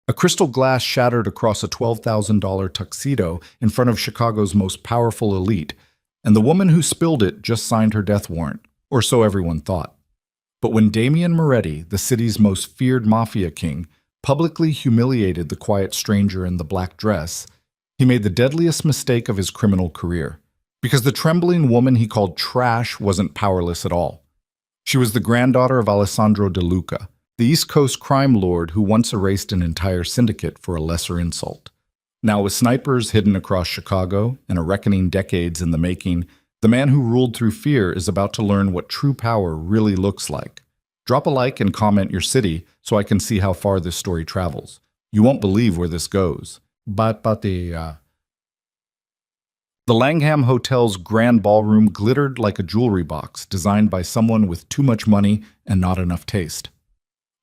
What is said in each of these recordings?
A crystal glass shattered across a $12,000 tuxedo in front of Chicago's most powerful elite, and the woman who spilled it just signed her death warrant, or so everyone thought. But when Damian Moretti, the city's most feared mafia king, publicly humiliated the quiet stranger in the black dress, he made the deadliest mistake of his criminal career. Because the trembling woman he called trash wasn't powerless at all. She was the granddaughter of Alessandro De Luca, the East Coast crime lord who once erased an entire syndicate for a lesser insult. Now, with snipers hidden across Chicago and a reckoning decades in the making, the man who ruled through fear is about to learn what true power really looks like. Drop a like and comment your city so I can see how far this story travels. You won't believe where this goes. The Langham Hotel's grand ballroom glittered like a jewelry box designed by someone with too much money and not enough taste.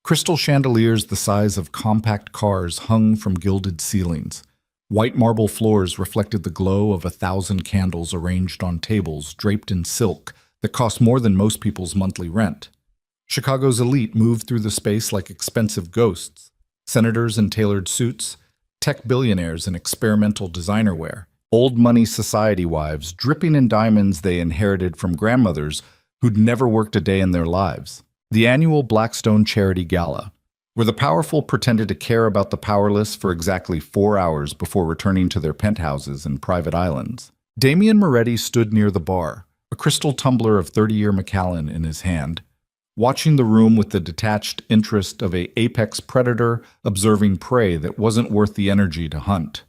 Crystal chandeliers the size of compact cars hung from gilded ceilings. White marble floors reflected the glow of 1,000 candles arranged on tables draped in silk that cost more than most people's monthly rent. Chicago's elite moved through the space like expensive ghosts, senators in tailored suits, tech billionaires in experimental designer wear, old money society wives dripping in diamonds they inherited from grandmothers who'd never worked a day in their lives. The annual Blackstone Charity Gala, where the powerful pretended to care about the powerless for exactly 4 hours before returning to their penthouses and private islands. Damian Moretti stood near the bar, a crystal tumbler of 30-year Macallan in his hand, watching the room with the detached interest of an apex predator observing prey that wasn't worth the energy to hunt.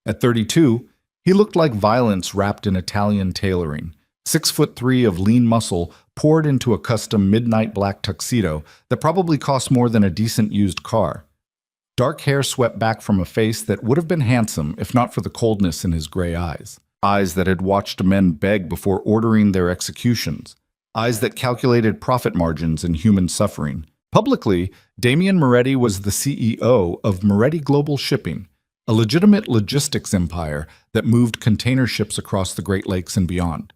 At 32, he looked like violence wrapped in Italian tailoring, 6'3" of lean muscle poured into a custom midnight black tuxedo that probably cost more than a decent used car. Dark hair swept back from a face that would have been handsome if not for the coldness in his gray eyes. Eyes that had watched men beg before ordering their executions. Eyes that calculated profit margins in human suffering. Publicly, Damian Moretti was the CEO of Moretti Global Shipping, a legitimate logistics empire that moved container ships across the Great Lakes and beyond.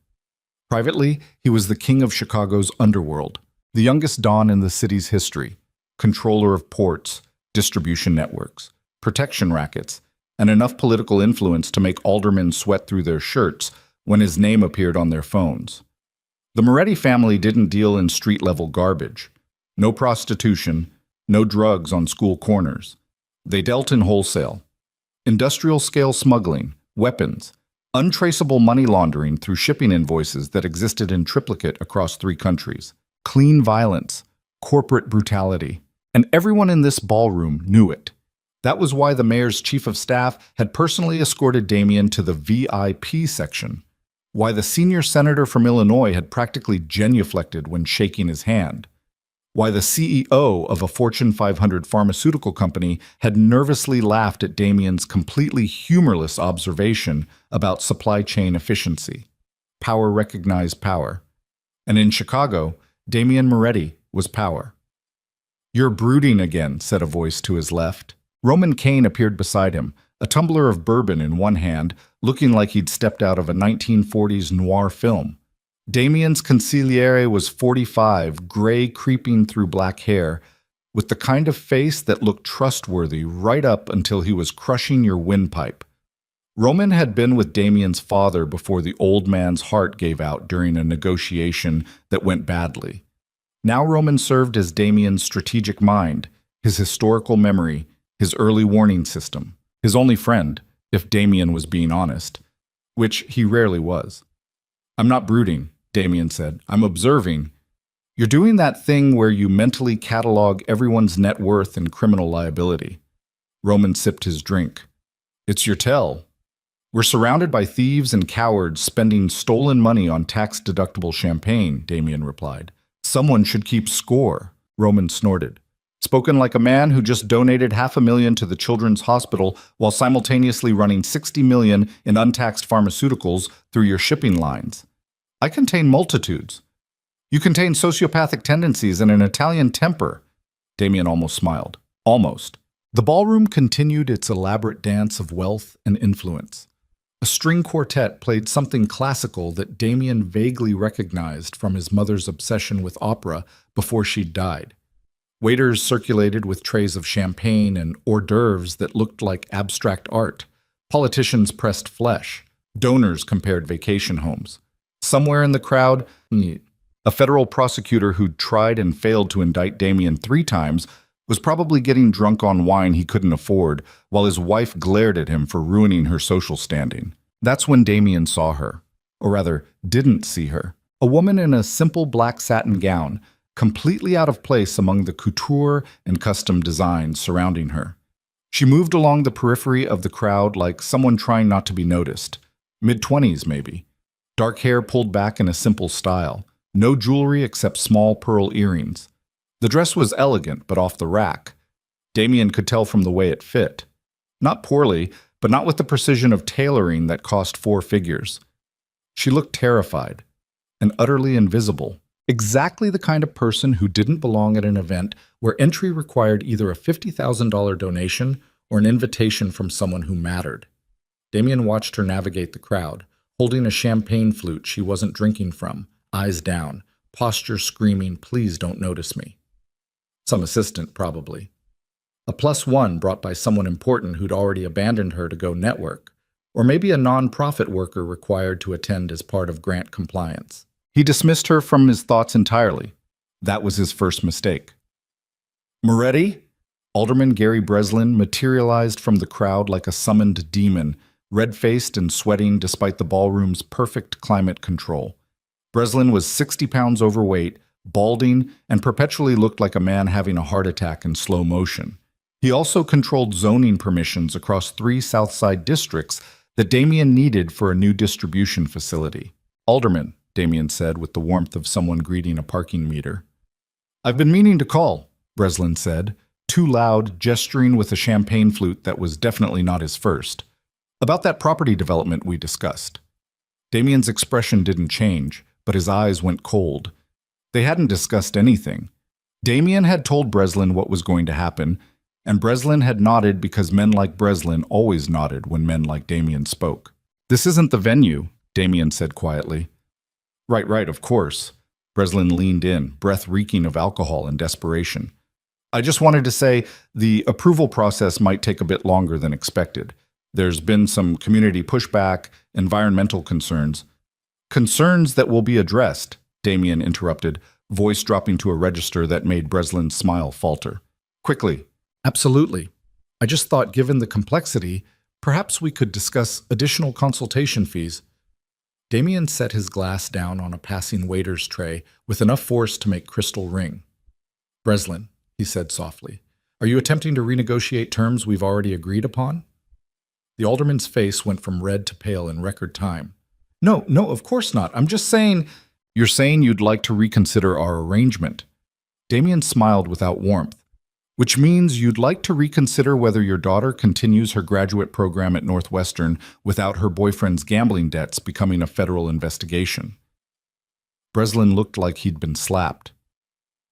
Privately, he was the king of Chicago's underworld, the youngest don in the city's history, controller of ports, distribution networks, protection rackets, and enough political influence to make aldermen sweat through their shirts when his name appeared on their phones. The Moretti family didn't deal in street-level garbage. No prostitution, no drugs on school corners. They dealt in wholesale. Industrial-scale smuggling, weapons, untraceable money laundering through shipping invoices that existed in triplicate across 3 countries, clean violence, corporate brutality, and everyone in this ballroom knew it. That was why the mayor's chief of staff had personally escorted Damian to the VIP section, why the senior senator from Illinois had practically genuflected when shaking his hand, why the CEO of a Fortune 500 pharmaceutical company had nervously laughed at Damian's completely humorless observation about supply chain efficiency. Power recognized power. And in Chicago, Damian Moretti was power. "You're brooding again," said a voice to his left. Roman Kane appeared beside him, a tumbler of bourbon in one hand, looking like he'd stepped out of a 1940s noir film. Damian's consigliere was 45, gray creeping through black hair, with the kind of face that looked trustworthy right up until he was crushing your windpipe. Roman had been with Damian's father before the old man's heart gave out during a negotiation that went badly. Now Roman served as Damian's strategic mind, his historical memory, his early warning system, his only friend, if Damian was being honest, which he rarely was. "I'm not brooding," Damian said. "I'm observing. You're doing that thing where you mentally catalog everyone's net worth and criminal liability." Roman sipped his drink. "It's your tell. We're surrounded by thieves and cowards spending stolen money on tax-deductible champagne," Damian replied. "Someone should keep score," Roman snorted. "Spoken like a man who just donated $500,000 to the Children's Hospital while simultaneously running $60 million in untaxed pharmaceuticals through your shipping lines. I contain multitudes. You contain sociopathic tendencies and an Italian temper." Damian almost smiled. Almost. The ballroom continued its elaborate dance of wealth and influence. A string quartet played something classical that Damian vaguely recognized from his mother's obsession with opera before she died. Waiters circulated with trays of champagne and hors d'oeuvres that looked like abstract art. Politicians pressed flesh. Donors compared vacation homes. Somewhere in the crowd, a federal prosecutor who'd tried and failed to indict Damien 3 times was probably getting drunk on wine he couldn't afford, while his wife glared at him for ruining her social standing. That's when Damien saw her. Or rather, didn't see her. A woman in a simple black satin gown, completely out of place among the couture and custom designs surrounding her. She moved along the periphery of the crowd like someone trying not to be noticed. Mid-20s, maybe. Dark hair pulled back in a simple style. No jewelry except small pearl earrings. The dress was elegant, but off the rack. Damien could tell from the way it fit. Not poorly, but not with the precision of tailoring that cost 4 figures. She looked terrified and utterly invisible. Exactly the kind of person who didn't belong at an event where entry required either a $50,000 donation or an invitation from someone who mattered. Damien watched her navigate the crowd, holding a champagne flute she wasn't drinking from, eyes down, posture screaming, "Please don't notice me." Some assistant, probably. A +1 brought by someone important who'd already abandoned her to go network, or maybe a non-profit worker required to attend as part of grant compliance. He dismissed her from his thoughts entirely. That was his first mistake. Moretti? Alderman Gary Breslin materialized from the crowd like a summoned demon, red-faced and sweating despite the ballroom's perfect climate control. Breslin was 60 pounds overweight, balding, and perpetually looked like a man having a heart attack in slow motion. He also controlled zoning permissions across 3 Southside districts that Damien needed for a new distribution facility. "Alderman," Damien said with the warmth of someone greeting a parking meter. "I've been meaning to call," Breslin said, too loud, gesturing with a champagne flute that was definitely not his first. "About that property development we discussed." Damien's expression didn't change, but his eyes went cold. They hadn't discussed anything. Damien had told Breslin what was going to happen, and Breslin had nodded because men like Breslin always nodded when men like Damien spoke. "This isn't the venue," Damien said quietly. Right, of course." Breslin leaned in, breath reeking of alcohol and desperation. "I just wanted to say the approval process might take a bit longer than expected. There's been some community pushback, environmental concerns." "Concerns that will be addressed," Damien interrupted, voice dropping to a register that made Breslin's smile falter. "Quickly." "Absolutely. I just thought given the complexity, perhaps we could discuss additional consultation fees." Damien set his glass down on a passing waiter's tray with enough force to make crystal ring. "Breslin," he said softly, "are you attempting to renegotiate terms we've already agreed upon?" The alderman's face went from red to pale in record time. No, of course not. I'm just saying—" "You're saying you'd like to reconsider our arrangement." Damien smiled without warmth. "Which means you'd like to reconsider whether your daughter continues her graduate program at Northwestern without her boyfriend's gambling debts becoming a federal investigation." Breslin looked like he'd been slapped.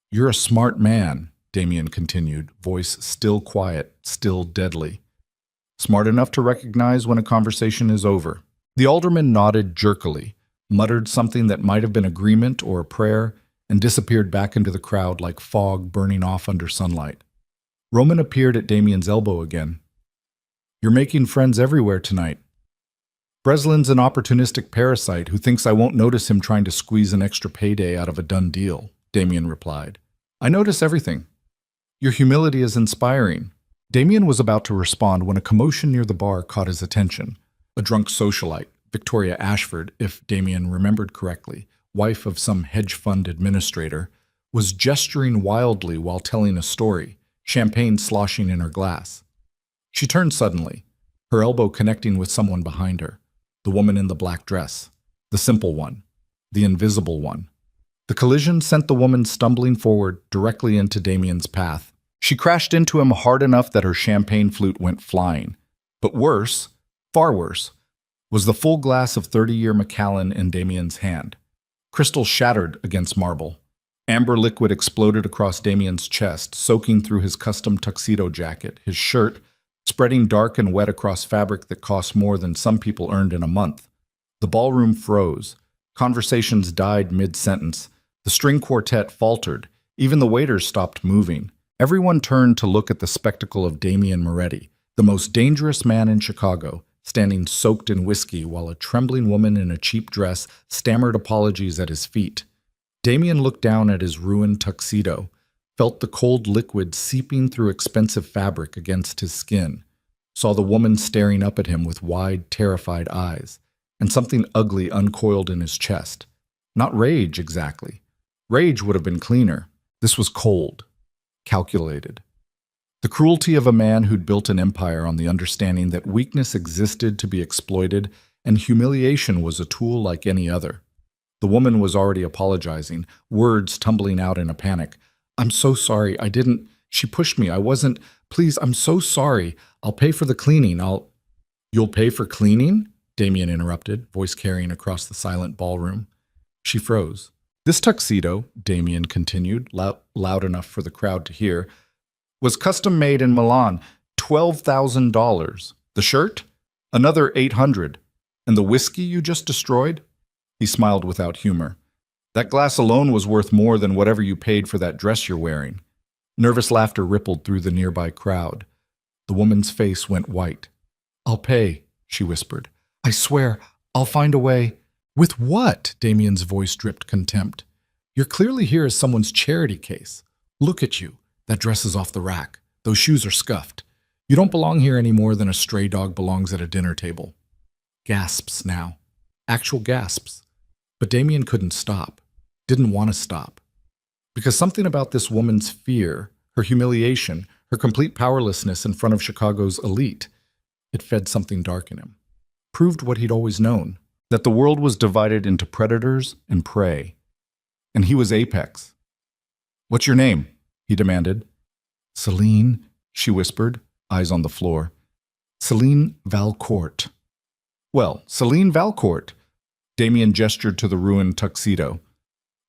"You're a smart man," Damien continued, voice still quiet, still deadly. "Smart enough to recognize when a conversation is over." The alderman nodded jerkily, muttered something that might have been agreement or a prayer, and disappeared back into the crowd like fog burning off under sunlight. Roman appeared at Damien's elbow again. "You're making friends everywhere tonight." "Breslin's an opportunistic parasite who thinks I won't notice him trying to squeeze an extra payday out of a done deal," Damien replied. "I notice everything." "Your humility is inspiring." Damien was about to respond when a commotion near the bar caught his attention. A drunk socialite, Victoria Ashford, if Damien remembered correctly, wife of some hedge fund administrator, was gesturing wildly while telling a story, champagne sloshing in her glass. She turned suddenly, her elbow connecting with someone behind her, the woman in the black dress, the simple one, the invisible one. The collision sent the woman stumbling forward directly into Damien's path. She crashed into him hard enough that her champagne flute went flying. But worse, far worse, was the full glass of 30-year Macallan in Damien's hand. Crystal shattered against marble. Amber liquid exploded across Damien's chest, soaking through his custom tuxedo jacket, his shirt, spreading dark and wet across fabric that cost more than some people earned in a month. The ballroom froze. Conversations died mid-sentence. The string quartet faltered. Even the waiters stopped moving. Everyone turned to look at the spectacle of Damian Moretti, the most dangerous man in Chicago, standing soaked in whiskey while a trembling woman in a cheap dress stammered apologies at his feet. Damian looked down at his ruined tuxedo, felt the cold liquid seeping through expensive fabric against his skin, saw the woman staring up at him with wide, terrified eyes, and something ugly uncoiled in his chest. Not rage, exactly. Rage would have been cleaner. This was cold, calculated. The cruelty of a man who'd built an empire on the understanding that weakness existed to be exploited and humiliation was a tool like any other. The woman was already apologizing, words tumbling out in a panic. "I'm so sorry, I didn't. She pushed me, I wasn't. Please, I'm so sorry. I'll pay for the cleaning, You'll pay for cleaning?" Damian interrupted, voice carrying across the silent ballroom. She froze. "This tuxedo," Damian continued, loud enough for the crowd to hear, "was custom-made in Milan, $12,000. The shirt? Another $800. And the whiskey you just destroyed?" He smiled without humor. "That glass alone was worth more than whatever you paid for that dress you're wearing." Nervous laughter rippled through the nearby crowd. The woman's face went white. "I'll pay," she whispered. "I swear, I'll find a way." "With what?" Damian's voice dripped contempt. "You're clearly here as someone's charity case. Look at you. That dress is off the rack. Those shoes are scuffed. You don't belong here any more than a stray dog belongs at a dinner table." Gasps now. Actual gasps. But Damian couldn't stop. Didn't want to stop. Because something about this woman's fear, her humiliation, her complete powerlessness in front of Chicago's elite, it fed something dark in him. Proved what he'd always known, that the world was divided into predators and prey. And he was apex. "What's your name?" he demanded. "Celine," she whispered, eyes on the floor. "Celine Valcourt." "Well, Celine Valcourt," Damian gestured to the ruined tuxedo.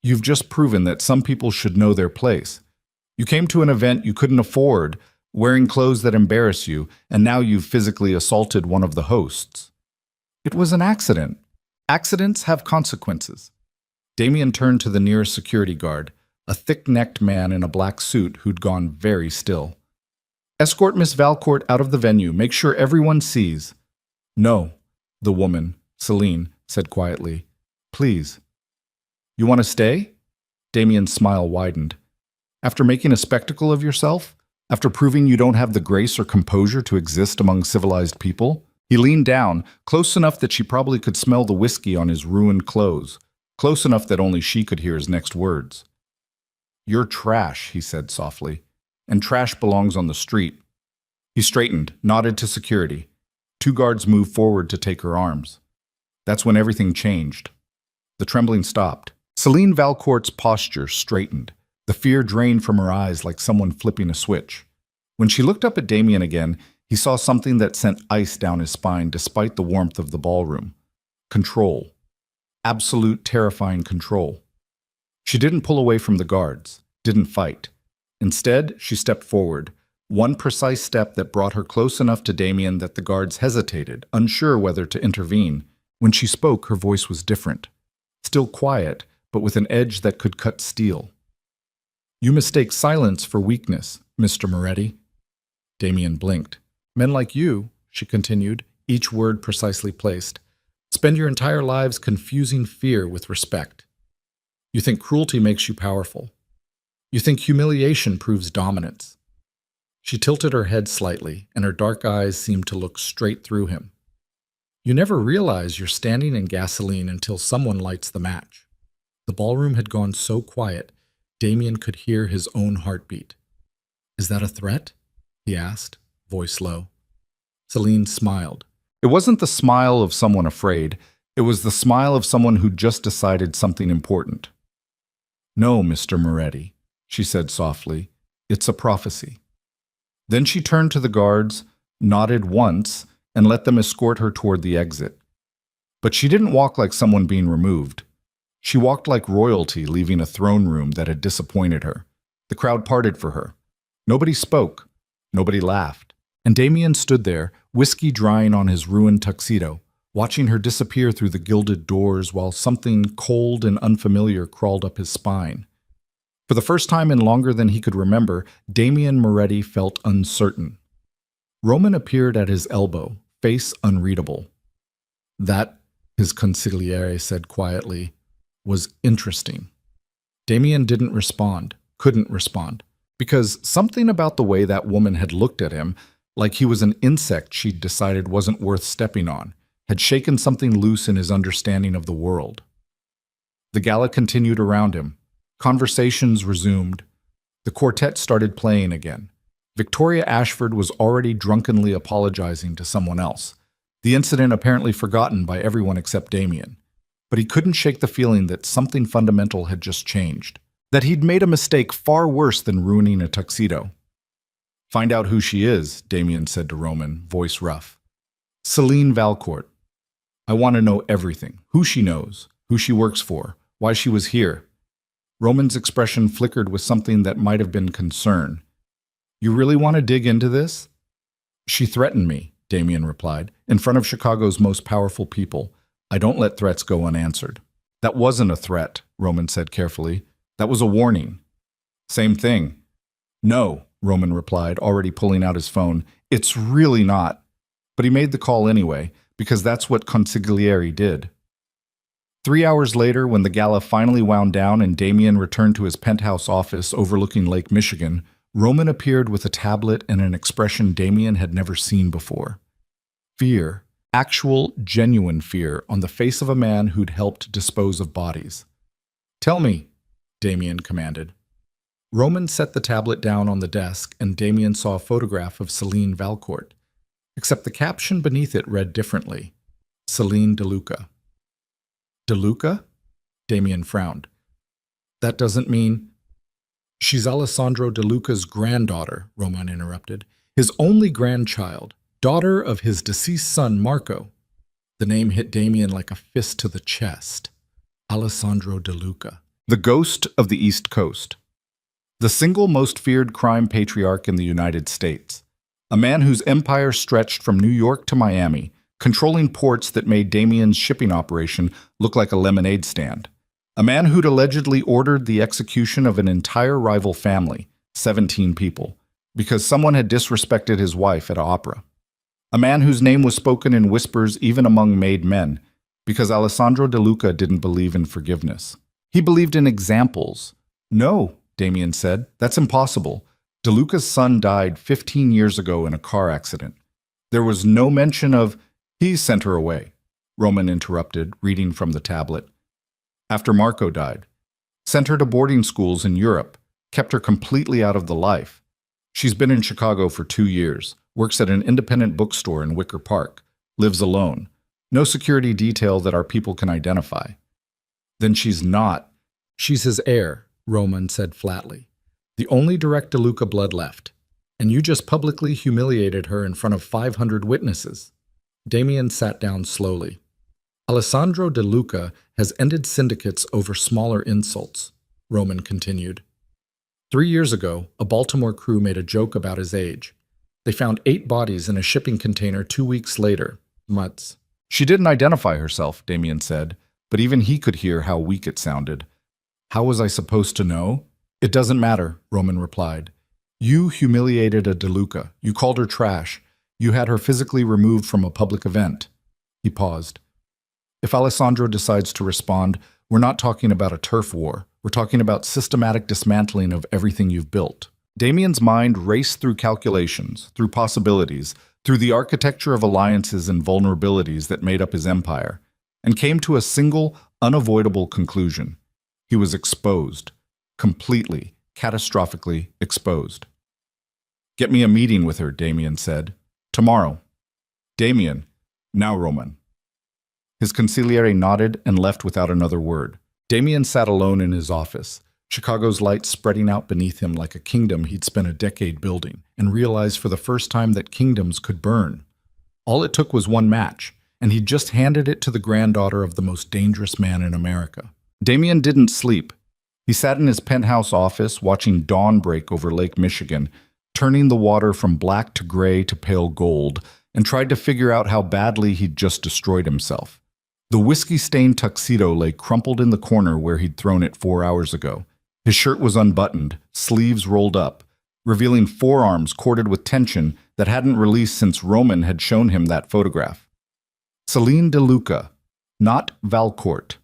"You've just proven that some people should know their place. You came to an event you couldn't afford, wearing clothes that embarrass you, and now you've physically assaulted one of the hosts." "It was an accident. Accidents have consequences." Damian turned to the nearest security guard, a thick-necked man in a black suit who'd gone very still. "Escort Miss Valcourt out of the venue. Make sure everyone sees." "No," the woman, Celine, said quietly. "Please." "You want to stay?" Damian's smile widened. "After making a spectacle of yourself? After proving you don't have the grace or composure to exist among civilized people?" He leaned down, close enough that she probably could smell the whiskey on his ruined clothes, close enough that only she could hear his next words. "You're trash," he said softly, "and trash belongs on the street." He straightened, nodded to security. Two guards moved forward to take her arms. That's when everything changed. The trembling stopped. Celine Valcourt's posture straightened. The fear drained from her eyes like someone flipping a switch. When she looked up at Damian again, he saw something that sent ice down his spine despite the warmth of the ballroom. Control. Absolute, terrifying control. She didn't pull away from the guards, didn't fight. Instead, she stepped forward, one precise step that brought her close enough to Damian that the guards hesitated, unsure whether to intervene. When she spoke, her voice was different. Still quiet, but with an edge that could cut steel. "You mistake silence for weakness, Mr. Moretti." Damian blinked. "Men like you," she continued, each word precisely placed, "spend your entire lives confusing fear with respect. You think cruelty makes you powerful. You think humiliation proves dominance." She tilted her head slightly, and her dark eyes seemed to look straight through him. "You never realize you're standing in gasoline until someone lights the match." The ballroom had gone so quiet, Damian could hear his own heartbeat. "Is that a threat?" he asked, voice low. Celine smiled. It wasn't the smile of someone afraid. It was the smile of someone who'd just decided something important. "No, Mr. Moretti," she said softly. "It's a prophecy." Then she turned to the guards, nodded once, and let them escort her toward the exit. But she didn't walk like someone being removed. She walked like royalty leaving a throne room that had disappointed her. The crowd parted for her. Nobody spoke. Nobody laughed. And Damian stood there, whiskey drying on his ruined tuxedo, watching her disappear through the gilded doors while something cold and unfamiliar crawled up his spine. For the first time in longer than he could remember, Damien Moretti felt uncertain. Roman appeared at his elbow, face unreadable. That, his consigliere said quietly, was interesting. Damien didn't respond, couldn't respond, because something about the way that woman had looked at him, like he was an insect she'd decided wasn't worth stepping on, had shaken something loose in his understanding of the world. The gala continued around him. Conversations resumed. The quartet started playing again. Victoria Ashford was already drunkenly apologizing to someone else, the incident apparently forgotten by everyone except Damien. But he couldn't shake the feeling that something fundamental had just changed, that he'd made a mistake far worse than ruining a tuxedo. "Find out who she is," Damien said to Roman, voice rough. "Celine Valcourt. I want to know everything. Who she knows, who she works for, why she was here." Roman's expression flickered with something that might have been concern. "You really want to dig into this?" "She threatened me," Damien replied, "in front of Chicago's most powerful people. I don't let threats go unanswered." "That wasn't a threat," Roman said carefully. "That was a warning." "Same thing." "No," Roman replied, already pulling out his phone. "It's really not." But he made the call anyway, because that's what consigliere did. 3 hours later, when the gala finally wound down and Damien returned to his penthouse office overlooking Lake Michigan, Roman appeared with a tablet and an expression Damien had never seen before. Fear, actual, genuine fear, on the face of a man who'd helped dispose of bodies. "Tell me," Damien commanded. Roman set the tablet down on the desk, and Damien saw a photograph of Celine Valcourt, except the caption beneath it read differently: Celine DeLuca. "DeLuca?" Damien frowned. "That doesn't mean—" "She's Alessandro DeLuca's granddaughter," Roman interrupted. "His only grandchild, daughter of his deceased son Marco." The name hit Damien like a fist to the chest. Alessandro DeLuca. The ghost of the East Coast. The single most feared crime patriarch in the United States. A man whose empire stretched from New York to Miami, controlling ports that made Damien's shipping operation look like a lemonade stand. A man who'd allegedly ordered the execution of an entire rival family, 17 people, because someone had disrespected his wife at opera. A man whose name was spoken in whispers even among made men, because Alessandro DeLuca didn't believe in forgiveness. He believed in examples. "No," Damien said, "that's impossible. DeLuca's son died 15 years ago in a car accident. There was no mention of—" "He sent her away," Roman interrupted, reading from the tablet. "After Marco died. Sent her to boarding schools in Europe, kept her completely out of the life. She's been in Chicago for 2 years, works at an independent bookstore in Wicker Park, lives alone. No security detail that our people can identify." "Then she's not—" "She's his heir," Roman said flatly. "The only direct DeLuca blood left. And you just publicly humiliated her in front of 500 witnesses." Damien sat down slowly. "Alessandro DeLuca has ended syndicates over smaller insults," Roman continued. 3 years ago, a Baltimore crew made a joke about his age. They found 8 bodies in a shipping container 2 weeks later. Mutz. "She didn't identify herself," Damien said, but even he could hear how weak it sounded. "How was I supposed to know?" "It doesn't matter," Roman replied. "You humiliated a DeLuca. You called her trash. You had her physically removed from a public event." He paused. "If Alessandro decides to respond, we're not talking about a turf war. We're talking about systematic dismantling of everything you've built." Damien's mind raced through calculations, through possibilities, through the architecture of alliances and vulnerabilities that made up his empire, and came to a single, unavoidable conclusion. He was exposed. Completely, catastrophically exposed. "Get me a meeting with her," Damien said. "Tomorrow." "Damien." "Now, Roman." His consigliere nodded and left without another word. Damien sat alone in his office, Chicago's lights spreading out beneath him like a kingdom he'd spent a decade building, and realized for the first time that kingdoms could burn. All it took was one match, and he'd just handed it to the granddaughter of the most dangerous man in America. Damien didn't sleep. He sat in his penthouse office, watching dawn break over Lake Michigan, turning the water from black to gray to pale gold, and tried to figure out how badly he'd just destroyed himself. The whiskey-stained tuxedo lay crumpled in the corner where he'd thrown it 4 hours ago. His shirt was unbuttoned, sleeves rolled up, revealing forearms corded with tension that hadn't released since Roman had shown him that photograph. Celine DeLuca, not Valcourt,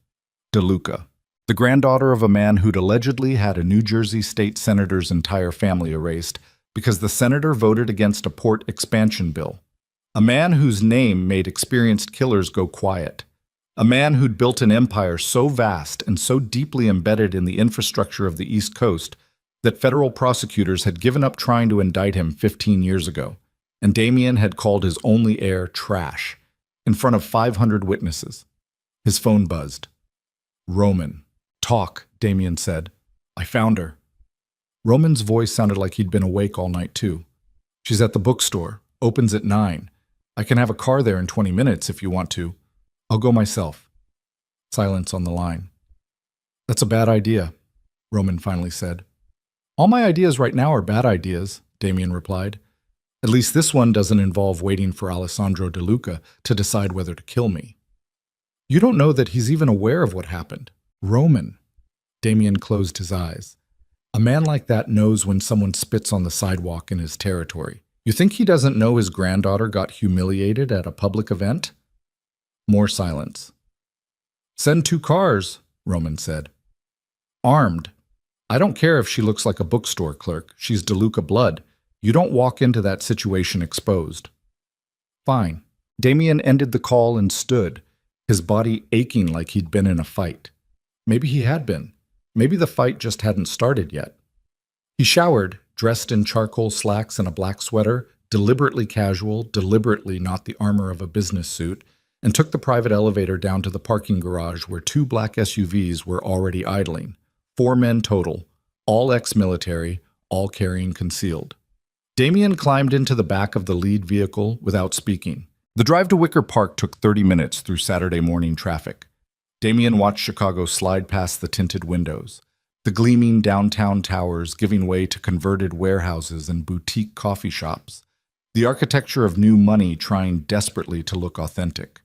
DeLuca, the granddaughter of a man who'd allegedly had a New Jersey state senator's entire family erased because the senator voted against a port expansion bill. A man whose name made experienced killers go quiet. A man who'd built an empire so vast and so deeply embedded in the infrastructure of the East Coast that federal prosecutors had given up trying to indict him 15 years ago, and Damien had called his only heir trash, in front of 500 witnesses. His phone buzzed. Roman. Talk, Damien said. I found her. Roman's voice sounded like he'd been awake all night, too. She's at the bookstore. Opens at 9. I can have a car there in 20 minutes if you want to. I'll go myself. Silence on the line. That's a bad idea, Roman finally said. All my ideas right now are bad ideas, Damien replied. At least this one doesn't involve waiting for Alessandro DeLuca to decide whether to kill me. You don't know that he's even aware of what happened. Roman. Damien closed his eyes. A man like that knows when someone spits on the sidewalk in his territory. You think he doesn't know his granddaughter got humiliated at a public event? More silence. Send 2 cars, Roman said. Armed. I don't care if she looks like a bookstore clerk. She's DeLuca blood. You don't walk into that situation exposed. Fine. Damien ended the call and stood, his body aching like he'd been in a fight. Maybe he had been. Maybe the fight just hadn't started yet. He showered, dressed in charcoal slacks and a black sweater, deliberately casual, deliberately not the armor of a business suit, and took the private elevator down to the parking garage where 2 black SUVs were already idling. 4 men total, all ex-military, all carrying concealed. Damien climbed into the back of the lead vehicle without speaking. The drive to Wicker Park took 30 minutes through Saturday morning traffic. Damien watched Chicago slide past the tinted windows, the gleaming downtown towers giving way to converted warehouses and boutique coffee shops, the architecture of new money trying desperately to look authentic.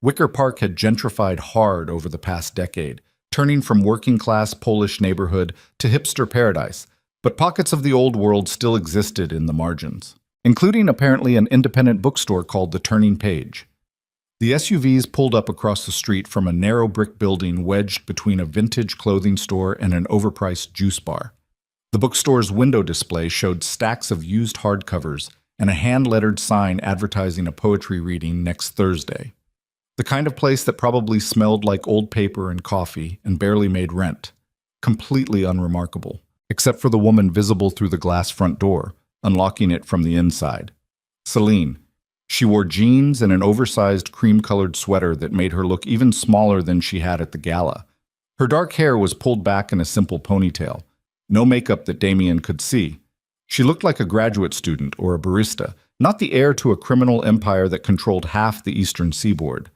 Wicker Park had gentrified hard over the past decade, turning from working-class Polish neighborhood to hipster paradise, but pockets of the old world still existed in the margins, including apparently an independent bookstore called The Turning Page. The SUVs pulled up across the street from a narrow brick building wedged between a vintage clothing store and an overpriced juice bar. The bookstore's window display showed stacks of used hardcovers and a hand-lettered sign advertising a poetry reading next Thursday. The kind of place that probably smelled like old paper and coffee and barely made rent. Completely unremarkable, except for the woman visible through the glass front door, unlocking it from the inside. Celine. She wore jeans and an oversized cream-colored sweater that made her look even smaller than she had at the gala. Her dark hair was pulled back in a simple ponytail. No makeup that Damien could see. She looked like a graduate student or a barista, not the heir to a criminal empire that controlled half the eastern seaboard.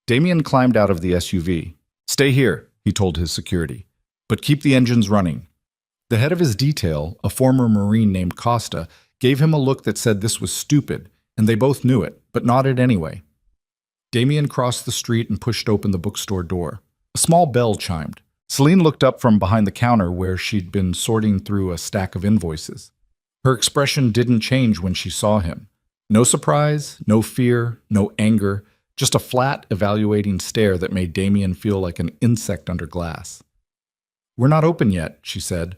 Damien climbed out of the SUV. Stay here, he told his security, but keep the engines running. The head of his detail, a former Marine named Costa, gave him a look that said this was stupid, and they both knew it, but nodded anyway. Damien crossed the street and pushed open the bookstore door. A small bell chimed. Celine looked up from behind the counter where she'd been sorting through a stack of invoices. Her expression didn't change when she saw him. No surprise, no fear, no anger, just a flat, evaluating stare that made Damien feel like an insect under glass. We're not open yet, she said.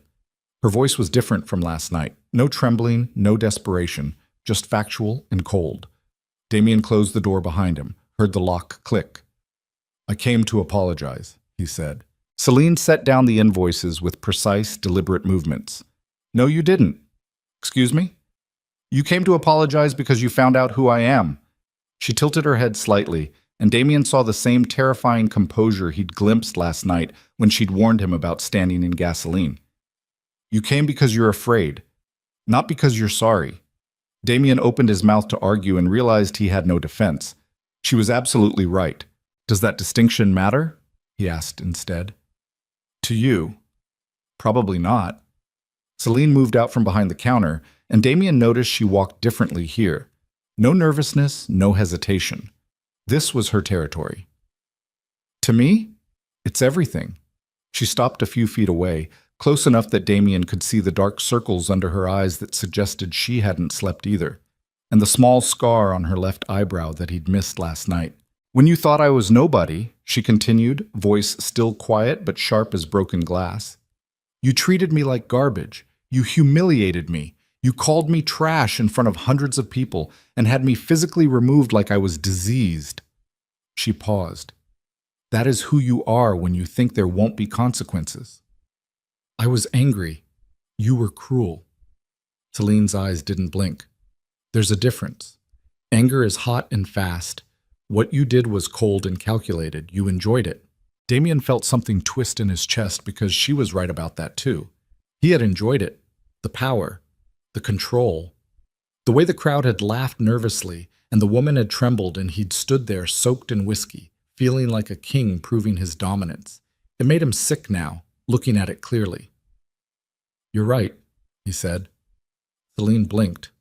Her voice was different from last night. No trembling, no desperation, just factual and cold. Damien closed the door behind him, heard the lock click. I came to apologize, he said. Celine set down the invoices with precise, deliberate movements. No, you didn't. Excuse me? You came to apologize because you found out who I am. She tilted her head slightly, and Damien saw the same terrifying composure he'd glimpsed last night when she'd warned him about standing in gasoline. You came because you're afraid, not because you're sorry. Damien opened his mouth to argue and realized he had no defense. She was absolutely right. Does that distinction matter? He asked instead. To you? Probably not. Celine moved out from behind the counter, and Damien noticed she walked differently here. No nervousness, no hesitation. This was her territory. To me, it's everything. She stopped a few feet away, close enough that Damien could see the dark circles under her eyes that suggested she hadn't slept either, and the small scar on her left eyebrow that he'd missed last night. "When you thought I was nobody," she continued, voice still quiet but sharp as broken glass, "you treated me like garbage. You humiliated me. You called me trash in front of hundreds of people and had me physically removed like I was diseased." She paused. "That is who you are when you think there won't be consequences." "I was angry. You were cruel." Celine's eyes didn't blink. "There's a difference. Anger is hot and fast. What you did was cold and calculated. You enjoyed it." Damien felt something twist in his chest because she was right about that too. He had enjoyed it. The power. The control. The way the crowd had laughed nervously and the woman had trembled and he'd stood there soaked in whiskey, feeling like a king proving his dominance. It made him sick now, looking at it clearly. "You're right," he said. Celine blinked.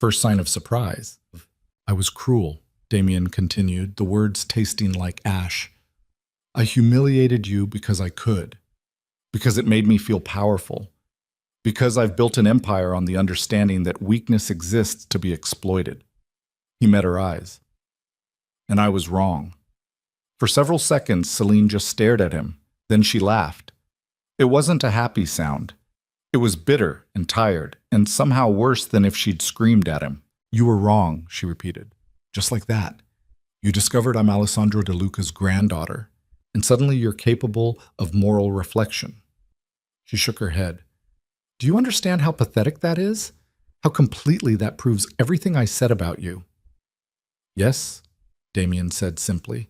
First sign of surprise. "I was cruel," Damien continued, the words tasting like ash. "I humiliated you because I could. Because it made me feel powerful. Because I've built an empire on the understanding that weakness exists to be exploited." He met her eyes. "And I was wrong." For several seconds, Celine just stared at him. Then she laughed. It wasn't a happy sound. It was bitter and tired, and somehow worse than if she'd screamed at him. "You were wrong," she repeated. "Just like that. You discovered I'm Alessandro De Luca's granddaughter, and suddenly you're capable of moral reflection." She shook her head. "Do you understand how pathetic that is? How completely that proves everything I said about you?" "Yes," Damien said simply.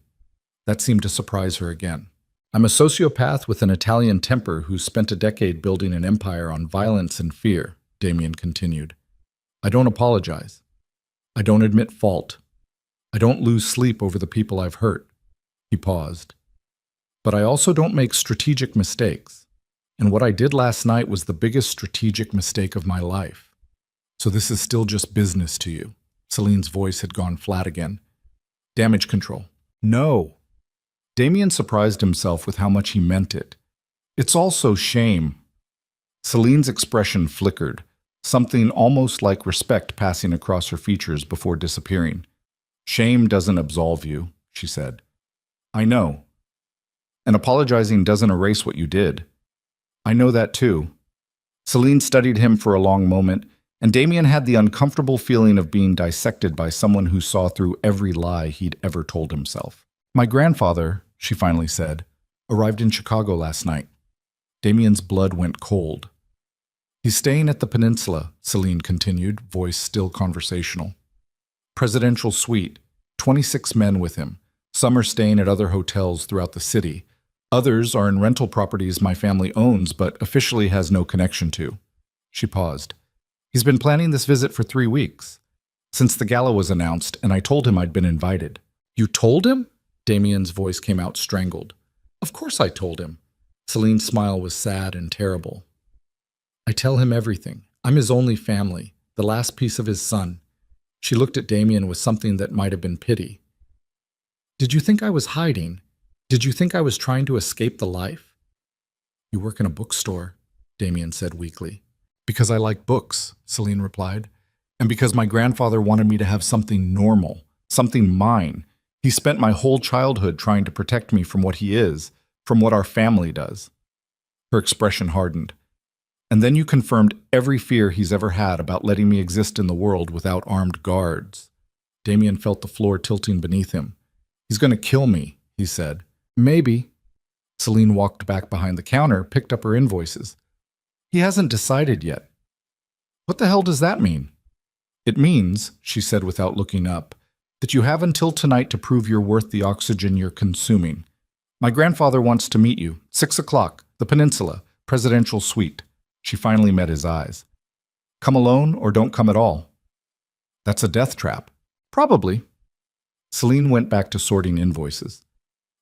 That seemed to surprise her again. "I'm a sociopath with an Italian temper who spent a decade building an empire on violence and fear," Damien continued. "I don't apologize. I don't admit fault. I don't lose sleep over the people I've hurt." He paused. "But I also don't make strategic mistakes. And what I did last night was the biggest strategic mistake of my life. So this is still just business to you." Celine's voice had gone flat again. "Damage control." "No." Damien surprised himself with how much he meant it. "It's also shame." Celine's expression flickered, something almost like respect passing across her features before disappearing. "Shame doesn't absolve you," she said. "I know. And apologizing doesn't erase what you did. I know that too." Celine studied him for a long moment, and Damien had the uncomfortable feeling of being dissected by someone who saw through every lie he'd ever told himself. "My grandfather," she finally said, "arrived in Chicago last night." Damien's blood went cold. "He's staying at the Peninsula," Celine continued, voice still conversational. "Presidential suite, 26 men with him. Some are staying at other hotels throughout the city. Others are in rental properties my family owns but officially has no connection to." She paused. "He's been planning this visit for 3 weeks, since the gala was announced, and I told him I'd been invited." "You told him?" Damien's voice came out strangled. "Of course I told him." Celine's smile was sad and terrible. "I tell him everything. I'm his only family, the last piece of his son." She looked at Damien with something that might have been pity. "Did you think I was hiding? Did you think I was trying to escape the life?" "You work in a bookstore," Damien said weakly. "Because I like books," Celine replied. "And because my grandfather wanted me to have something normal, something mine. He spent my whole childhood trying to protect me from what he is, from what our family does." Her expression hardened. "And then you confirmed every fear he's ever had about letting me exist in the world without armed guards." Damien felt the floor tilting beneath him. "He's going to kill me," he said. "Maybe." Celine walked back behind the counter, picked up her invoices. "He hasn't decided yet." "What the hell does that mean?" "It means," she said without looking up, "that you have until tonight to prove you're worth the oxygen you're consuming. My grandfather wants to meet you. 6 o'clock, the Peninsula, presidential suite." She finally met his eyes. "Come alone or don't come at all." "That's a death trap." "Probably." Celine went back to sorting invoices.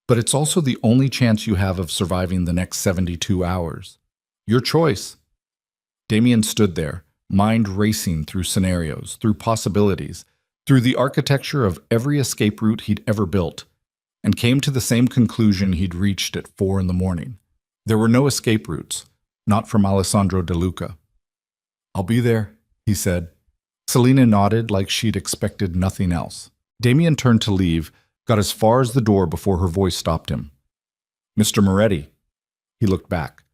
"But it's also the only chance you have of surviving the next 72 hours. Your choice." Damien stood there, mind racing through scenarios, through possibilities, through the architecture of every escape route he'd ever built, and came to the same conclusion he'd reached at 4 in the morning. There were no escape routes. not from Alessandro De Luca. "I'll be there," he said. Selena nodded like she'd expected nothing else. Damien turned to leave, got as far as the door before her voice stopped him. "Mr. Moretti." He looked back.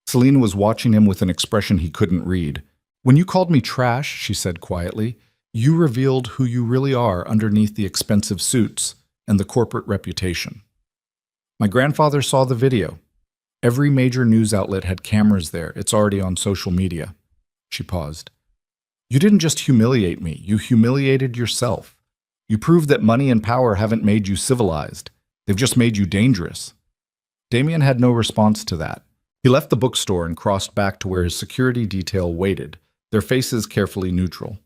Selena was watching him with an expression he couldn't read. "When you called me trash," she said quietly, "you revealed who you really are underneath the expensive suits and the corporate reputation. My grandfather saw the video. Every major news outlet had cameras there. It's already on social media." She paused. "You didn't just humiliate me. You humiliated yourself. You proved that money and power haven't made you civilized. They've just made you dangerous." Damien had no response to that. He left the bookstore and crossed back to where his security detail waited, their faces carefully neutral.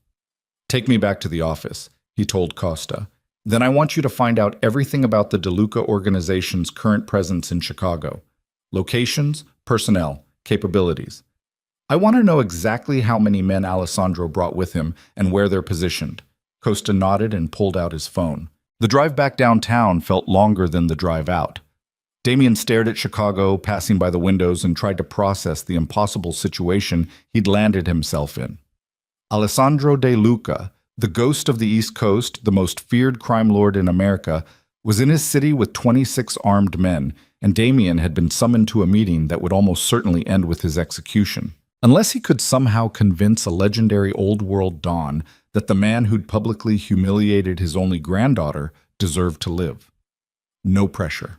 "Take me back to the office," he told Costa. "Then I want you to find out everything about the De Luca organization's current presence in Chicago. Locations, personnel, capabilities. I want to know exactly how many men Alessandro brought with him and where they're positioned." Costa nodded and pulled out his phone. The drive back downtown felt longer than the drive out. Damien stared at Chicago, passing by the windows, and tried to process the impossible situation he'd landed himself in. Alessandro De Luca, the ghost of the East Coast, the most feared crime lord in America, was in his city with 26 armed men, and Damien had been summoned to a meeting that would almost certainly end with his execution. Unless he could somehow convince a legendary old-world Don that the man who'd publicly humiliated his only granddaughter deserved to live. No pressure.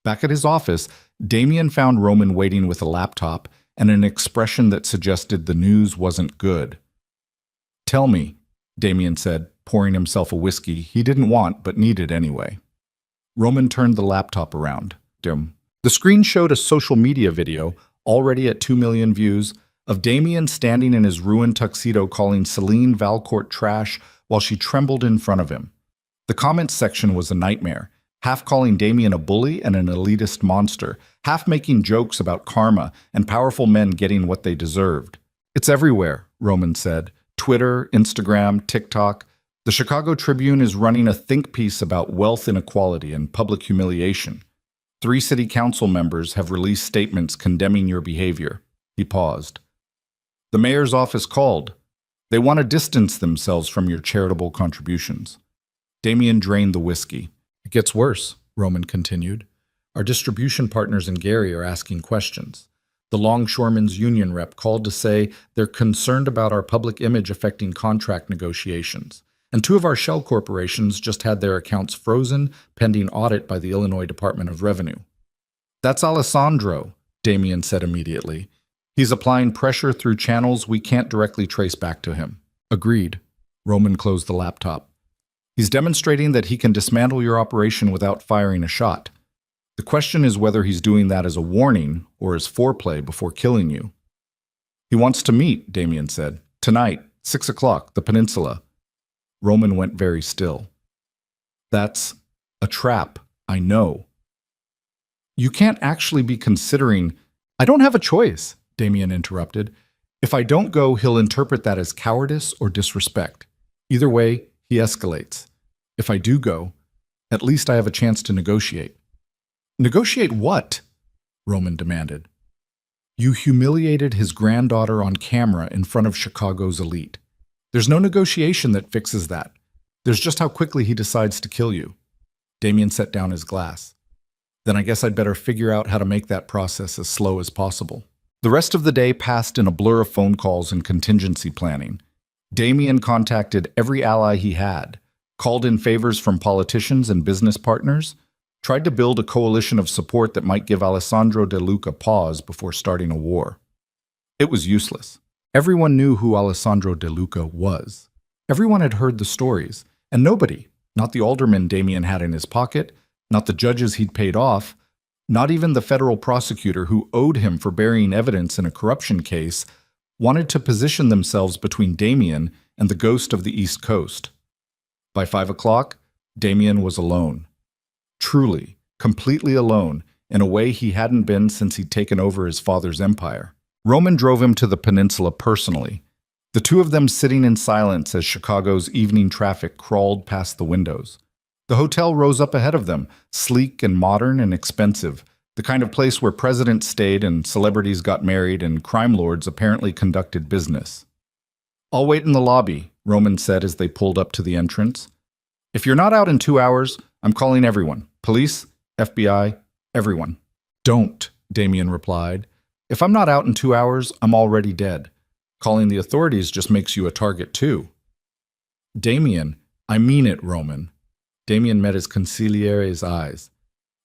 Back at his office, Damien found Roman waiting with a laptop and an expression that suggested the news wasn't good. "Tell me," Damien said, pouring himself a whiskey he didn't want but needed anyway. Roman turned the laptop around. The screen showed a social media video, already at 2 million views, of Damien standing in his ruined tuxedo calling Celine Valcourt trash while she trembled in front of him. The comments section was a nightmare, half calling Damien a bully and an elitist monster, half making jokes about karma and powerful men getting what they deserved. "It's everywhere," Roman said. "Twitter, Instagram, TikTok. The Chicago Tribune is running a think piece about wealth inequality and public humiliation. 3 city council members have released statements condemning your behavior." He paused. "The mayor's office called. They want to distance themselves from your charitable contributions." Damien drained the whiskey. "It gets worse," Roman continued. "Our distribution partners in Gary are asking questions. The Longshoremen's union rep called to say they're concerned about our public image affecting contract negotiations. And 2 of our shell corporations just had their accounts frozen pending audit by the Illinois Department of Revenue." "That's Alessandro," Damien said immediately. "He's applying pressure through channels we can't directly trace back to him." "Agreed." Roman closed the laptop. "He's demonstrating that he can dismantle your operation without firing a shot. The question is whether he's doing that as a warning or as foreplay before killing you." "He wants to meet," Damien said. "Tonight, 6 o'clock, the Peninsula." Roman went very still. "That's a trap, I know." "You can't actually be considering—" "I don't have a choice," Damien interrupted. "If I don't go, he'll interpret that as cowardice or disrespect. Either way, he escalates. If I do go, at least I have a chance to negotiate." "Negotiate what?" Roman demanded. "You humiliated his granddaughter on camera in front of Chicago's elite. There's no negotiation that fixes that. There's just how quickly he decides to kill you." Damien set down his glass. "Then I guess I'd better figure out how to make that process as slow as possible." The rest of the day passed in a blur of phone calls and contingency planning. Damien contacted every ally he had, called in favors from politicians and business partners, tried to build a coalition of support that might give Alessandro De Luca pause before starting a war. It was useless. Everyone knew who Alessandro De Luca was. Everyone had heard the stories, and nobody, not the alderman Damien had in his pocket, not the judges he'd paid off, not even the federal prosecutor who owed him for burying evidence in a corruption case, wanted to position themselves between Damien and the ghost of the East Coast. By 5 o'clock, Damien was alone. Truly, completely alone, in a way he hadn't been since he'd taken over his father's empire. Roman drove him to the peninsula personally, the 2 of them sitting in silence as Chicago's evening traffic crawled past the windows. The hotel rose up ahead of them, sleek and modern and expensive, The kind of place where presidents stayed and celebrities got married and crime lords apparently conducted business. "I'll wait in the lobby," Roman said as they pulled up to the entrance. "If you're not out in 2 hours, I'm calling everyone. Police, FBI, everyone." "Don't," Damien replied. "If I'm not out in 2 hours, I'm already dead. Calling the authorities just makes you a target too." "Damien, I mean it, Roman." Damien met his consigliere's eyes.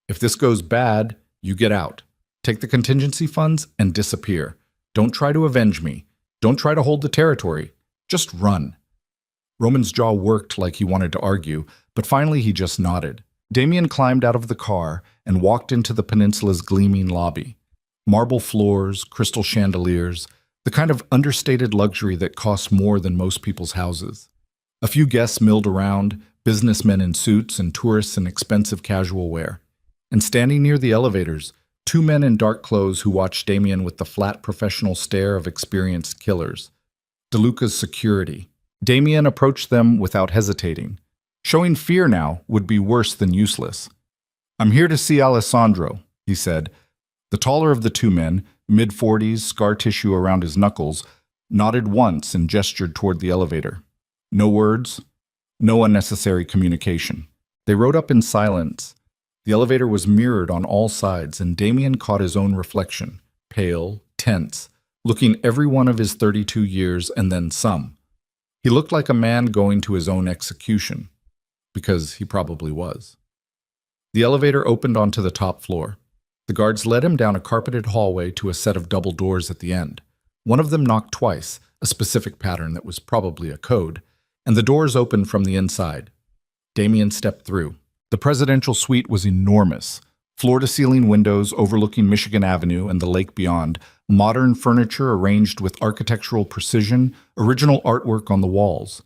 "If this goes bad, you get out. Take the contingency funds and disappear. Don't try to avenge me. Don't try to hold the territory. Just run." Roman's jaw worked like he wanted to argue, but finally he just nodded. Damien climbed out of the car and walked into the peninsula's gleaming lobby. Marble floors, crystal chandeliers, the kind of understated luxury that costs more than most people's houses. A few guests milled around, businessmen in suits and tourists in expensive casual wear. And standing near the elevators, two men in dark clothes who watched Damien with the flat professional stare of experienced killers. DeLuca's security. Damien approached them without hesitating. Showing fear now would be worse than useless. "I'm here to see Alessandro," he said. The taller of the two men, mid-40s, scar tissue around his knuckles, nodded once and gestured toward the elevator. No words, no unnecessary communication. They rode up in silence. The elevator was mirrored on all sides, and Damien caught his own reflection, pale, tense, looking every one of his 32 years and then some. He looked like a man going to his own execution, because he probably was. The elevator opened onto the top floor. The guards led him down a carpeted hallway to a set of double doors at the end. One of them knocked twice, a specific pattern that was probably a code, and the doors opened from the inside. Damien stepped through. The presidential suite was enormous. Floor-to-ceiling windows overlooking Michigan Avenue and the lake beyond, modern furniture arranged with architectural precision, original artwork on the walls.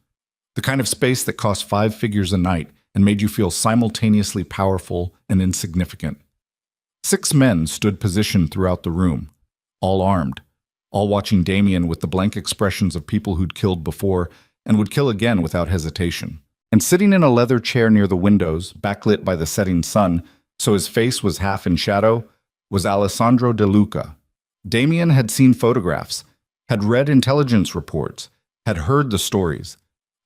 The kind of space that cost 5 figures a night and made you feel simultaneously powerful and insignificant. 6 men stood positioned throughout the room, all armed, all watching Damien with the blank expressions of people who'd killed before and would kill again without hesitation. And sitting in a leather chair near the windows, backlit by the setting sun, so his face was half in shadow, was Alessandro DeLuca. Damien had seen photographs, had read intelligence reports, had heard the stories.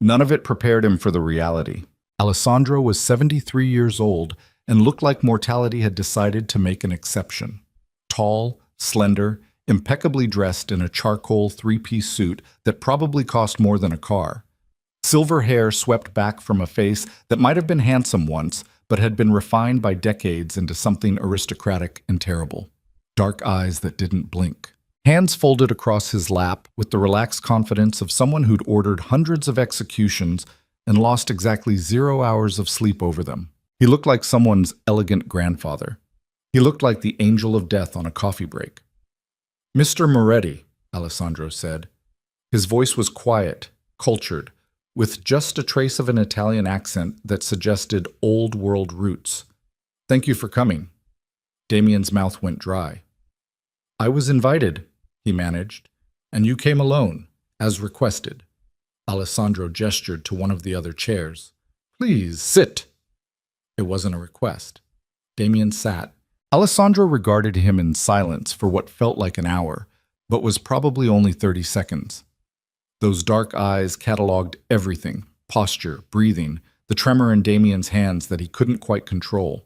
None of it prepared him for the reality. Alessandro was 73 years old and looked like mortality had decided to make an exception. Tall, slender, impeccably dressed in a charcoal 3-piece suit that probably cost more than a car. Silver hair swept back from a face that might have been handsome once, but had been refined by decades into something aristocratic and terrible. Dark eyes that didn't blink. Hands folded across his lap with the relaxed confidence of someone who'd ordered hundreds of executions and lost exactly 0 hours of sleep over them. He looked like someone's elegant grandfather. He looked like the angel of death on a coffee break. "Mr. Moretti," Alessandro said. His voice was quiet, cultured, with just a trace of an Italian accent that suggested old-world roots. "Thank you for coming." Damien's mouth went dry. "I was invited," he managed, "and you came alone, as requested." Alessandro gestured to one of the other chairs. "Please, sit." It wasn't a request. Damien sat. Alessandro regarded him in silence for what felt like an hour, but was probably only 30 seconds. Those dark eyes catalogued everything, posture, breathing, the tremor in Damien's hands that he couldn't quite control.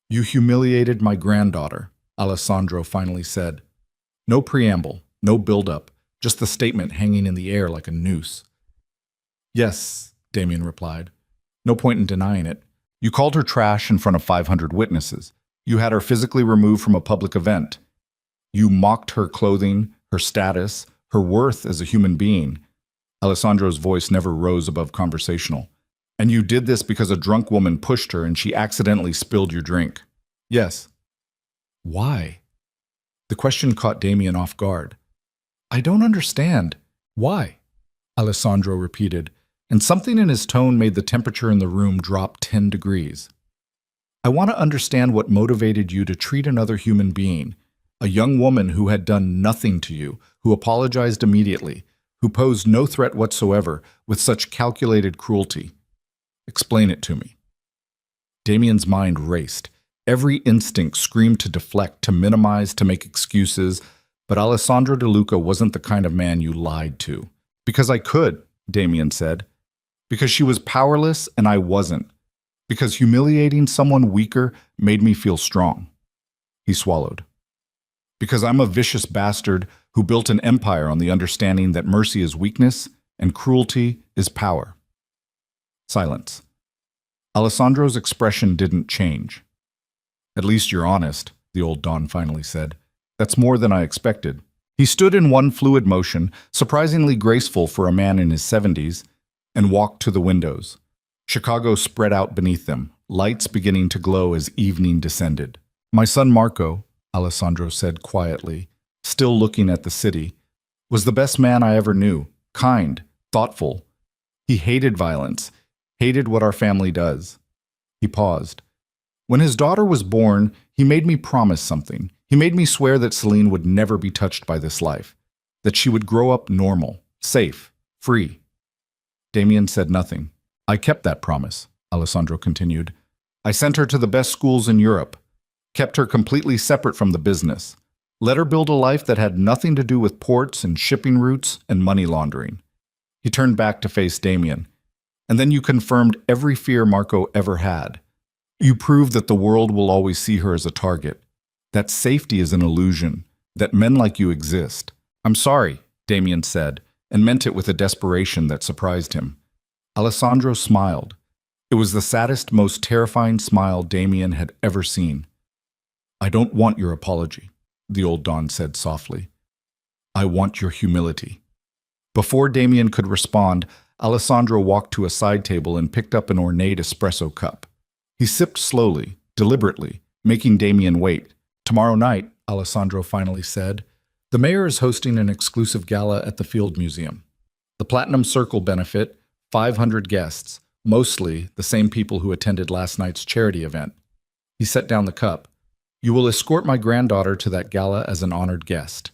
"You humiliated my granddaughter," Alessandro finally said. No preamble, no build-up, just the statement hanging in the air like a noose. "Yes," Damien replied. "No point in denying it. You called her trash in front of 500 witnesses. You had her physically removed from a public event. You mocked her clothing, her status, her worth as a human being." Alessandro's voice never rose above conversational. "And you did this because a drunk woman pushed her and she accidentally spilled your drink." "Yes." "Why?" The question caught Damien off guard. "I don't understand. Why?" Alessandro repeated, and something in his tone made the temperature in the room drop 10 degrees. "I want to understand what motivated you to treat another human being, a young woman who had done nothing to you, who apologized immediately, who posed no threat whatsoever, with such calculated cruelty. Explain it to me." Damien's mind raced. Every instinct screamed to deflect, to minimize, to make excuses, but Alessandro De Luca wasn't the kind of man you lied to. Because I could, Damien said. Because she was powerless and I wasn't. Because humiliating someone weaker made me feel strong. He swallowed. Because I'm a vicious bastard who built an empire on the understanding that mercy is weakness and cruelty is power. Silence. Alessandro's expression didn't change. At least you're honest, the old Don finally said. That's more than I expected. He stood in one fluid motion, surprisingly graceful for a man in his 70s, and walked to the windows. Chicago spread out beneath them, lights beginning to glow as evening descended. My son Marco, Alessandro said quietly, still looking at the city, was the best man I ever knew, kind, thoughtful. He hated violence, hated what our family does. He paused. When his daughter was born, he made me promise something. He made me swear that Celine would never be touched by this life, that she would grow up normal, safe, free. Damien said nothing. I kept that promise, Alessandro continued. I sent her to the best schools in Europe, kept her completely separate from the business, let her build a life that had nothing to do with ports and shipping routes and money laundering. He turned back to face Damien. And then you confirmed every fear Marco ever had. You proved that the world will always see her as a target, that safety is an illusion, that men like you exist. I'm sorry, Damien said, and meant it with a desperation that surprised him. Alessandro smiled. It was the saddest, most terrifying smile Damien had ever seen. I don't want your apology, the old Don said softly. I want your humility. Before Damien could respond, Alessandro walked to a side table and picked up an ornate espresso cup. He sipped slowly, deliberately, making Damien wait. Tomorrow night, Alessandro finally said, the mayor is hosting an exclusive gala at the Field Museum. The Platinum Circle benefit, 500 guests, mostly the same people who attended last night's charity event. He set down the cup. You will escort my granddaughter to that gala as an honored guest.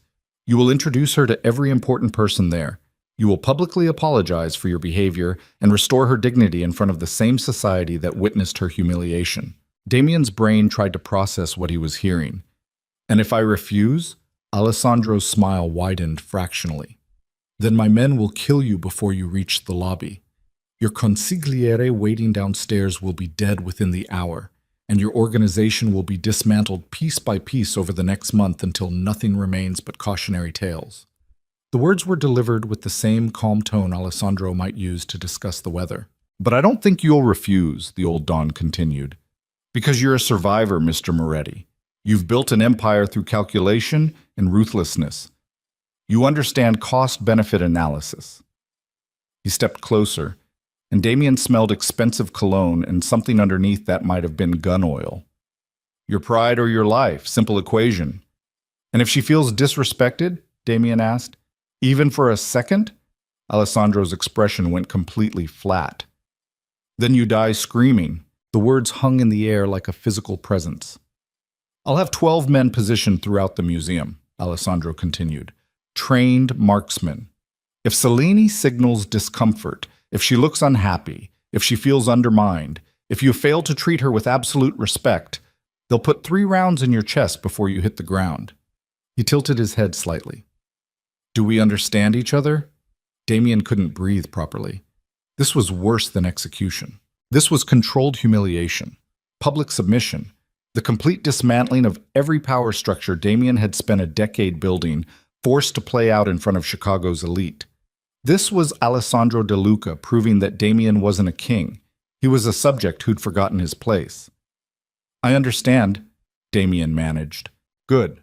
You will introduce her to every important person there. You will publicly apologize for your behavior and restore her dignity in front of the same society that witnessed her humiliation. Damien's brain tried to process what he was hearing. And if I refuse? Alessandro's smile widened fractionally. Then my men will kill you before you reach the lobby. Your consigliere waiting downstairs will be dead within the hour, and your organization will be dismantled piece by piece over the next month until nothing remains but cautionary tales. The words were delivered with the same calm tone Alessandro might use to discuss the weather. But I don't think you'll refuse, the old Don continued. Because you're a survivor, Mr. Moretti. You've built an empire through calculation and ruthlessness. You understand cost-benefit analysis. He stepped closer, and Damien smelled expensive cologne and something underneath that might have been gun oil. Your pride or your life, simple equation. And if she feels disrespected, Damien asked, even for a second? Alessandro's expression went completely flat. Then you die screaming. The words hung in the air like a physical presence. I'll have 12 men positioned throughout the museum, Alessandro continued. Trained marksmen. If Celine signals discomfort, if she looks unhappy, if she feels undermined, if you fail to treat her with absolute respect, they'll put 3 rounds in your chest before you hit the ground. He tilted his head slightly. Do we understand each other? Damien couldn't breathe properly. This was worse than execution. This was controlled humiliation, public submission, the complete dismantling of every power structure Damien had spent a decade building, forced to play out in front of Chicago's elite. This was Alessandro De Luca proving that Damien wasn't a king. He was a subject who'd forgotten his place. I understand, Damien managed. Good.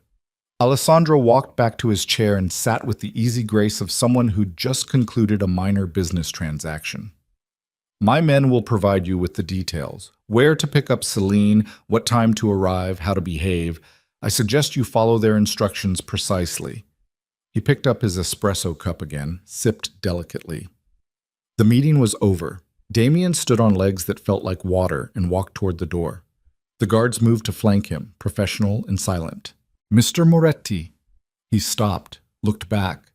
Alessandro walked back to his chair and sat with the easy grace of someone who'd just concluded a minor business transaction. My men will provide you with the details. Where to pick up Celine, what time to arrive, how to behave. I suggest you follow their instructions precisely. He picked up his espresso cup again, sipped delicately. The meeting was over. Damien stood on legs that felt like water and walked toward the door. The guards moved to flank him, professional and silent. Mr. Moretti. He stopped, looked back.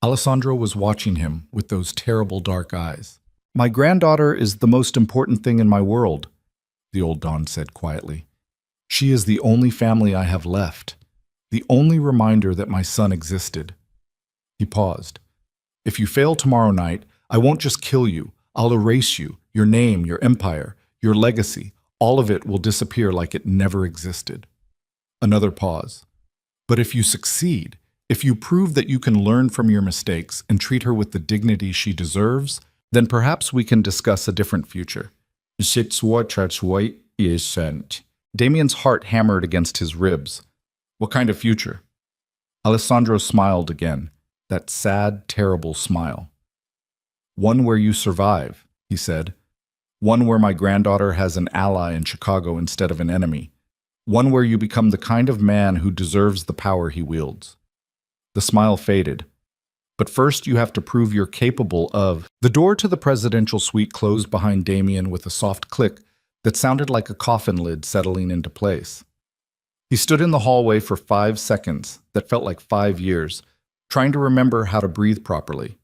Alessandro was watching him with those terrible dark eyes. My granddaughter is the most important thing in my world, the old Don said quietly. She is the only family I have left, the only reminder that my son existed. He paused. If you fail tomorrow night, I won't just kill you. I'll erase you, your name, your empire, your legacy. All of it will disappear like it never existed. Another pause. But if you succeed, if you prove that you can learn from your mistakes and treat her with the dignity she deserves, then perhaps we can discuss a different future. Damien's heart hammered against his ribs. What kind of future? Alessandro smiled again, that sad, terrible smile. One where you survive, he said. One where my granddaughter has an ally in Chicago instead of an enemy. One where you become the kind of man who deserves the power he wields. The smile faded. But first you have to prove you're capable of... The door to the presidential suite closed behind Damien with a soft click that sounded like a coffin lid settling into place. He stood in the hallway for 5 seconds that felt like 5 years, trying to remember how to breathe properly.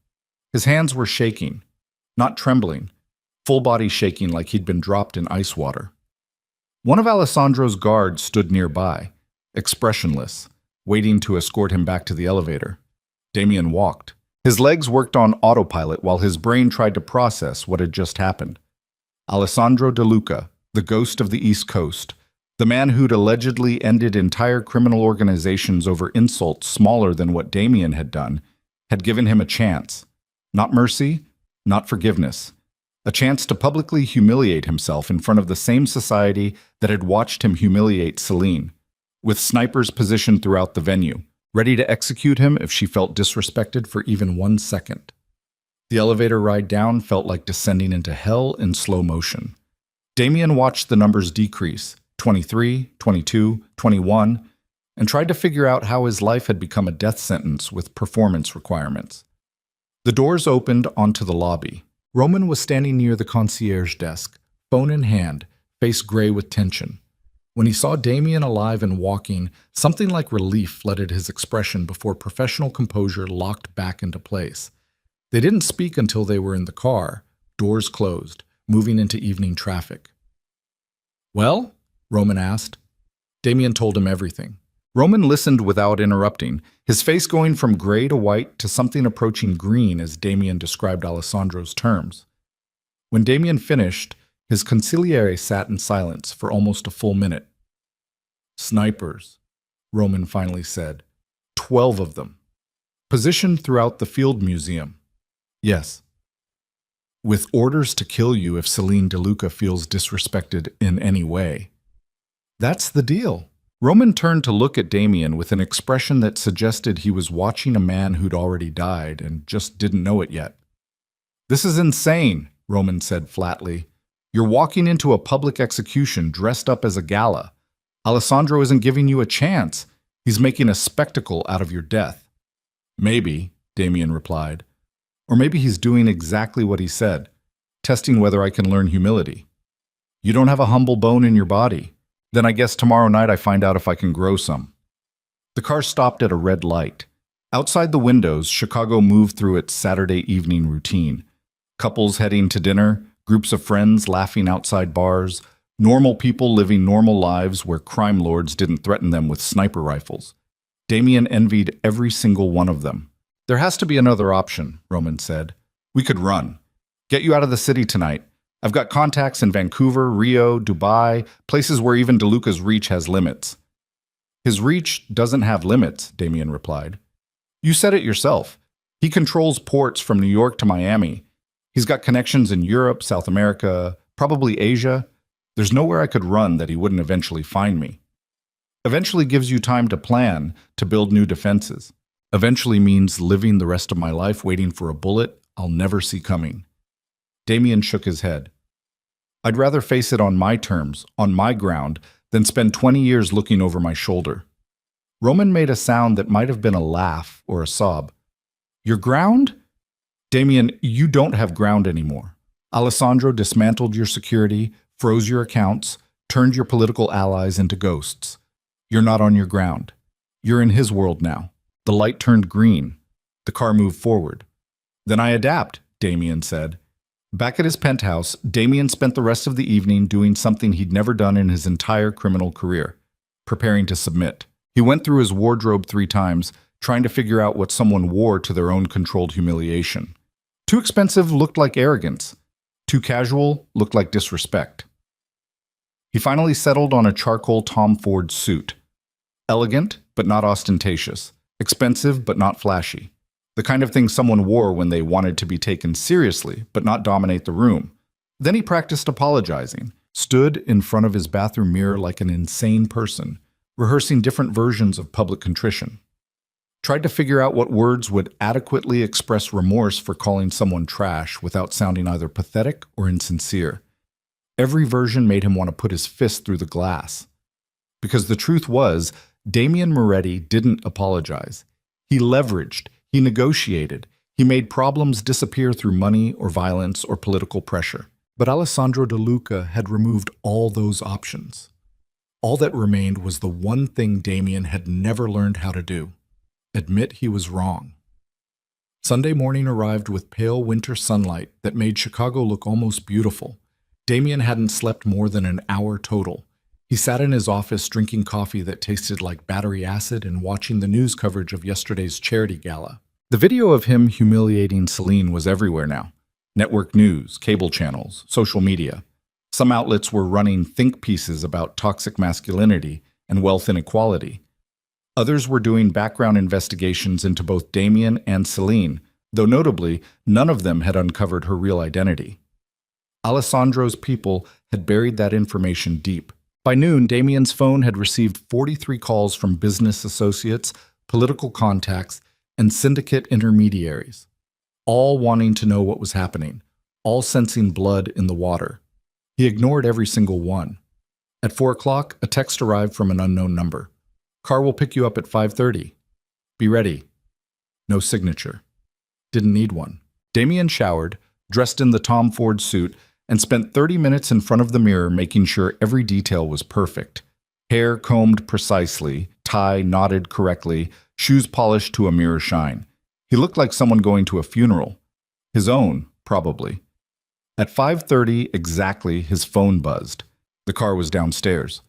His hands were shaking, not trembling, full body shaking like he'd been dropped in ice water. One of Alessandro's guards stood nearby, expressionless, waiting to escort him back to the elevator. Damien walked. His legs worked on autopilot while his brain tried to process what had just happened. Alessandro De Luca, the ghost of the East Coast, the man who'd allegedly ended entire criminal organizations over insults smaller than what Damien had done, had given him a chance. Not mercy, not forgiveness. A chance to publicly humiliate himself in front of the same society that had watched him humiliate Celine, with snipers positioned throughout the venue, ready to execute him if she felt disrespected for even 1 second. The elevator ride down felt like descending into hell in slow motion. Damien watched the numbers decrease, 23, 22, 21, and tried to figure out how his life had become a death sentence with performance requirements. The doors opened onto the lobby. Roman was standing near the concierge desk, phone in hand, face gray with tension. When he saw Damien alive and walking, something like relief flooded his expression before professional composure locked back into place. They didn't speak until they were in the car, doors closed, moving into evening traffic. "Well?" Roman asked. Damien told him everything. Roman listened without interrupting, his face going from gray to white to something approaching green as Damien described Alessandro's terms. When Damien finished, his consigliere sat in silence for almost a full minute. "Snipers," Roman finally said. 12 of them. Positioned throughout the field museum. "Yes." "With orders to kill you if Celine De Luca feels disrespected in any way." "That's the deal." Roman turned to look at Damien with an expression that suggested he was watching a man who'd already died and just didn't know it yet. "This is insane," Roman said flatly. "You're walking into a public execution dressed up as a gala. Alessandro isn't giving you a chance. He's making a spectacle out of your death." "Maybe," Damien replied. "Or maybe he's doing exactly what he said, testing whether I can learn humility. You don't have a humble bone in your body. Then I guess tomorrow night I find out if I can grow some." The car stopped at a red light. Outside the windows, Chicago moved through its Saturday evening routine. Couples heading to dinner, groups of friends laughing outside bars, normal people living normal lives where crime lords didn't threaten them with sniper rifles. Damien envied every single one of them. "There has to be another option," Roman said. "We could run. Get you out of the city tonight. I've got contacts in Vancouver, Rio, Dubai, places where even De Luca's reach has limits." "His reach doesn't have limits," Damien replied. "You said it yourself. He controls ports from New York to Miami. He's got connections in Europe, South America, probably Asia. There's nowhere I could run that he wouldn't eventually find me." Eventually gives you time to plan, to build new defenses. Eventually means living the rest of my life waiting for a bullet I'll never see coming. Damien shook his head. "I'd rather face it on my terms, on my ground, than spend 20 years looking over my shoulder." Roman made a sound that might have been a laugh or a sob. "Your ground?" "Damien, you don't have ground anymore. Alessandro dismantled your security, froze your accounts, turned your political allies into ghosts. You're not on your ground. You're in his world now." The light turned green. The car moved forward. "Then I adapt," Damien said. Back at his penthouse, Damien spent the rest of the evening doing something he'd never done in his entire criminal career, preparing to submit. He went through his wardrobe 3 times, trying to figure out what someone wore to their own controlled humiliation. Too expensive looked like arrogance. Too casual looked like disrespect. He finally settled on a charcoal Tom Ford suit. Elegant, but not ostentatious. Expensive, but not flashy. The kind of thing someone wore when they wanted to be taken seriously, but not dominate the room. Then he practiced apologizing, stood in front of his bathroom mirror like an insane person, rehearsing different versions of public contrition. Tried to figure out what words would adequately express remorse for calling someone trash without sounding either pathetic or insincere. Every version made him want to put his fist through the glass. Because the truth was, Damien Moretti didn't apologize. He leveraged. He negotiated. He made problems disappear through money or violence or political pressure. But Alessandro De Luca had removed all those options. All that remained was the one thing Damien had never learned how to do: admit he was wrong. Sunday morning arrived with pale winter sunlight that made Chicago look almost beautiful. Damien hadn't slept more than an hour total. He sat in his office drinking coffee that tasted like battery acid and watching the news coverage of yesterday's charity gala. The video of him humiliating Celine was everywhere now. Network news, cable channels, social media. Some outlets were running think pieces about toxic masculinity and wealth inequality. Others were doing background investigations into both Damien and Celine, though notably, none of them had uncovered her real identity. Alessandro's people had buried that information deep. By noon, Damien's phone had received 43 calls from business associates, political contacts, and syndicate intermediaries, all wanting to know what was happening, all sensing blood in the water. He ignored every single one. At 4 o'clock, a text arrived from an unknown number. "Car will pick you up at 5:30. Be ready." No signature. Didn't need one. Damien showered, dressed in the Tom Ford suit, and spent 30 minutes in front of the mirror making sure every detail was perfect. Hair combed precisely, tie knotted correctly, shoes polished to a mirror shine. He looked like someone going to a funeral. His own, probably. At 5:30 exactly, his phone buzzed. The car was downstairs.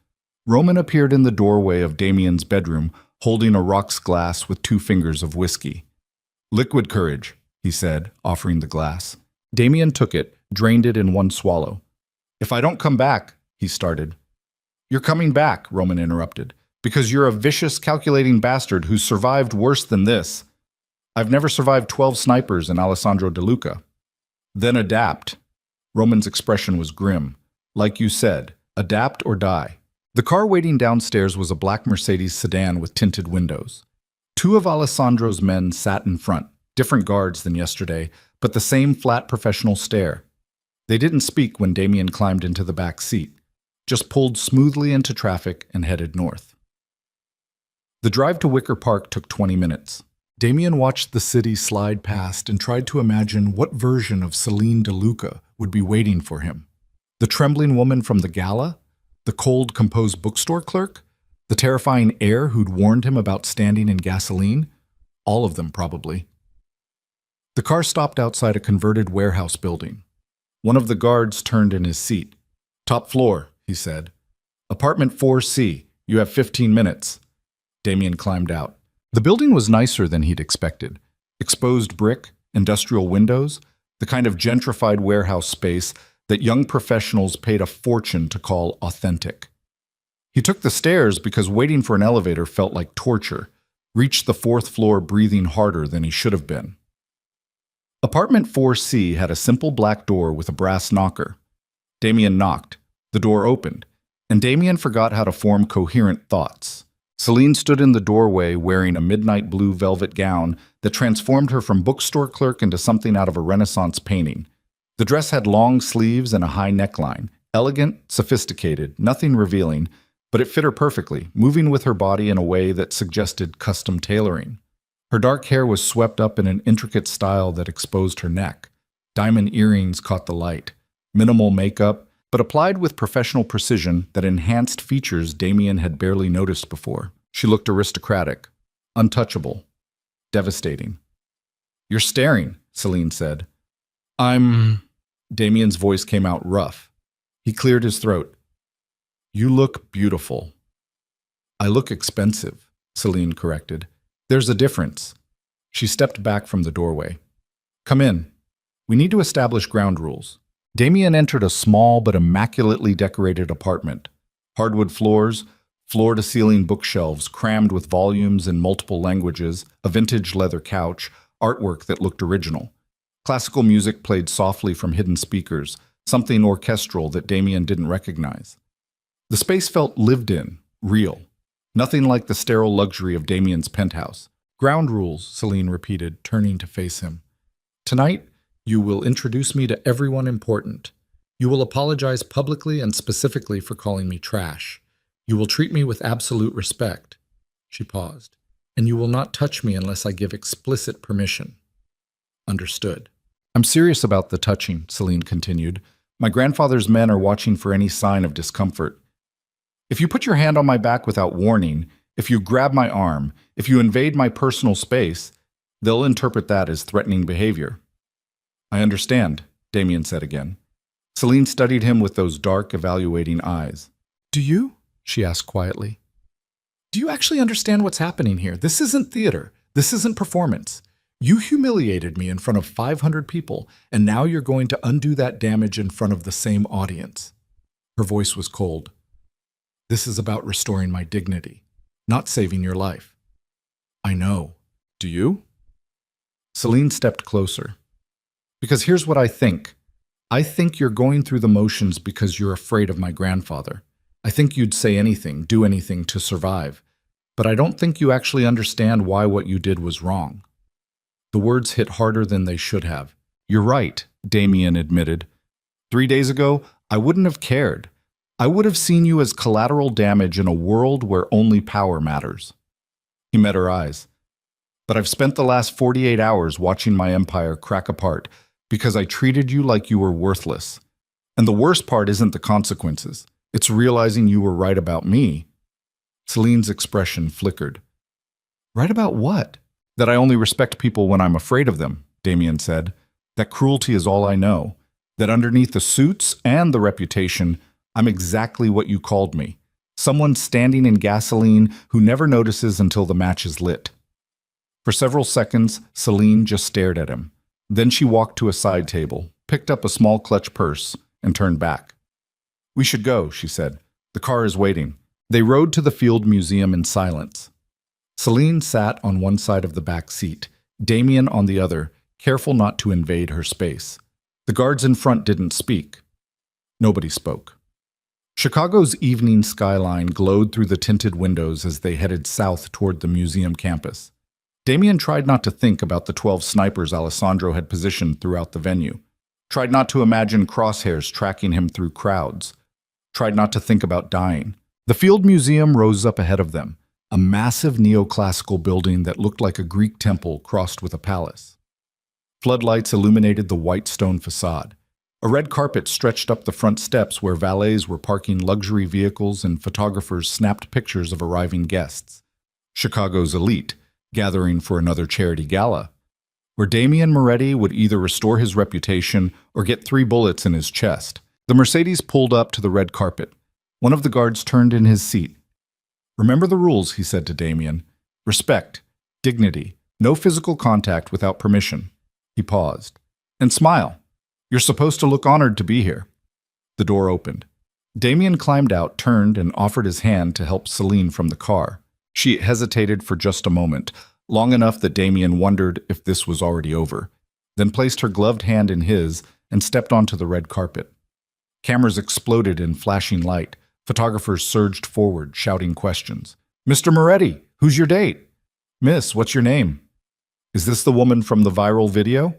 Roman appeared in the doorway of Damien's bedroom, holding a rocks glass with 2 fingers of whiskey. "Liquid courage," he said, offering the glass. Damien took it, drained it in one swallow. "If I don't come back," he started. "You're coming back," Roman interrupted, "because you're a vicious, calculating bastard who's survived worse than this. I've never survived 12 snipers in Alessandro De Luca." "Then adapt." Roman's expression was grim. "Like you said, adapt or die." The car waiting downstairs was a black Mercedes sedan with tinted windows. 2 of Alessandro's men sat in front, different guards than yesterday, but the same flat professional stare. They didn't speak when Damien climbed into the back seat, just pulled smoothly into traffic and headed north. The drive to Wicker Park took 20 minutes. Damien watched the city slide past and tried to imagine what version of Celine De Luca would be waiting for him. The trembling woman from the gala? The cold, composed bookstore clerk? The terrifying heir who'd warned him about standing in gasoline? All of them, probably. The car stopped outside a converted warehouse building. One of the guards turned in his seat. "Top floor," he said. "Apartment 4C. You have 15 minutes. Damien climbed out. The building was nicer than he'd expected. Exposed brick, industrial windows, the kind of gentrified warehouse space that young professionals paid a fortune to call authentic. He took the stairs because waiting for an elevator felt like torture, reached the 4th floor breathing harder than he should have been. Apartment 4C had a simple black door with a brass knocker. Damien knocked. The door opened, and Damien forgot how to form coherent thoughts. Celine stood in the doorway wearing a midnight blue velvet gown that transformed her from bookstore clerk into something out of a Renaissance painting. The dress had long sleeves and a high neckline, elegant, sophisticated, nothing revealing, but it fit her perfectly, moving with her body in a way that suggested custom tailoring. Her dark hair was swept up in an intricate style that exposed her neck. Diamond earrings caught the light. Minimal makeup, but applied with professional precision that enhanced features Damien had barely noticed before. She looked aristocratic, untouchable, devastating. "You're staring," Celine said. Damien's voice came out rough. He cleared his throat. You look beautiful. I look expensive, Celine corrected. There's a difference. She stepped back from the doorway. Come in. We need to establish ground rules. Damien entered a small but immaculately decorated apartment. Hardwood floors, floor-to-ceiling bookshelves crammed with volumes in multiple languages, a vintage leather couch, artwork that looked original. Classical music played softly from hidden speakers, something orchestral that Damien didn't recognize. The space felt lived in, real. Nothing like the sterile luxury of Damien's penthouse. Ground rules, Celine repeated, turning to face him. Tonight, you will introduce me to everyone important. You will apologize publicly and specifically for calling me trash. You will treat me with absolute respect. She paused. And you will not touch me unless I give explicit permission. Understood. I'm serious about the touching, Celine continued. My grandfather's men are watching for any sign of discomfort. If you put your hand on my back without warning, if you grab my arm, if you invade my personal space, they'll interpret that as threatening behavior. I understand, Damien said again. Celine studied him with those dark, evaluating eyes. Do you? She asked quietly. Do you actually understand what's happening here? This isn't theater. This isn't performance. You humiliated me in front of 500 people, and now you're going to undo that damage in front of the same audience. Her voice was cold. This is about restoring my dignity, not saving your life. I know. Do you? Celine stepped closer. Because here's what I think. I think you're going through the motions because you're afraid of my grandfather. I think you'd say anything, do anything to survive. But I don't think you actually understand why what you did was wrong. The words hit harder than they should have. You're right, Damien admitted. 3 days ago, I wouldn't have cared. I would have seen you as collateral damage in a world where only power matters. He met her eyes. But I've spent the last 48 hours watching my empire crack apart because I treated you like you were worthless. And the worst part isn't the consequences. It's realizing you were right about me. Celine's expression flickered. Right about what? That I only respect people when I'm afraid of them, Damien said. That cruelty is all I know. That underneath the suits and the reputation, I'm exactly what you called me. Someone standing in gasoline who never notices until the match is lit. For several seconds, Celine just stared at him. Then she walked to a side table, picked up a small clutch purse, and turned back. We should go, she said. The car is waiting. They rode to the Field Museum in silence. Celine sat on one side of the back seat, Damien on the other, careful not to invade her space. The guards in front didn't speak. Nobody spoke. Chicago's evening skyline glowed through the tinted windows as they headed south toward the museum campus. Damien tried not to think about the 12 snipers Alessandro had positioned throughout the venue. Tried not to imagine crosshairs tracking him through crowds. Tried not to think about dying. The Field Museum rose up ahead of them, a massive neoclassical building that looked like a Greek temple crossed with a palace. Floodlights illuminated the white stone facade. A red carpet stretched up the front steps where valets were parking luxury vehicles and photographers snapped pictures of arriving guests. Chicago's elite, gathering for another charity gala, where Damien Moretti would either restore his reputation or get 3 bullets in his chest. The Mercedes pulled up to the red carpet. One of the guards turned in his seat. Remember the rules, he said to Damien. Respect, dignity, no physical contact without permission. He paused. And smile. You're supposed to look honored to be here. The door opened. Damien climbed out, turned, and offered his hand to help Celine from the car. She hesitated for just a moment, long enough that Damien wondered if this was already over, then placed her gloved hand in his and stepped onto the red carpet. Cameras exploded in flashing light. Photographers surged forward, shouting questions. Mr. Moretti, who's your date? Miss, what's your name? Is this the woman from the viral video?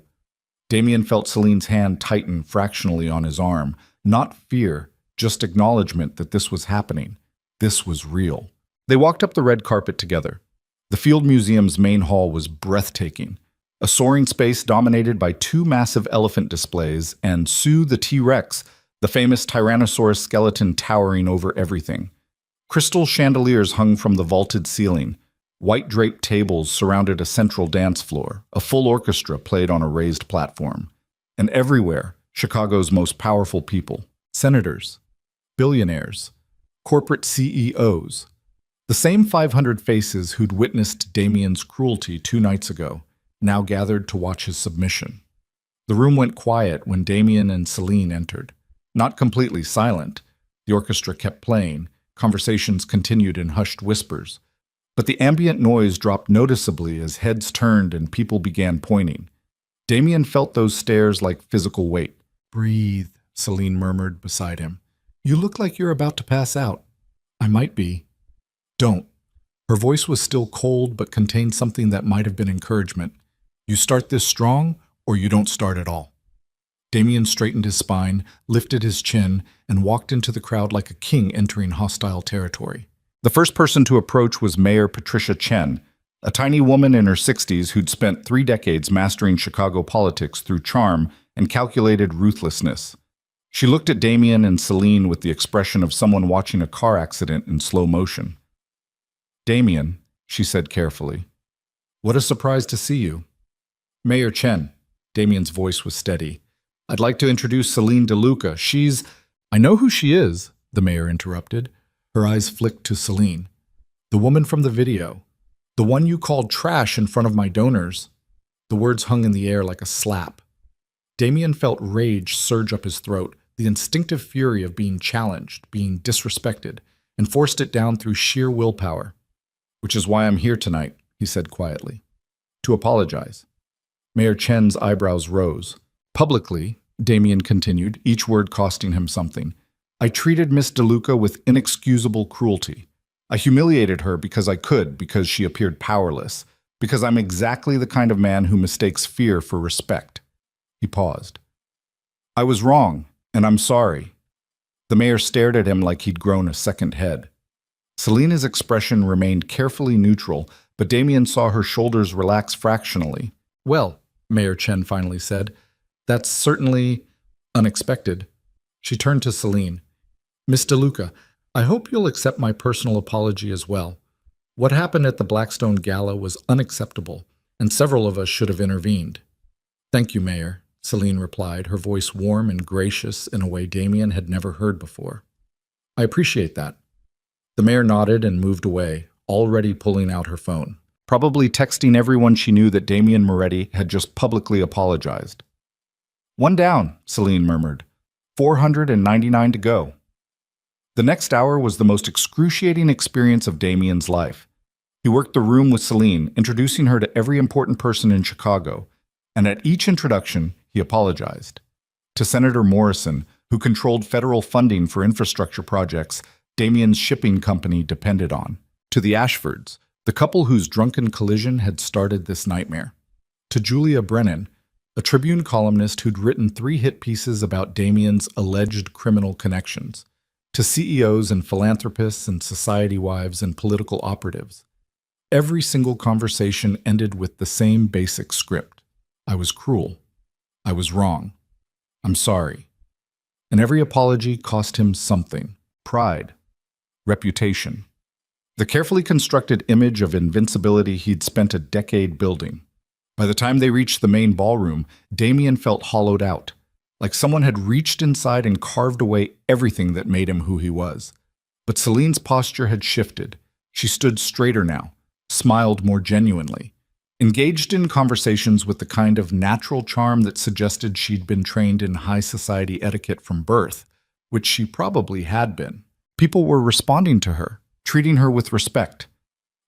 Damien felt Celine's hand tighten fractionally on his arm. Not fear, just acknowledgement that this was happening. This was real. They walked up the red carpet together. The Field Museum's main hall was breathtaking. A soaring space dominated by 2 massive elephant displays and Sue the T-Rex, the famous Tyrannosaurus skeleton towering over everything. Crystal chandeliers hung from the vaulted ceiling. White draped tables surrounded a central dance floor. A full orchestra played on a raised platform. And everywhere, Chicago's most powerful people, senators, billionaires, corporate CEOs. The same 500 faces who'd witnessed Damien's cruelty 2 nights ago now gathered to watch his submission. The room went quiet when Damien and Celine entered. Not completely silent. The orchestra kept playing. Conversations continued in hushed whispers. But the ambient noise dropped noticeably as heads turned and people began pointing. Damien felt those stares like physical weight. "Breathe," Celine murmured beside him. "You look like you're about to pass out." "I might be." "Don't." Her voice was still cold but contained something that might have been encouragement. "You start this strong, or you don't start at all." Damien straightened his spine, lifted his chin, and walked into the crowd like a king entering hostile territory. The first person to approach was Mayor Patricia Chen, a tiny woman in her 60s who'd spent 3 decades mastering Chicago politics through charm and calculated ruthlessness. She looked at Damien and Celine with the expression of someone watching a car accident in slow motion. "Damien," she said carefully, "what a surprise to see you." "Mayor Chen," Damien's voice was steady, "I'd like to introduce Celine DeLuca. She's—" "I know who she is," the mayor interrupted. Her eyes flicked to Celine. "The woman from the video. The one you called trash in front of my donors." The words hung in the air like a slap. Damien felt rage surge up his throat, the instinctive fury of being challenged, being disrespected, and forced it down through sheer willpower. "Which is why I'm here tonight," he said quietly. "To apologize." Mayor Chen's eyebrows rose. "Publicly," Damien continued, each word costing him something, "I treated Miss DeLuca with inexcusable cruelty. I humiliated her because I could, because she appeared powerless, because I'm exactly the kind of man who mistakes fear for respect." He paused. "I was wrong, and I'm sorry." The mayor stared at him like he'd grown a second head. Selena's expression remained carefully neutral, but Damien saw her shoulders relax fractionally. "Well," Mayor Chen finally said, "that's certainly unexpected." She turned to Celine. "Miss DeLuca, I hope you'll accept my personal apology as well. What happened at the Blackstone Gala was unacceptable, and several of us should have intervened." "Thank you, Mayor," Celine replied, her voice warm and gracious in a way Damien had never heard before. "I appreciate that." The mayor nodded and moved away, already pulling out her phone, probably texting everyone she knew that Damien Moretti had just publicly apologized. "One down," Celine murmured. 499 to go. The next hour was the most excruciating experience of Damien's life. He worked the room with Celine, introducing her to every important person in Chicago, and at each introduction, he apologized. To Senator Morrison, who controlled federal funding for infrastructure projects Damien's shipping company depended on. To the Ashfords, the couple whose drunken collision had started this nightmare. To Julia Brennan, a Tribune columnist who'd written 3 hit pieces about Damien's alleged criminal connections. To CEOs and philanthropists and society wives and political operatives. Every single conversation ended with the same basic script. "I was cruel. I was wrong. I'm sorry." And every apology cost him something. Pride. Reputation. The carefully constructed image of invincibility he'd spent a decade building. By the time they reached the main ballroom, Damien felt hollowed out, like someone had reached inside and carved away everything that made him who he was. But Celine's posture had shifted. She stood straighter now, smiled more genuinely, engaged in conversations with the kind of natural charm that suggested she'd been trained in high society etiquette from birth, which she probably had been. People were responding to her, treating her with respect.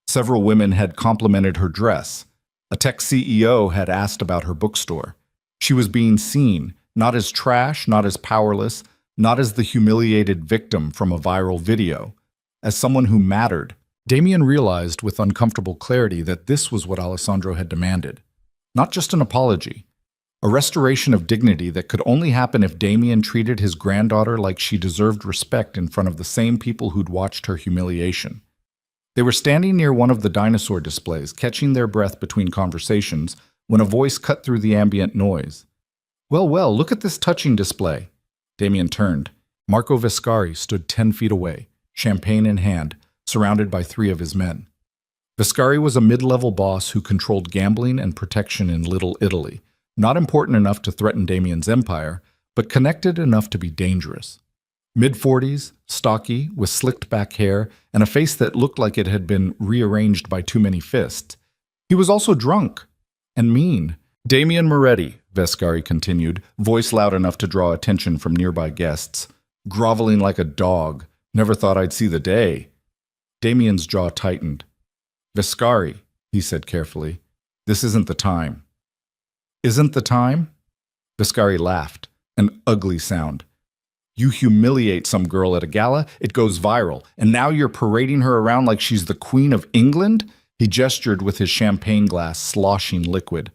Several women had complimented her dress. A tech CEO had asked about her bookstore. She was being seen, not as trash, not as powerless, not as the humiliated victim from a viral video, as someone who mattered. Damien realized with uncomfortable clarity that this was what Alessandro had demanded. Not just an apology, a restoration of dignity that could only happen if Damien treated his granddaughter like she deserved respect in front of the same people who'd watched her humiliation. They were standing near one of the dinosaur displays, catching their breath between conversations, when a voice cut through the ambient noise. Well, look at this touching display." Damien turned. Marco Vescari stood 10 feet away, champagne in hand, surrounded by 3 of his men. Vescari was a mid-level boss who controlled gambling and protection in Little Italy, not important enough to threaten Damien's empire, but connected enough to be dangerous. Mid-40s, stocky, with slicked back hair, and a face that looked like it had been rearranged by too many fists. He was also drunk and mean. Damien Moretti, Vescari continued, voice loud enough to draw attention from nearby guests. Groveling like a dog. Never thought I'd see the day. Damien's jaw tightened. Vescari, he said carefully, this isn't the time. Isn't the time? Vescari laughed, an ugly sound. You humiliate some girl at a gala, it goes viral, and now you're parading her around like she's the Queen of England? He gestured with his champagne glass sloshing liquid.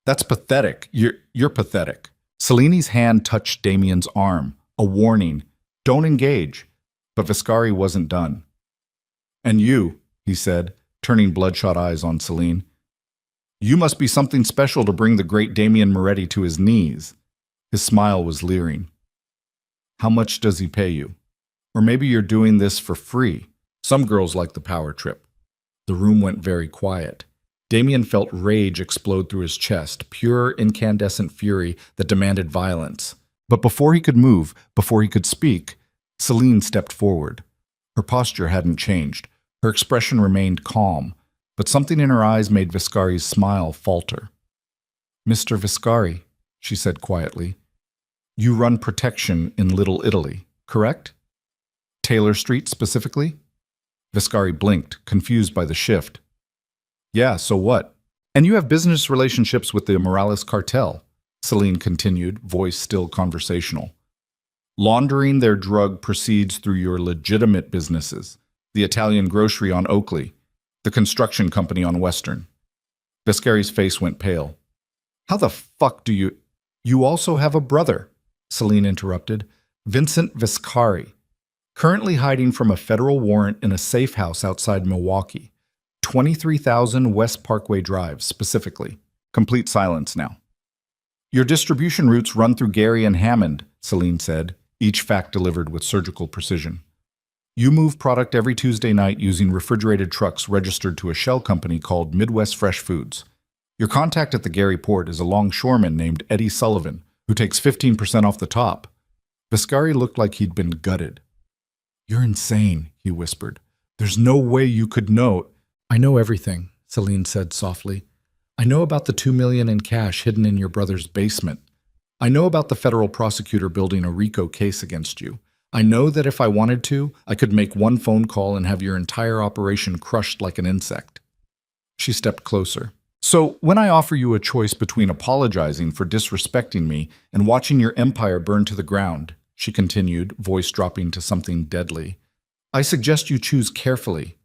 That's pathetic. You're pathetic. Cellini's hand touched Damien's arm, a warning. Don't engage. But Vescari wasn't done. And you, he said, turning bloodshot eyes on Celine. You must be something special to bring the great Damien Moretti to his knees. His smile was leering. How much does he pay you? Or maybe you're doing this for free. Some girls like the power trip. The room went very quiet. Damien felt rage explode through his chest, pure incandescent fury that demanded violence. But before he could move, before he could speak, Celine stepped forward. Her posture hadn't changed. Her expression remained calm, but something in her eyes made Vescari's smile falter. Mr. Vescari, she said quietly, you run protection in Little Italy, correct? Taylor Street specifically? Vescari blinked, confused by the shift. Yeah, so what? And you have business relationships with the Morales cartel, Celine continued, voice still conversational. Laundering their drug proceeds through your legitimate businesses, the Italian grocery on Oakley, the construction company on Western. Vescari's face went pale. How the fuck do you... You also have a brother, Celine interrupted. Vincent Vescari, currently hiding from a federal warrant in a safe house outside Milwaukee. 23,000 West Parkway Drive, specifically. Complete silence now. Your distribution routes run through Gary and Hammond, Celine said, each fact delivered with surgical precision. You move product every Tuesday night using refrigerated trucks registered to a shell company called Midwest Fresh Foods. Your contact at the Gary port is a longshoreman named Eddie Sullivan, who takes 15% off the top. Vescari looked like he'd been gutted. You're insane, he whispered. There's no way you could know. I know everything, Celine said softly. I know about the $2 million in cash hidden in your brother's basement. I know about the federal prosecutor building a RICO case against you. I know that if I wanted to, I could make one phone call and have your entire operation crushed like an insect. She stepped closer. So, when I offer you a choice between apologizing for disrespecting me and watching your empire burn to the ground, she continued, voice dropping to something deadly, I suggest you choose carefully.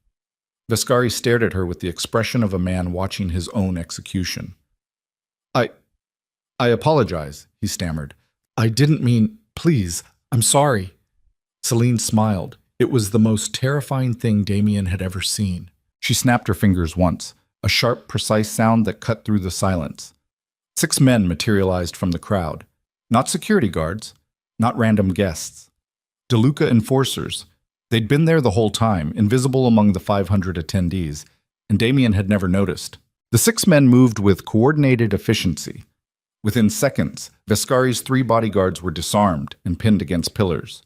Vescari stared at her with the expression of a man watching his own execution. I apologize, he stammered. I didn't mean, please, I'm sorry. Celine smiled. It was the most terrifying thing Damien had ever seen. She snapped her fingers once, a sharp, precise sound that cut through the silence. 6 men materialized from the crowd. Not security guards, not random guests. DeLuca enforcers. They'd been there the whole time, invisible among the 500 attendees, and Damien had never noticed. The 6 men moved with coordinated efficiency. Within seconds, Vescari's 3 bodyguards were disarmed and pinned against pillars.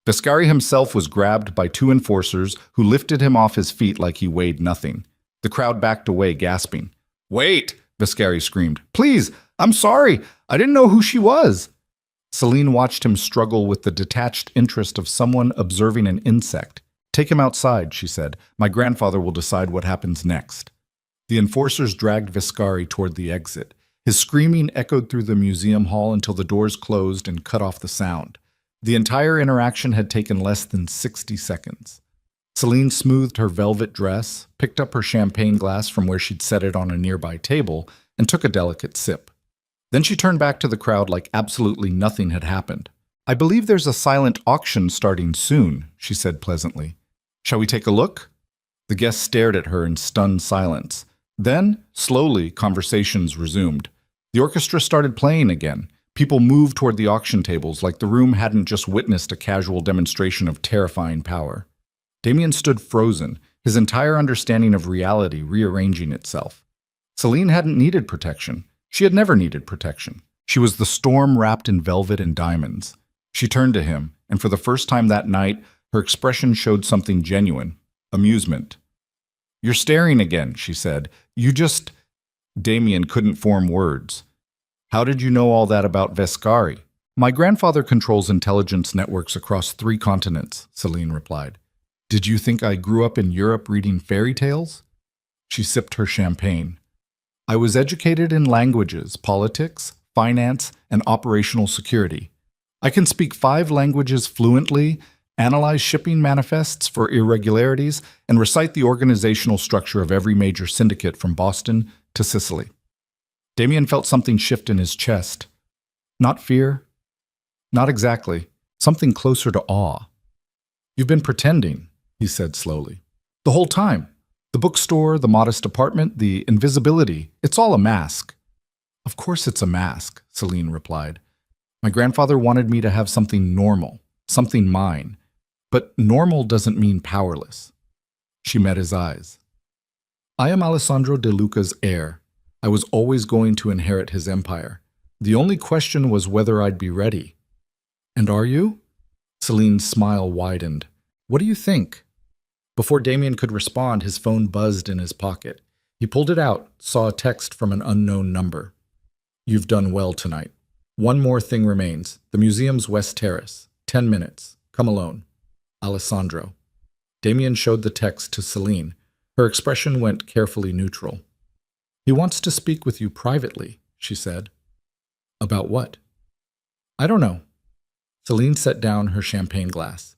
Vescari himself was grabbed by 2 enforcers who lifted him off his feet like he weighed nothing. The crowd backed away, gasping. Wait, Vescari screamed. Please, I'm sorry. I didn't know who she was. Celine watched him struggle with the detached interest of someone observing an insect. Take him outside, she said. My grandfather will decide what happens next. The enforcers dragged Vescari toward the exit. His screaming echoed through the museum hall until the doors closed and cut off the sound. The entire interaction had taken less than 60 seconds. Celine smoothed her velvet dress, picked up her champagne glass from where she'd set it on a nearby table, and took a delicate sip. Then she turned back to the crowd like absolutely nothing had happened. I believe there's a silent auction starting soon, she said pleasantly. Shall we take a look? The guests stared at her in stunned silence. Then, slowly, conversations resumed. The orchestra started playing again. People moved toward the auction tables like the room hadn't just witnessed a casual demonstration of terrifying power. Damien stood frozen, his entire understanding of reality rearranging itself. Celine hadn't needed protection. She had never needed protection. She was the storm wrapped in velvet and diamonds. She turned to him, and for the first time that night, her expression showed something genuine, amusement. "You're staring again," she said. "You just—" Damien couldn't form words. "How did you know all that about Vescari?" "My grandfather controls intelligence networks across 3 continents," Celine replied. "Did you think I grew up in Europe reading fairy tales?" She sipped her champagne. "I was educated in languages, politics, finance, and operational security. I can speak 5 languages fluently, analyze shipping manifests for irregularities, and recite the organizational structure of every major syndicate from Boston to Sicily." Damien felt something shift in his chest. Not fear. Not exactly. Something closer to awe. "You've been pretending," he said slowly. "The whole time. The bookstore, the modest apartment, the invisibility. It's all a mask." "Of course it's a mask," Celine replied. "My grandfather wanted me to have something normal, something mine. But normal doesn't mean powerless." She met his eyes. "I am Alessandro De Luca's heir. I was always going to inherit his empire. The only question was whether I'd be ready." "And are you?" Celine's smile widened. "What do you think?" Before Damien could respond, his phone buzzed in his pocket. He pulled it out, saw a text from an unknown number. "You've done well tonight. One more thing remains. The museum's West Terrace. 10 minutes. Come alone. Alessandro." Damien showed the text to Celine. Her expression went carefully neutral. "He wants to speak with you privately," she said. "About what?" "I don't know." Celine set down her champagne glass.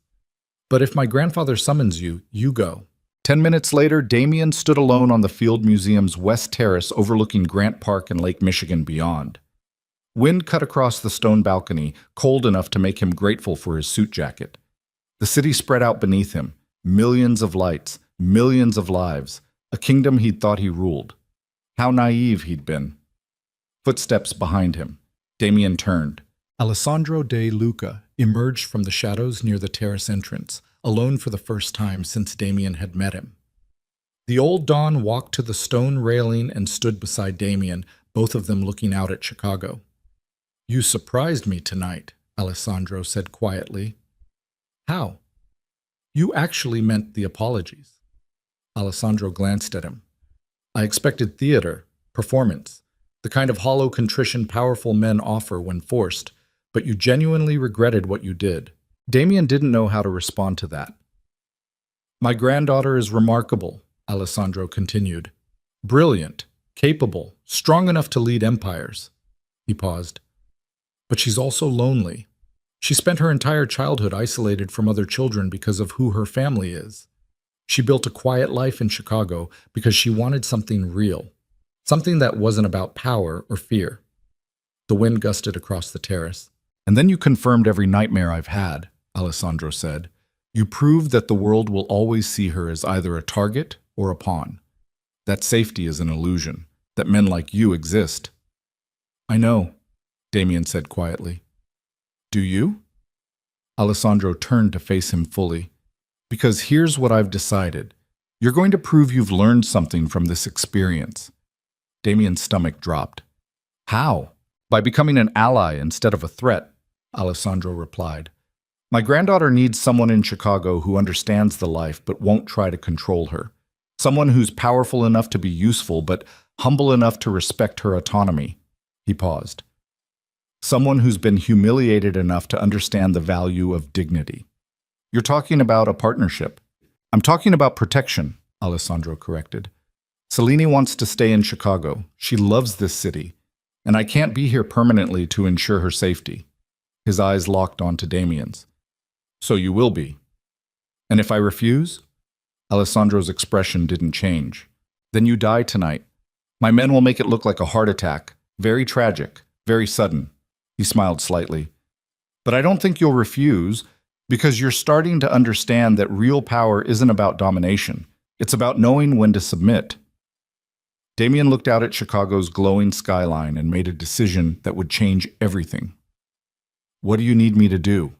"But if my grandfather summons you, you go." 10 minutes later, Damien stood alone on the Field Museum's West Terrace overlooking Grant Park and Lake Michigan beyond. Wind cut across the stone balcony, cold enough to make him grateful for his suit jacket. The city spread out beneath him, millions of lights, millions of lives, a kingdom he'd thought he ruled. How naive he'd been. Footsteps behind him. Damien turned. Alessandro De Luca emerged from the shadows near the terrace entrance, alone for the first time since Damien had met him. The old Don walked to the stone railing and stood beside Damien, both of them looking out at Chicago. "You surprised me tonight," Alessandro said quietly. "How?" "You actually meant the apologies." Alessandro glanced at him. "I expected theater, performance, the kind of hollow contrition powerful men offer when forced, but you genuinely regretted what you did." Damien didn't know how to respond to that. "My granddaughter is remarkable," Alessandro continued. "Brilliant, capable, strong enough to lead empires." He paused. "But she's also lonely. She spent her entire childhood isolated from other children because of who her family is. She built a quiet life in Chicago because she wanted something real, something that wasn't about power or fear." The wind gusted across the terrace. "And then you confirmed every nightmare I've had," Alessandro said. "You proved that the world will always see her as either a target or a pawn. That safety is an illusion, that men like you exist." "I know," Damien said quietly. "Do you?" Alessandro turned to face him fully. "Because here's what I've decided. You're going to prove you've learned something from this experience." Damien's stomach dropped. "How?" "By becoming an ally instead of a threat," Alessandro replied. "My granddaughter needs someone in Chicago who understands the life but won't try to control her. Someone who's powerful enough to be useful but humble enough to respect her autonomy." He paused. "Someone who's been humiliated enough to understand the value of dignity." "You're talking about a partnership." "I'm talking about protection," Alessandro corrected. "Celine wants to stay in Chicago. She loves this city. And I can't be here permanently to ensure her safety." His eyes locked onto Damien's. "So you will be." "And if I refuse?" Alessandro's expression didn't change. "Then you die tonight. My men will make it look like a heart attack. Very tragic, very sudden." He smiled slightly. "But I don't think you'll refuse, because you're starting to understand that real power isn't about domination. It's about knowing when to submit." Damien looked out at Chicago's glowing skyline and made a decision that would change everything. "What do you need me to do?"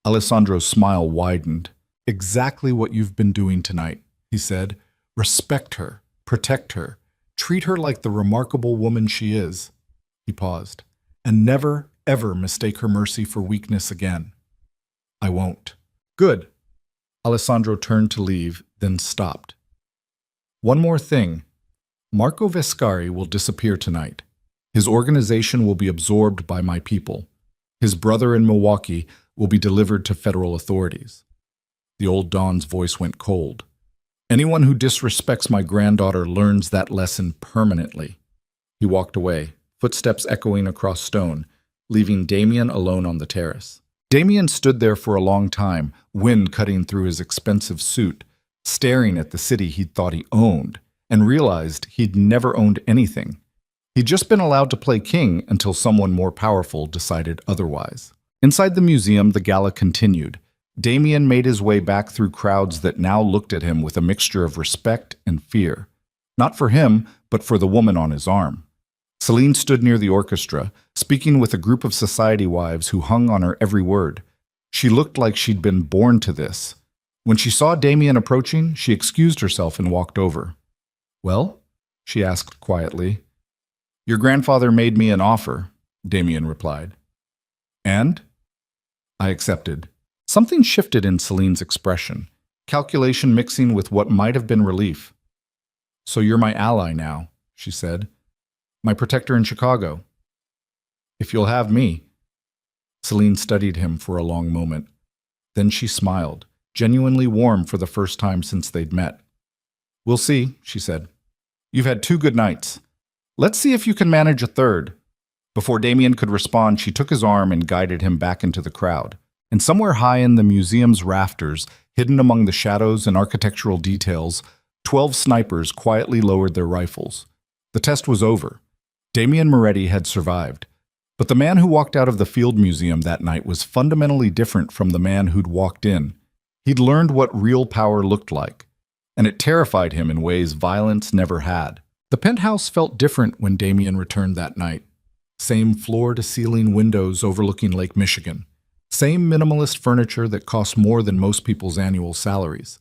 Alessandro's smile widened. "Exactly what you've been doing tonight," he said. "Respect her, protect her, treat her like the remarkable woman she is." He paused. and never, ever mistake her mercy for weakness again. I won't. Good. Alessandro turned to leave, then stopped. One more thing. Marco Vescari will disappear tonight. His organization will be absorbed by my people. His brother in Milwaukee will be delivered to federal authorities. The old Don's voice went cold. Anyone who disrespects my granddaughter learns that lesson permanently. He walked away, footsteps echoing across stone, leaving Damien alone on the terrace. Damien stood there for a long time, wind cutting through his expensive suit, staring at the city he'd thought he owned, and realized he'd never owned anything. He'd just been allowed to play king until someone more powerful decided otherwise. Inside the museum, the gala continued. Damien made his way back through crowds that now looked at him with a mixture of respect and fear. Not for him, but for the woman on his arm. Celine stood near the orchestra, speaking with a group of society wives who hung on her every word. She looked like she'd been born to this. When she saw Damien approaching, she excused herself and walked over. "Well?" she asked quietly. "Your grandfather made me an offer," Damien replied. "And?" "I accepted." Something shifted in Celine's expression, calculation mixing with what might have been relief. "So you're my ally now," she said. "My protector in Chicago. If you'll have me." Celine studied him for a long moment. Then she smiled, genuinely warm for the first time since they'd met. "We'll see," she said. "You've had 2 good nights. Let's see if you can manage a third." Before Damien could respond, she took his arm and guided him back into the crowd. And somewhere high in the museum's rafters, hidden among the shadows and architectural details, 12 snipers quietly lowered their rifles. The test was over. Damien Moretti had survived. But the man who walked out of the Field Museum that night was fundamentally different from the man who'd walked in. He'd learned what real power looked like, and it terrified him in ways violence never had. The penthouse felt different when Damien returned that night. Same floor-to-ceiling windows overlooking Lake Michigan. Same minimalist furniture that cost more than most people's annual salaries.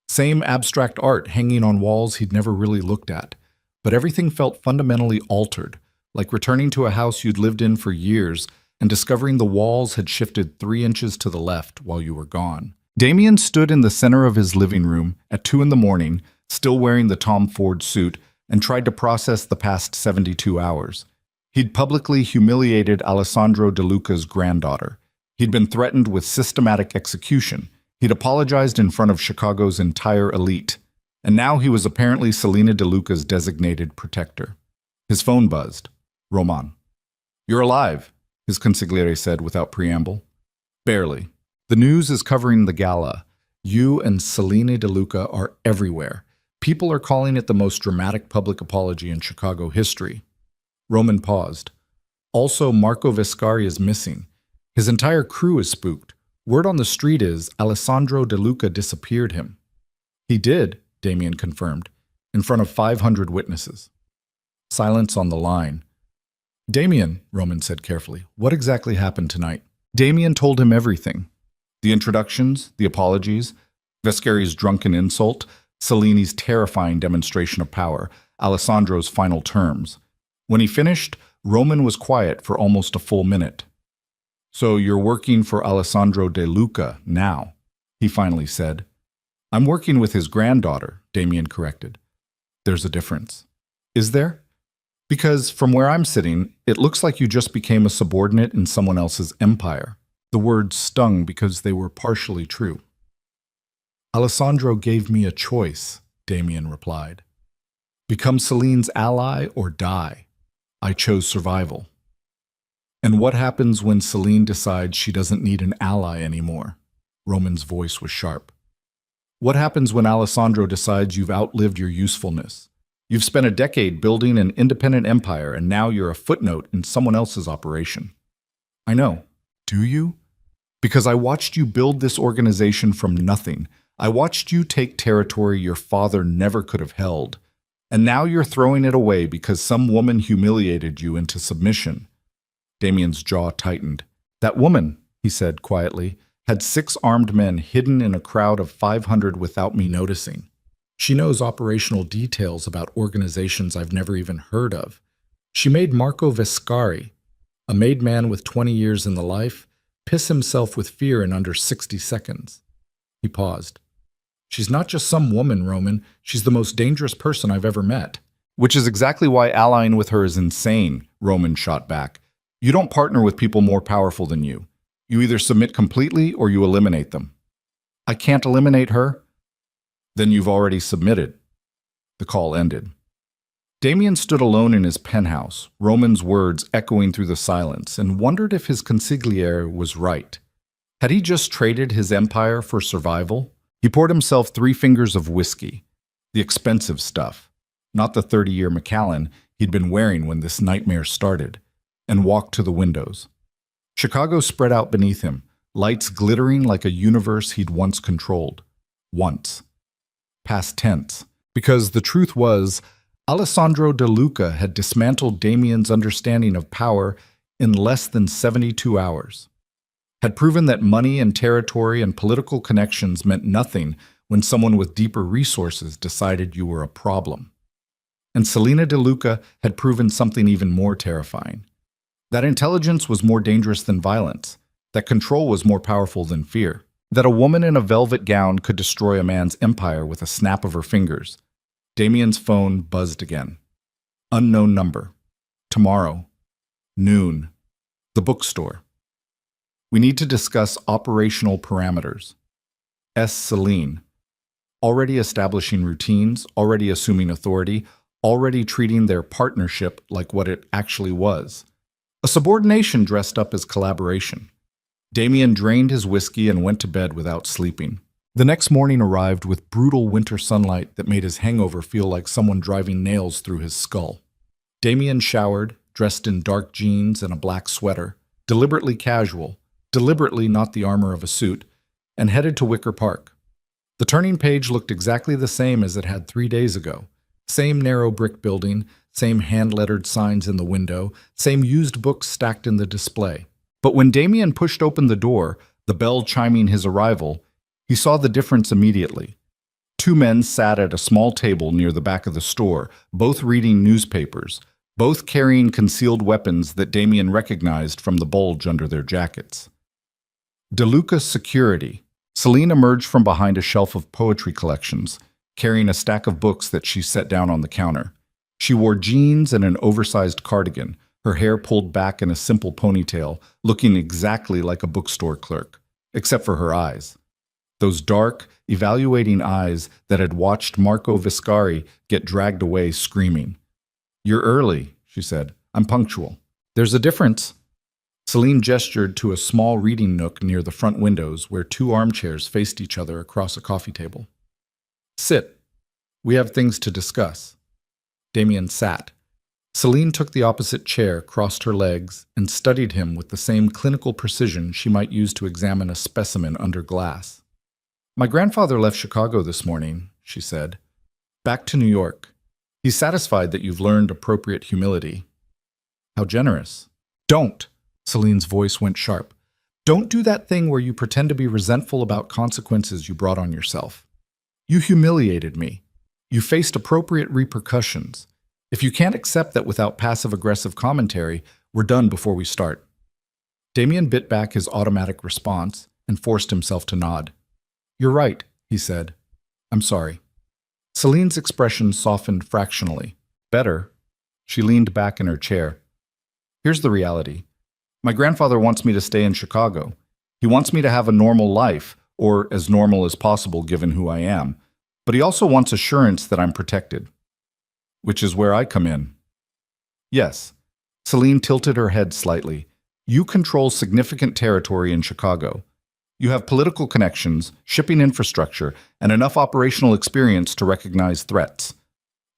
Same abstract art hanging on walls he'd never really looked at. But everything felt fundamentally altered, like returning to a house you'd lived in for years and discovering the walls had shifted 3 inches to the left while you were gone. Damien stood in the center of his living room at 2 a.m, still wearing the Tom Ford suit, and tried to process the past 72 hours. He'd publicly humiliated Alessandro De Luca's granddaughter. He'd been threatened with systematic execution. He'd apologized in front of Chicago's entire elite. And now he was apparently Selena De Luca's designated protector. His phone buzzed. Roman. "You're alive," his consigliere said without preamble. "Barely. The news is covering the gala. You and Selena De Luca are everywhere. People are calling it the most dramatic public apology in Chicago history." Roman paused. "Also, Marco Vescari is missing. His entire crew is spooked. Word on the street is Alessandro De Luca disappeared him." "He did," Damien confirmed, in front of 500 witnesses. Silence on the line. "Damien," Roman said carefully, "what exactly happened tonight?" Damien told him everything. The introductions, the apologies, Vescari's drunken insult, Cellini's terrifying demonstration of power, Alessandro's final terms. When he finished, Roman was quiet for almost a full minute. "So you're working for Alessandro De Luca now," he finally said. "I'm working with his granddaughter," Damien corrected. "There's a difference." "Is there?" "Because from where I'm sitting, it looks like you just became a subordinate in someone else's empire." The words stung because they were partially true. "Alessandro gave me a choice," Damien replied. "Become Celine's ally or die. I chose survival." "And what happens when Celine decides she doesn't need an ally anymore?" Roman's voice was sharp. "What happens when Alessandro decides you've outlived your usefulness? You've spent a decade building an independent empire, and now you're a footnote in someone else's operation." "I know. Do you? Because I watched you build this organization from nothing. I watched you take territory your father never could have held. And now you're throwing it away because some woman humiliated you into submission." Damien's jaw tightened. "That woman," he said quietly, "had 6 armed men hidden in a crowd of 500 without me noticing. She knows operational details about organizations I've never even heard of. She made Marco Vescari. A made man with 20 years in the life, piss himself with fear in under 60 seconds. He paused. She's not just some woman, Roman. She's the most dangerous person I've ever met. Which is exactly why allying with her is insane, Roman shot back. You don't partner with people more powerful than you. You either submit completely or you eliminate them. I can't eliminate her? Then you've already submitted. The call ended. Damien stood alone in his penthouse, Roman's words echoing through the silence, and wondered if his consigliere was right. Had he just traded his empire for survival? He poured himself 3 fingers of whiskey, the expensive stuff, not the 30-year Macallan he'd been wearing when this nightmare started, and walked to the windows. Chicago spread out beneath him, lights glittering like a universe he'd once controlled. Once. Past tense. Because the truth was, Alessandro De Luca had dismantled Damien's understanding of power in less than 72 hours. Had proven that money and territory and political connections meant nothing when someone with deeper resources decided you were a problem. And Selena De Luca had proven something even more terrifying. That intelligence was more dangerous than violence, that control was more powerful than fear, that a woman in a velvet gown could destroy a man's empire with a snap of her fingers. Damien's phone buzzed again. Unknown number. Tomorrow. Noon. The bookstore. We need to discuss operational parameters. S. Celine. Already establishing routines, already assuming authority, already treating their partnership like what it actually was. A subordination dressed up as collaboration. Damien drained his whiskey and went to bed without sleeping. The next morning arrived with brutal winter sunlight that made his hangover feel like someone driving nails through his skull. Damien showered, dressed in dark jeans and a black sweater, deliberately casual, deliberately not the armor of a suit, and headed to Wicker Park. The turning page looked exactly the same as it had 3 days ago. Same narrow brick building, same hand-lettered signs in the window, same used books stacked in the display. But when Damien pushed open the door, the bell chiming his arrival, he saw the difference immediately. 2 men sat at a small table near the back of the store, both reading newspapers, both carrying concealed weapons that Damien recognized from the bulge under their jackets. De Luca's security. Celine emerged from behind a shelf of poetry collections, carrying a stack of books that she set down on the counter. She wore jeans and an oversized cardigan, her hair pulled back in a simple ponytail, looking exactly like a bookstore clerk, except for her eyes. Those dark, evaluating eyes that had watched Marco Viscari get dragged away screaming. "You're early," she said. "I'm punctual." "There's a difference." Celine gestured to a small reading nook near the front windows where 2 armchairs faced each other across a coffee table. "Sit. We have things to discuss." Damien sat. Celine took the opposite chair, crossed her legs, and studied him with the same clinical precision she might use to examine a specimen under glass. "My grandfather left Chicago this morning," she said. "Back to New York. He's satisfied that you've learned appropriate humility." "How generous." "Don't!" Celine's voice went sharp. "Don't do that thing where you pretend to be resentful about consequences you brought on yourself. You humiliated me. You faced appropriate repercussions. If you can't accept that without passive-aggressive commentary, we're done before we start." Damien bit back his automatic response and forced himself to nod. "You're right," he said. "I'm sorry." Celine's expression softened fractionally. "Better." She leaned back in her chair. "Here's the reality. My grandfather wants me to stay in Chicago. He wants me to have a normal life, or as normal as possible given who I am. But he also wants assurance that I'm protected. Which is where I come in." "Yes." Celine tilted her head slightly. "You control significant territory in Chicago. You have political connections, shipping infrastructure, and enough operational experience to recognize threats.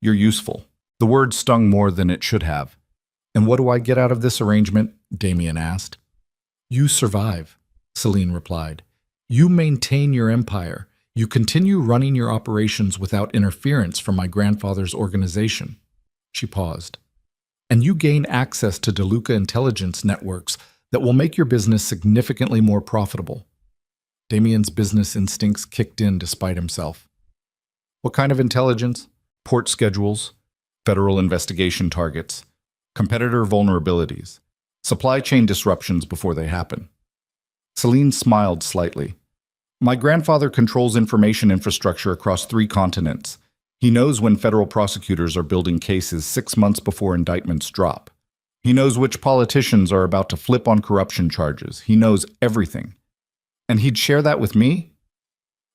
You're useful." The word stung more than it should have. "And what do I get out of this arrangement?" Damien asked. "You survive," Celine replied. "You maintain your empire. You continue running your operations without interference from my grandfather's organization." She paused. "And you gain access to De Luca intelligence networks that will make your business significantly more profitable." Damien's business instincts kicked in despite himself. "What kind of intelligence?" "Port schedules, federal investigation targets, competitor vulnerabilities. Supply chain disruptions before they happen. Celine smiled slightly. My grandfather controls information infrastructure across 3 continents. He knows when federal prosecutors are building cases 6 months before indictments drop. He knows which politicians are about to flip on corruption charges. He knows everything. And he'd share that with me?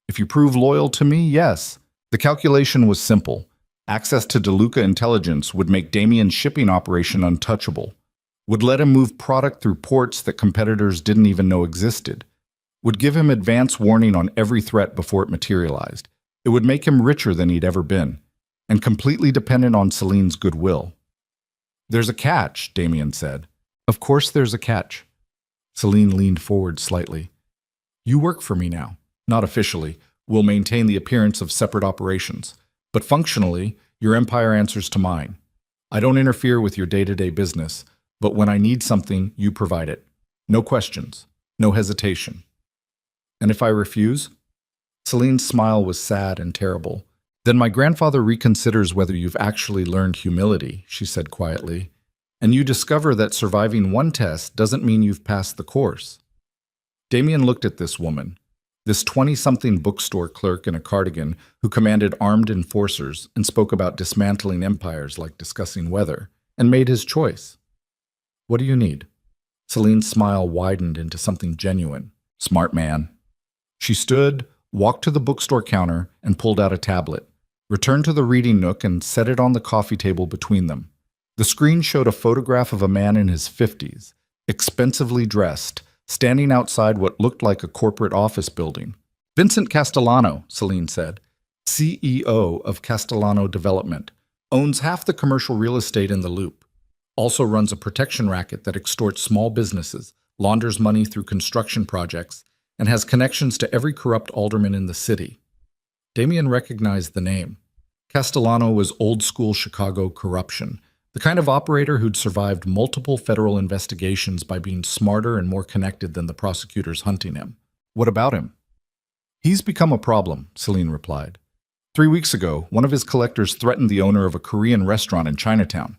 If you prove loyal to me, yes. The calculation was simple. Access to DeLuca intelligence would make Damien's shipping operation untouchable, would let him move product through ports that competitors didn't even know existed, would give him advance warning on every threat before it materialized. It would make him richer than he'd ever been, and completely dependent on Celine's goodwill. There's a catch, Damien said. Of course there's a catch. Celine leaned forward slightly. You work for me now. Not officially. We'll maintain the appearance of separate operations. But functionally, your empire answers to mine. I don't interfere with your day-to-day business, but when I need something, you provide it. No questions. No hesitation. And if I refuse? Celine's smile was sad and terrible. Then my grandfather reconsiders whether you've actually learned humility, she said quietly, and you discover that surviving one test doesn't mean you've passed the course. Damien looked at this woman, this 20-something bookstore clerk in a cardigan who commanded armed enforcers and spoke about dismantling empires like discussing weather, and made his choice. What do you need? Celine's smile widened into something genuine. Smart man. She stood, walked to the bookstore counter, and pulled out a tablet, returned to the reading nook and set it on the coffee table between them. The screen showed a photograph of a man in his 50s, expensively dressed, standing outside what looked like a corporate office building. Vincent Castellano, Celine said, CEO of Castellano Development, owns half the commercial real estate in the Loop, also runs a protection racket that extorts small businesses, launders money through construction projects, and has connections to every corrupt alderman in the city. Damien recognized the name. Castellano was old-school Chicago corruption, the kind of operator who'd survived multiple federal investigations by being smarter and more connected than the prosecutors hunting him. What about him? He's become a problem, Celine replied. 3 weeks ago, one of his collectors threatened the owner of a Korean restaurant in Chinatown.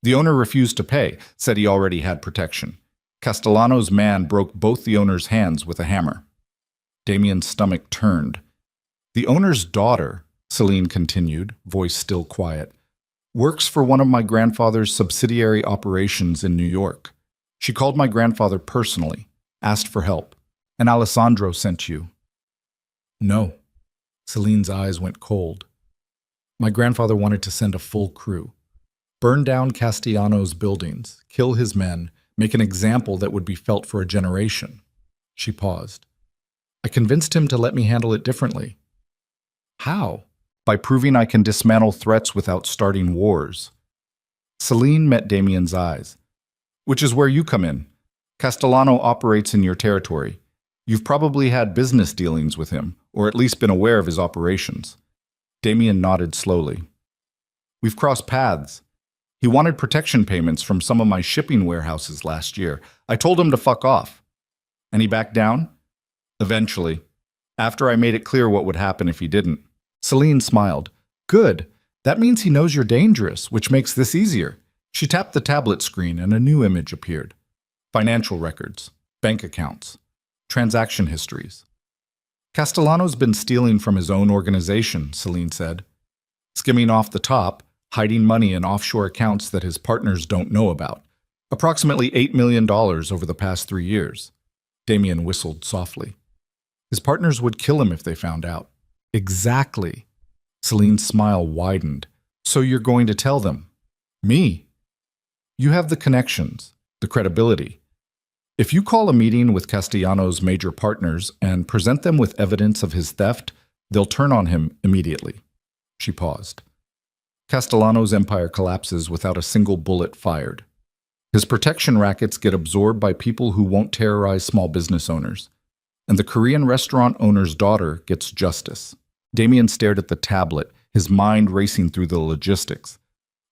The owner refused to pay, said he already had protection. Castellano's man broke both the owner's hands with a hammer. Damien's stomach turned. The owner's daughter, Celine continued, voice still quiet, works for one of my grandfather's subsidiary operations in New York. She called my grandfather personally, asked for help. And Alessandro sent you. No. Celine's eyes went cold. My grandfather wanted to send a full crew. Burn down Castellano's buildings, kill his men, make an example that would be felt for a generation. She paused. I convinced him to let me handle it differently. How? By proving I can dismantle threats without starting wars. Celine met Damien's eyes. Which is where you come in. Castellano operates in your territory. You've probably had business dealings with him, or at least been aware of his operations. Damien nodded slowly. We've crossed paths. He wanted protection payments from some of my shipping warehouses last year. I told him to fuck off. And he backed down? Eventually. After I made it clear what would happen if he didn't. Celine smiled. Good. That means he knows you're dangerous, which makes this easier. She tapped the tablet screen and a new image appeared. Financial records, bank accounts, transaction histories. Castellano's been stealing from his own organization, Celine said. Skimming off the top, hiding money in offshore accounts that his partners don't know about. Approximately $8 million over the past 3 years. Damien whistled softly. His partners would kill him if they found out. Exactly. Celine's smile widened. So you're going to tell them? Me? You have the connections, the credibility. If you call a meeting with Castellano's major partners and present them with evidence of his theft, they'll turn on him immediately. She paused. Castellano's empire collapses without a single bullet fired. His protection rackets get absorbed by people who won't terrorize small business owners. And the Korean restaurant owner's daughter gets justice. Damien stared at the tablet, his mind racing through the logistics.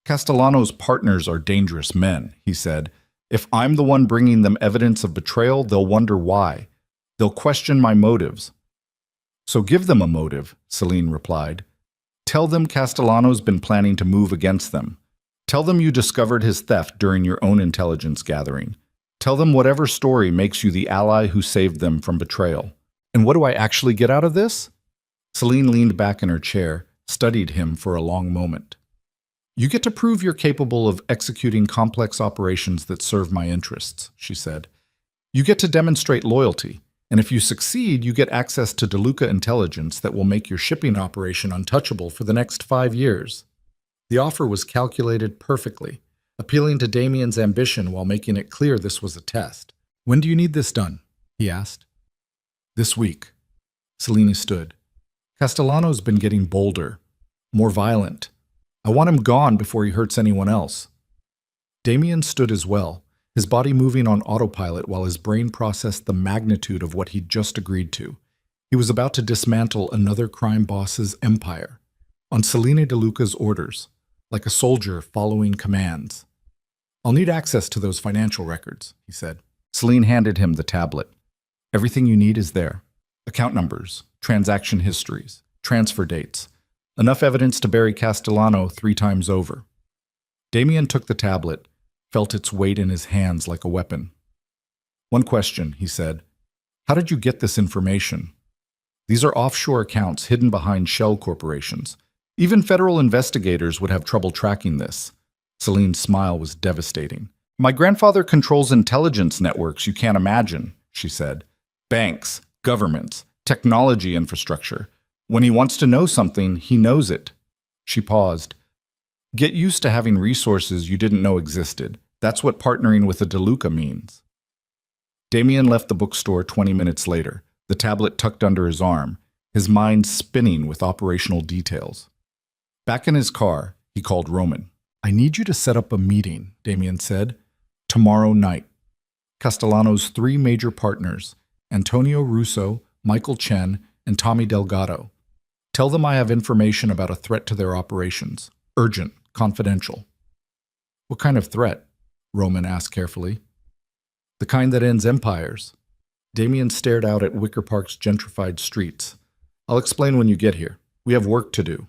Castellano's partners are dangerous men, he said. If I'm the one bringing them evidence of betrayal, they'll wonder why. They'll question my motives. So give them a motive, Celine replied. Tell them Castellano's been planning to move against them. Tell them you discovered his theft during your own intelligence gathering. Tell them whatever story makes you the ally who saved them from betrayal. And what do I actually get out of this? Celine leaned back in her chair, studied him for a long moment. You get to prove you're capable of executing complex operations that serve my interests, she said. You get to demonstrate loyalty, and if you succeed, you get access to DeLuca intelligence that will make your shipping operation untouchable for the next 5 years. The offer was calculated perfectly, appealing to Damien's ambition while making it clear this was a test. When do you need this done? He asked. This week. Celine stood. Castellano's been getting bolder, more violent. I want him gone before he hurts anyone else. Damien stood as well, his body moving on autopilot while his brain processed the magnitude of what he'd just agreed to. He was about to dismantle another crime boss's empire, on Celine DeLuca's orders, like a soldier following commands. I'll need access to those financial records, he said. Celine handed him the tablet. Everything you need is there. Account numbers, transaction histories, transfer dates. Enough evidence to bury Castellano 3 times over. Damien took the tablet, felt its weight in his hands like a weapon. One question, he said. How did you get this information? These are offshore accounts hidden behind shell corporations. Even federal investigators would have trouble tracking this. Celine's smile was devastating. My grandfather controls intelligence networks you can't imagine, she said. Banks, governments, technology infrastructure. When he wants to know something, he knows it. She paused. Get used to having resources you didn't know existed. That's what partnering with a DeLuca means. Damien left the bookstore 20 minutes later, the tablet tucked under his arm, his mind spinning with operational details. Back in his car, he called Roman. I need you to set up a meeting, Damien said. Tomorrow night. Castellano's 3 major partners, Antonio Russo, Michael Chen, and Tommy Delgado. Tell them I have information about a threat to their operations. Urgent, confidential. What kind of threat? Roman asked carefully. The kind that ends empires. Damien stared out at Wicker Park's gentrified streets. I'll explain when you get here. We have work to do.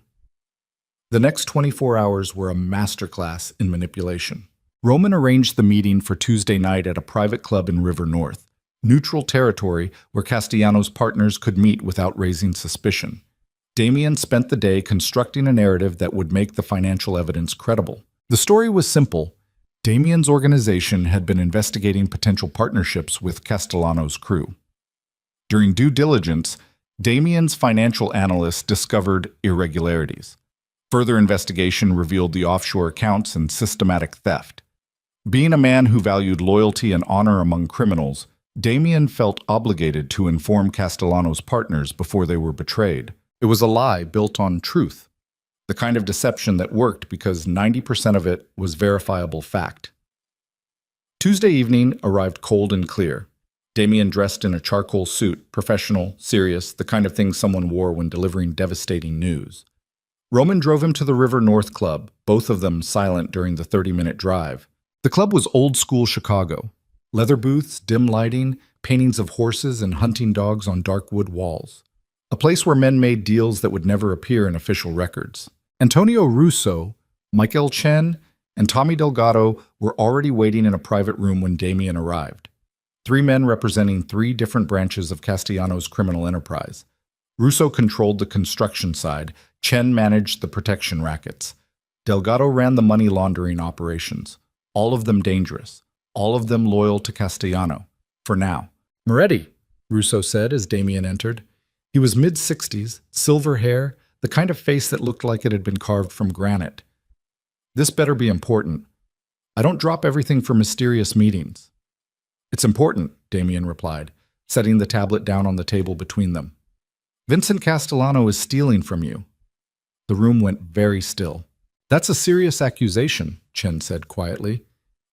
The next 24 hours were a masterclass in manipulation. Roman arranged the meeting for Tuesday night at a private club in River North, neutral territory where Castellano's partners could meet without raising suspicion. Damien spent the day constructing a narrative that would make the financial evidence credible. The story was simple. Damien's organization had been investigating potential partnerships with Castellano's crew. During due diligence, Damien's financial analysts discovered irregularities. Further investigation revealed the offshore accounts and systematic theft. Being a man who valued loyalty and honor among criminals, Damien felt obligated to inform Castellano's partners before they were betrayed. It was a lie built on truth, the kind of deception that worked because 90% of it was verifiable fact. Tuesday evening arrived cold and clear. Damien dressed in a charcoal suit, professional, serious, the kind of thing someone wore when delivering devastating news. Roman drove him to the River North Club, both of them silent during the 30-minute drive. The club was old-school Chicago. Leather booths, dim lighting, paintings of horses and hunting dogs on dark wood walls. A place where men made deals that would never appear in official records. Antonio Russo, Michael Chen, and Tommy Delgado were already waiting in a private room when Damien arrived. 3 men representing 3 different branches of Castellano's criminal enterprise. Russo controlled the construction side, Chen managed the protection rackets. Delgado ran the money laundering operations, all of them dangerous, all of them loyal to Castellano, for now. Moretti, Russo said as Damien entered. He was mid-60s, silver hair, the kind of face that looked like it had been carved from granite. This better be important. I don't drop everything for mysterious meetings. It's important, Damien replied, setting the tablet down on the table between them. Vincent Castellano is stealing from you. The room went very still. That's a serious accusation, Chen said quietly.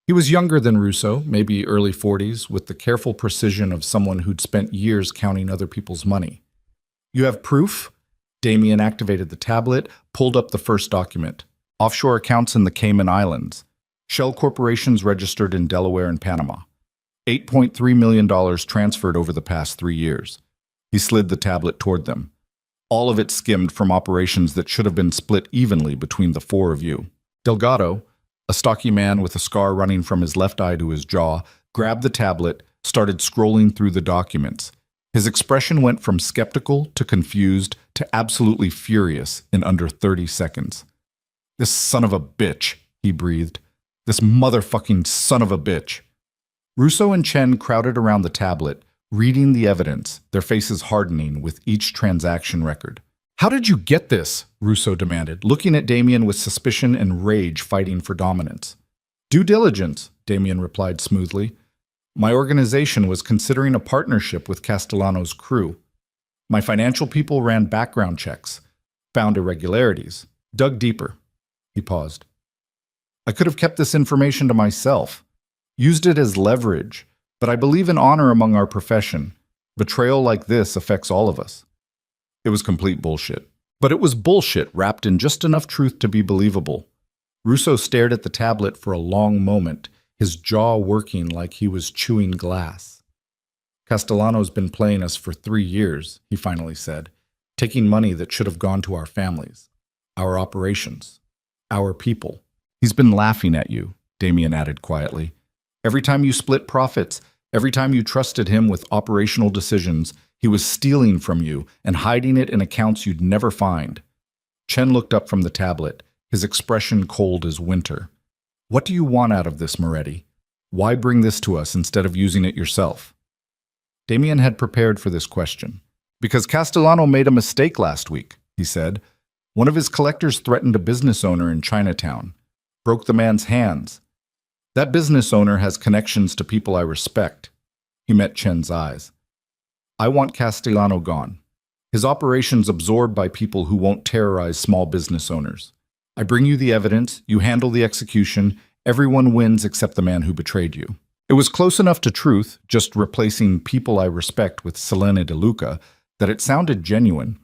He was younger than Russo, maybe early 40s, with the careful precision of someone who'd spent years counting other people's money. You have proof? Damien activated the tablet, pulled up the first document. Offshore accounts in the Cayman Islands. Shell corporations registered in Delaware and Panama. $8.3 million transferred over the past 3 years. He slid the tablet toward them. All of it skimmed from operations that should have been split evenly between the 4 of you. Delgado, a stocky man with a scar running from his left eye to his jaw, grabbed the tablet, started scrolling through the documents. His expression went from skeptical to confused to absolutely furious in under 30 seconds. "This son of a bitch," he breathed. "This motherfucking son of a bitch." Russo and Chen crowded around the tablet, reading the evidence, their faces hardening with each transaction record. "How did you get this?" Russo demanded, looking at Damien with suspicion and rage fighting for dominance. "Due diligence," Damien replied smoothly. "My organization was considering a partnership with Castellano's crew. My financial people ran background checks, found irregularities, dug deeper." He paused. "I could have kept this information to myself, used it as leverage, but I believe in honor among our profession. Betrayal like this affects all of us." It was complete bullshit. But it was bullshit wrapped in just enough truth to be believable. Russo stared at the tablet for a long moment, his jaw working like he was chewing glass. "Castellano's been playing us for 3 years, he finally said, taking money that should have gone to our families, our operations, our people. He's been laughing at you," Damien added quietly. "Every time you split profits, every time you trusted him with operational decisions, he was stealing from you and hiding it in accounts you'd never find." Chen looked up from the tablet, his expression cold as winter. "What do you want out of this, Moretti? Why bring this to us instead of using it yourself?" Damien had prepared for this question. "Because Castellano made a mistake last week," he said. "One of his collectors threatened a business owner in Chinatown, broke the man's hands. That business owner has connections to people I respect." He met Chen's eyes. "I want Castellano gone. His operations absorbed by people who won't terrorize small business owners. I bring you the evidence, you handle the execution, everyone wins except the man who betrayed you." It was close enough to truth, just replacing people I respect with Selene De Luca, that it sounded genuine.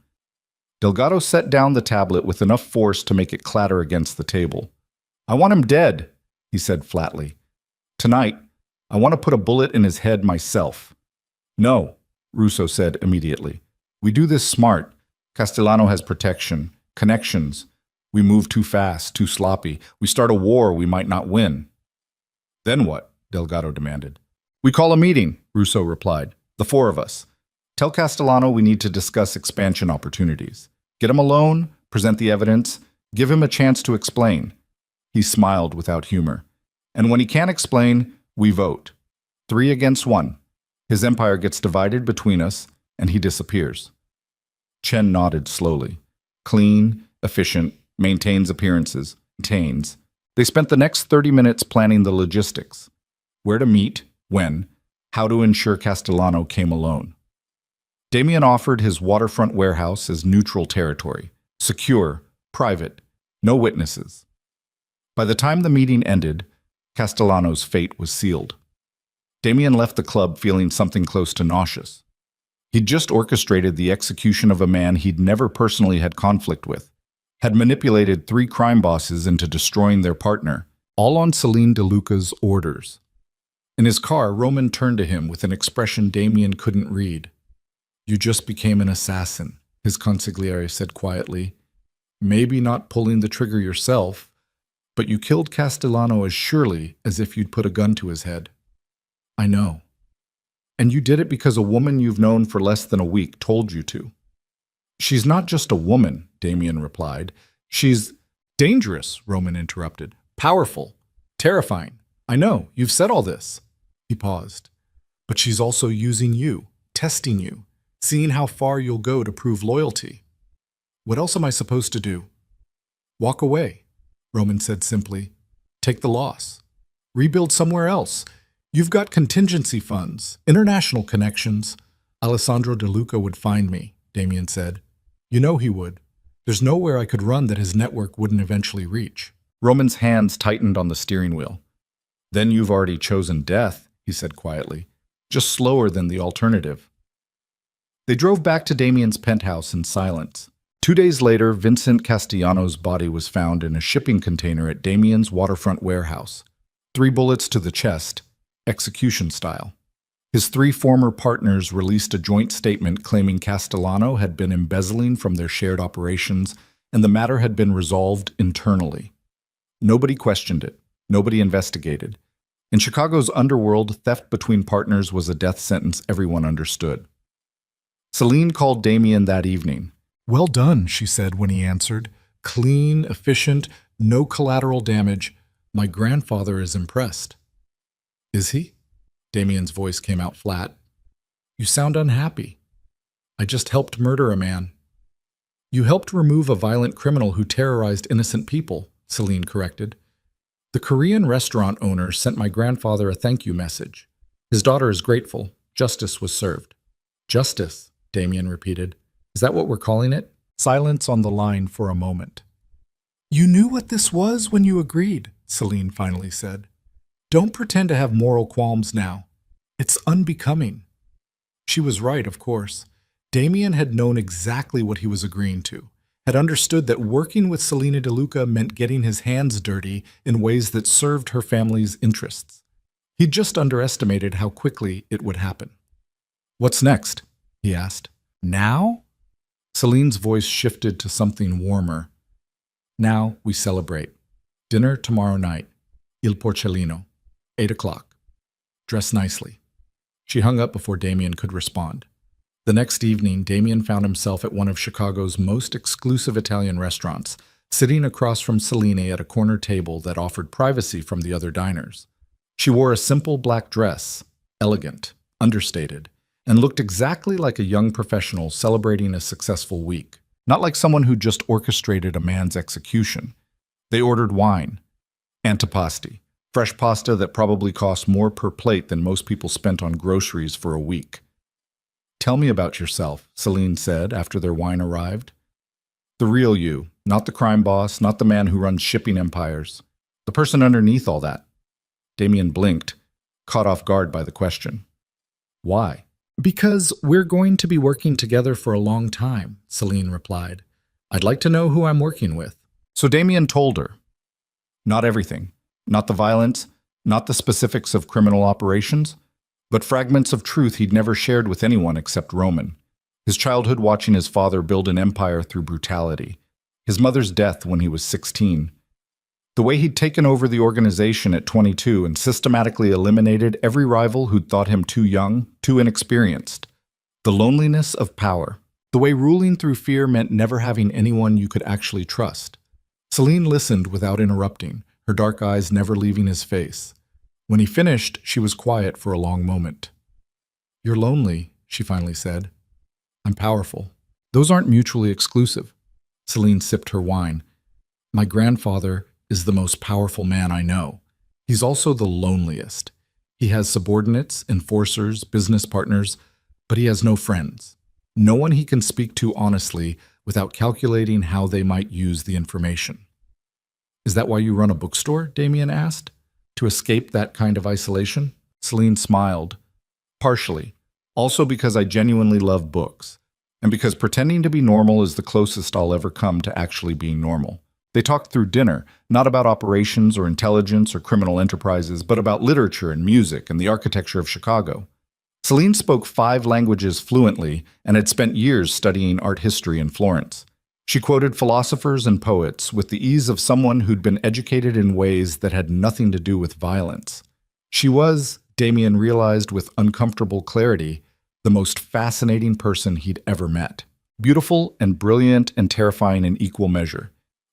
Delgado set down the tablet with enough force to make it clatter against the table. "I want him dead," he said flatly. "Tonight, I want to put a bullet in his head myself." "No," Russo said immediately. "We do this smart. Castellano has protection, connections. We move too fast, too sloppy. We start a war we might not win." "Then what?" Delgado demanded. "We call a meeting," Russo replied. "The 4 of us. Tell Castellano we need to discuss expansion opportunities. Get him alone, present the evidence, give him a chance to explain." He smiled without humor. "And when he can't explain, we vote. 3 against 1. His empire gets divided between us, and he disappears." Chen nodded slowly. Clean, efficient, maintains appearances, maintains. They spent the next 30 minutes planning the logistics. Where to meet, when, how to ensure Castellano came alone. Damien offered his waterfront warehouse as neutral territory, secure, private, no witnesses. By the time the meeting ended, Castellano's fate was sealed. Damien left the club feeling something close to nauseous. He'd just orchestrated the execution of a man he'd never personally had conflict with, had manipulated 3 crime bosses into destroying their partner, all on Selene De Luca's orders. In his car, Roman turned to him with an expression Damien couldn't read. "You just became an assassin," his consigliere said quietly. "Maybe not pulling the trigger yourself, but you killed Castellano as surely as if you'd put a gun to his head." "I know. And you did it because a woman you've known for less than a week told you to." "She's not just a woman," Damien replied. "She's dangerous," Roman interrupted. "Powerful. Terrifying. I know, you've said all this." He paused. "But she's also using you, testing you, seeing how far you'll go to prove loyalty. What else am I supposed to do?" "Walk away," Roman said simply. "Take the loss. Rebuild somewhere else. You've got contingency funds, international connections." "Alessandro De Luca would find me," Damien said. "You know he would. There's nowhere I could run that his network wouldn't eventually reach." Roman's hands tightened on the steering wheel. "Then you've already chosen death," he said quietly. "Just slower than the alternative." They drove back to Damien's penthouse in silence. 2 days later, Vincent Castellano's body was found in a shipping container at Damien's waterfront warehouse. 3 bullets to the chest, execution style. His 3 former partners released a joint statement claiming Castellano had been embezzling from their shared operations, and the matter had been resolved internally. Nobody questioned it. Nobody investigated. In Chicago's underworld, theft between partners was a death sentence everyone understood. Celine called Damien that evening. "Well done," she said when he answered. "Clean, efficient, no collateral damage. My grandfather is impressed." "Is he?" Damien's voice came out flat. "You sound unhappy." "I just helped murder a man." "You helped remove a violent criminal who terrorized innocent people," Celine corrected. "The Korean restaurant owner sent my grandfather a thank you message. His daughter is grateful. Justice was served." "Justice," Damien repeated. "Is that what we're calling it?" Silence on the line for a moment. "You knew what this was when you agreed," Celine finally said. "Don't pretend to have moral qualms now. It's unbecoming." She was right, of course. Damien had known exactly what he was agreeing to, had understood that working with Selena DeLuca meant getting his hands dirty in ways that served her family's interests. He'd just underestimated how quickly it would happen. "What's next?" he asked. "Now?" Celine's voice shifted to something warmer. "Now we celebrate. Dinner tomorrow night. Il Porcellino. 8 o'clock. Dress nicely." She hung up before Damien could respond. The next evening, Damien found himself at one of Chicago's most exclusive Italian restaurants, sitting across from Celine at a corner table that offered privacy from the other diners. She wore a simple black dress, elegant, understated, and looked exactly like a young professional celebrating a successful week, not like someone who just orchestrated a man's execution. They ordered wine, antipasti, fresh pasta that probably cost more per plate than most people spent on groceries for a week. "Tell me about yourself," Celine said after their wine arrived. "The real you, not the crime boss, not the man who runs shipping empires. The person underneath all that." Damien blinked, caught off guard by the question. "Why?" "Because we're going to be working together for a long time," Celine replied. "I'd like to know who I'm working with." So Damien told her. Not everything. Not the violence, not the specifics of criminal operations, but fragments of truth he'd never shared with anyone except Roman. His childhood watching his father build an empire through brutality. His mother's death when he was 16. The way he'd taken over the organization at 22 and systematically eliminated every rival who'd thought him too young, too inexperienced. The loneliness of power. The way ruling through fear meant never having anyone you could actually trust. Celine listened without interrupting, her dark eyes never leaving his face. When he finished, she was quiet for a long moment. "You're lonely," she finally said. "I'm powerful. Those aren't mutually exclusive." Celine sipped her wine. "My grandfather is the most powerful man I know. He's also the loneliest. He has subordinates, enforcers, business partners, but he has no friends. No one he can speak to honestly without calculating how they might use the information." "Is that why you run a bookstore?" Damien asked. "To escape that kind of isolation?" Celine smiled. "Partially. Also because I genuinely love books. And because pretending to be normal is the closest I'll ever come to actually being normal." They talked through dinner, not about operations or intelligence or criminal enterprises, but about literature and music and the architecture of Chicago. Celine spoke 5 languages fluently and had spent years studying art history in Florence. She quoted philosophers and poets with the ease of someone who'd been educated in ways that had nothing to do with violence. She was, Damien realized with uncomfortable clarity, the most fascinating person he'd ever met. Beautiful and brilliant and terrifying in equal measure.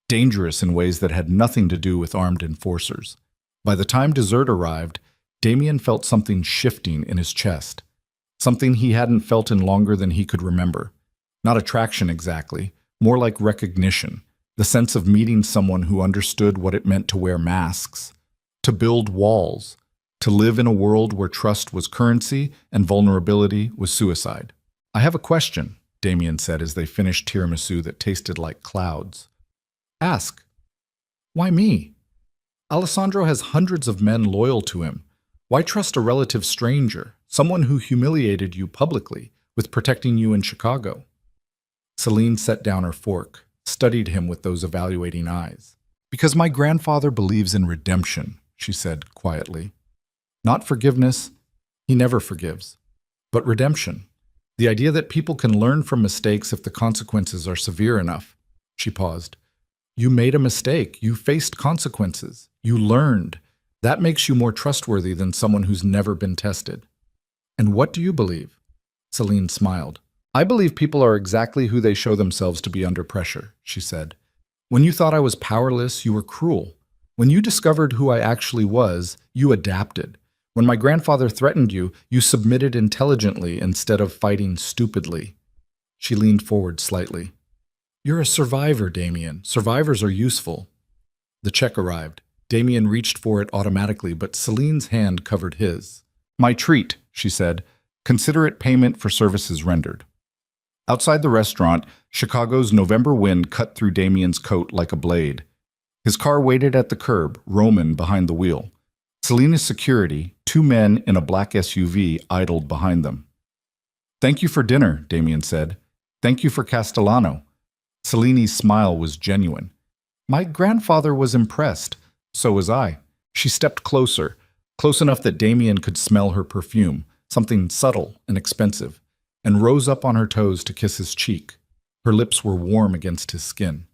Dangerous in ways that had nothing to do with armed enforcers. By the time dessert arrived, Damien felt something shifting in his chest. Something he hadn't felt in longer than he could remember. Not attraction exactly, more like recognition, the sense of meeting someone who understood what it meant to wear masks, to build walls, to live in a world where trust was currency and vulnerability was suicide. "I have a question," Damien said as they finished tiramisu that tasted like clouds. "Ask." "Why me? Alessandro has hundreds of men loyal to him. Why trust a relative stranger, someone who humiliated you publicly, with protecting you in Chicago?" Celine set down her fork, studied him with those evaluating eyes. "Because my grandfather believes in redemption," she said quietly. "Not forgiveness, he never forgives, but redemption. The idea that people can learn from mistakes if the consequences are severe enough." She paused. "You made a mistake. You faced consequences. You learned. That makes you more trustworthy than someone who's never been tested. And what do you believe? Celine smiled. I believe people are exactly who they show themselves to be under pressure, she said. When you thought I was powerless, you were cruel. When you discovered who I actually was, you adapted. When my grandfather threatened you, you submitted intelligently instead of fighting stupidly. She leaned forward slightly. You're a survivor, Damien. Survivors are useful. The check arrived. Damien reached for it automatically, but Celine's hand covered his. My treat, she said. Consider it payment for services rendered. Outside the restaurant, Chicago's November wind cut through Damien's coat like a blade. His car waited at the curb, Roman behind the wheel. Selena's security, two men in a black SUV, idled behind them. Thank you for dinner, Damien said. Thank you for Castellano. Selene's smile was genuine. My grandfather was impressed. So was I. She stepped closer, close enough that Damien could smell her perfume, something subtle and expensive, and rose up on her toes to kiss his cheek. Her lips were warm against his skin.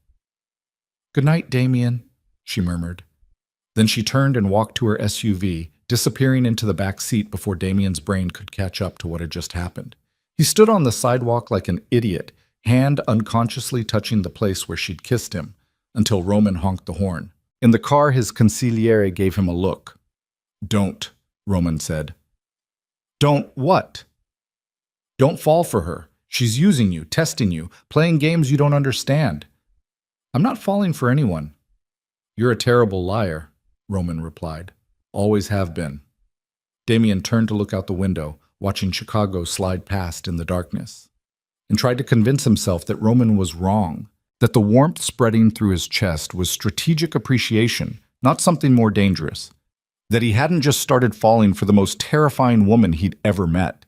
Good night, Damien, she murmured. Then she turned and walked to her SUV, disappearing into the back seat before Damien's brain could catch up to what had just happened. He stood on the sidewalk like an idiot, hand unconsciously touching the place where she'd kissed him, until Roman honked the horn. In the car, his consigliere gave him a look. Don't, Roman said. Don't what? Don't fall for her. She's using you, testing you, playing games you don't understand. I'm not falling for anyone. You're a terrible liar, Roman replied. Always have been. Damien turned to look out the window, watching Chicago slide past in the darkness, and tried to convince himself that Roman was wrong, that the warmth spreading through his chest was strategic appreciation, not something more dangerous, that he hadn't just started falling for the most terrifying woman he'd ever met.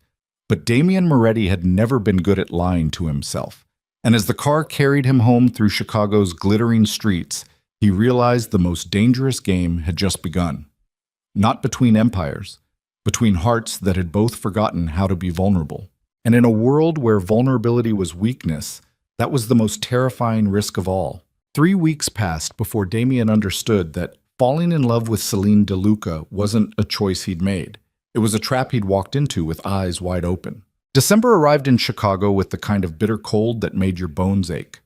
But Damien Moretti had never been good at lying to himself, and as the car carried him home through Chicago's glittering streets, he realized the most dangerous game had just begun. Not between empires, between hearts that had both forgotten how to be vulnerable. And in a world where vulnerability was weakness, that was the most terrifying risk of all. 3 weeks passed before Damien understood that falling in love with Celine DeLuca wasn't a choice he'd made. It was a trap he'd walked into with eyes wide open. December arrived in Chicago with the kind of bitter cold that made your bones ache.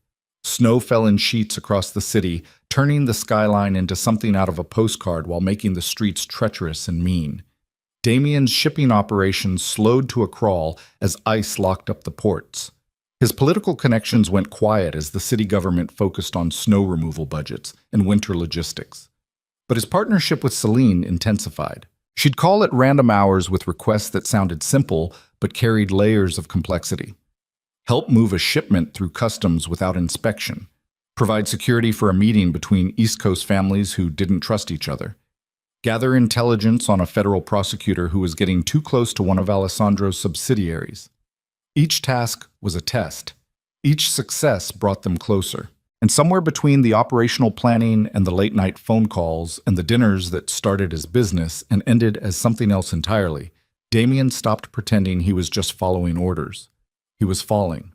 Snow fell in sheets across the city, turning the skyline into something out of a postcard while making the streets treacherous and mean. Damien's shipping operations slowed to a crawl as ice locked up the ports. His political connections went quiet as the city government focused on snow removal budgets and winter logistics. But his partnership with Celine intensified. She'd call at random hours with requests that sounded simple but carried layers of complexity. Help move a shipment through customs without inspection. Provide security for a meeting between East Coast families who didn't trust each other. Gather intelligence on a federal prosecutor who was getting too close to one of Alessandro's subsidiaries. Each task was a test. Each success brought them closer. And somewhere between the operational planning and the late-night phone calls and the dinners that started as business and ended as something else entirely, Damien stopped pretending he was just following orders. He was falling,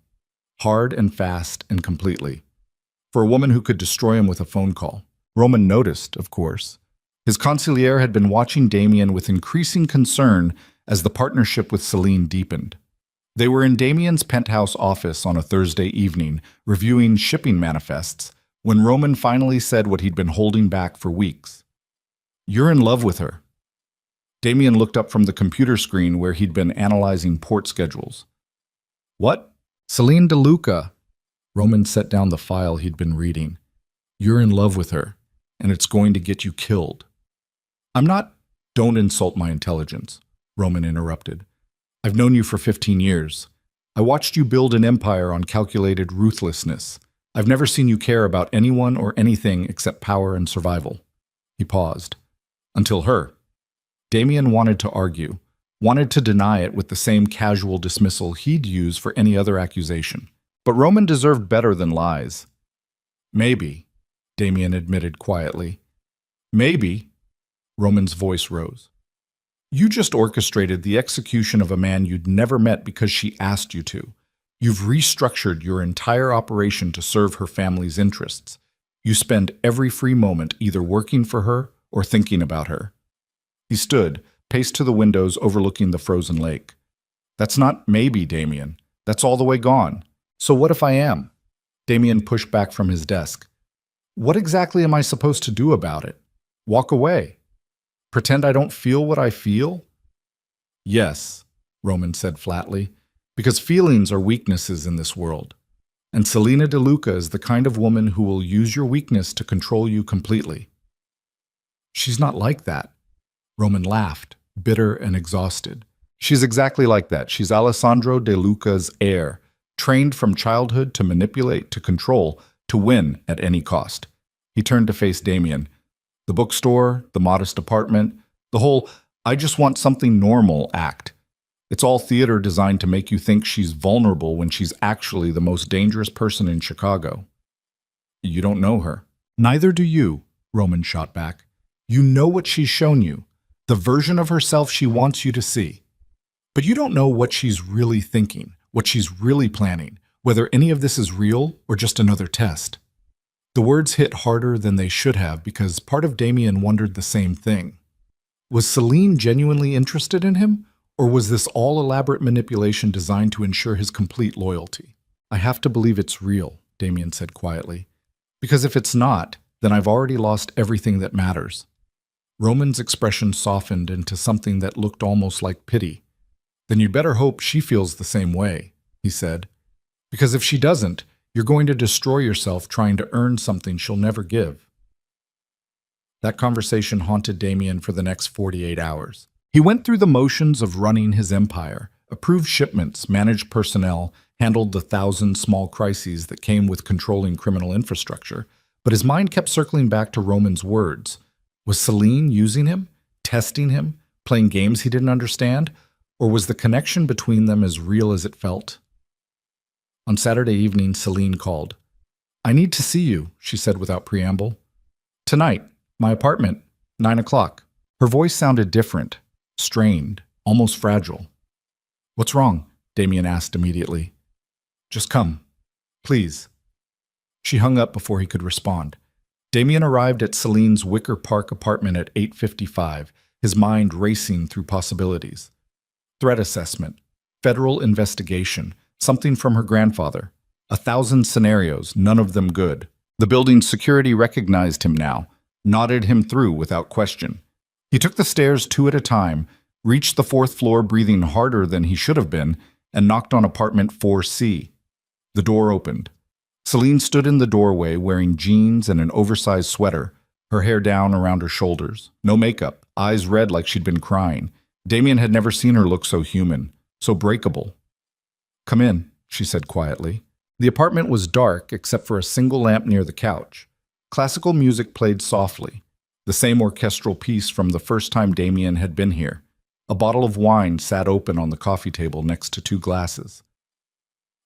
hard and fast and completely, for a woman who could destroy him with a phone call. Roman noticed, of course. His consigliere had been watching Damien with increasing concern as the partnership with Celine deepened. They were in Damien's penthouse office on a Thursday evening, reviewing shipping manifests, when Roman finally said what he'd been holding back for weeks. You're in love with her. Damien looked up from the computer screen where he'd been analyzing port schedules. What? Celine DeLuca. Roman set down the file he'd been reading. You're in love with her, and it's going to get you killed. I'm not. Don't insult my intelligence, Roman interrupted. I've known you for 15 years. I watched you build an empire on calculated ruthlessness. I've never seen you care about anyone or anything except power and survival. He paused. Until her. Damien wanted to argue, wanted to deny it with the same casual dismissal he'd use for any other accusation. But Roman deserved better than lies. Maybe, Damien admitted quietly. Maybe, Roman's voice rose. You just orchestrated the execution of a man you'd never met because she asked you to. You've restructured your entire operation to serve her family's interests. You spend every free moment either working for her or thinking about her. He stood, paced to the windows overlooking the frozen lake. That's not maybe, Damien. That's all the way gone. So what if I am? Damien pushed back from his desk. What exactly am I supposed to do about it? Walk away? Pretend I don't feel what I feel? Yes, Roman said flatly, because feelings are weaknesses in this world. And Selena DeLuca is the kind of woman who will use your weakness to control you completely. She's not like that. Roman laughed, bitter and exhausted. She's exactly like that. She's Alessandro De Luca's heir, trained from childhood to manipulate, to control, to win at any cost. He turned to face Damien. The bookstore, the modest apartment, the whole "I just want something normal" act. It's all theater designed to make you think she's vulnerable when she's actually the most dangerous person in Chicago. You don't know her. Neither do you, Roman shot back. You know what she's shown you, the version of herself she wants you to see. But you don't know what she's really thinking, what she's really planning, whether any of this is real or just another test. The words hit harder than they should have because part of Damien wondered the same thing. Was Celine genuinely interested in him, or was this all elaborate manipulation designed to ensure his complete loyalty? I have to believe it's real, Damien said quietly. Because if it's not, then I've already lost everything that matters. Roman's expression softened into something that looked almost like pity. Then you'd better hope she feels the same way, he said. Because if she doesn't, you're going to destroy yourself trying to earn something she'll never give. That conversation haunted Damien for the next 48 hours. He went through the motions of running his empire, approved shipments, managed personnel, handled the 1,000 small crises that came with controlling criminal infrastructure, but his mind kept circling back to Roman's words. Was Celine using him, testing him, playing games he didn't understand, or was the connection between them as real as it felt? On Saturday evening, Celine called. I need to see you, she said without preamble. Tonight, my apartment, 9 o'clock. Her voice sounded different, strained, almost fragile. What's wrong? Damien asked immediately. Just come, please. She hung up before he could respond. Damien arrived at Celine's Wicker Park apartment at 8:55, his mind racing through possibilities. Threat assessment, federal investigation, something from her grandfather. 1,000 scenarios, none of them good. The building's security recognized him now, nodded him through without question. He took the stairs 2 at a time, reached the 4th floor breathing harder than he should have been, and knocked on apartment 4C. The door opened. Celine stood in the doorway wearing jeans and an oversized sweater, her hair down around her shoulders. No makeup, eyes red like she'd been crying. Damien had never seen her look so human, so breakable. Come in, she said quietly. The apartment was dark except for a single lamp near the couch. Classical music played softly, the same orchestral piece from the first time Damien had been here. A bottle of wine sat open on the coffee table next to 2 glasses.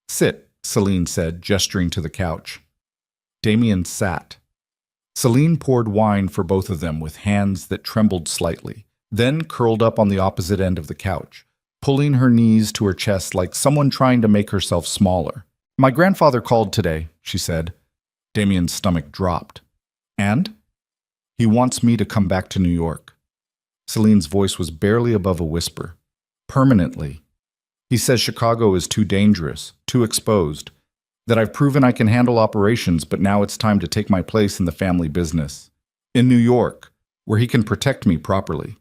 Sit, Celine said, gesturing to the couch. Damien sat. Celine poured wine for both of them with hands that trembled slightly, then curled up on the opposite end of the couch, pulling her knees to her chest like someone trying to make herself smaller. My grandfather called today, she said. Damien's stomach dropped. And? He wants me to come back to New York. Celine's voice was barely above a whisper. Permanently. He says Chicago is too dangerous, too exposed, that I've proven I can handle operations, but now it's time to take my place in the family business. In New York, where he can protect me properly.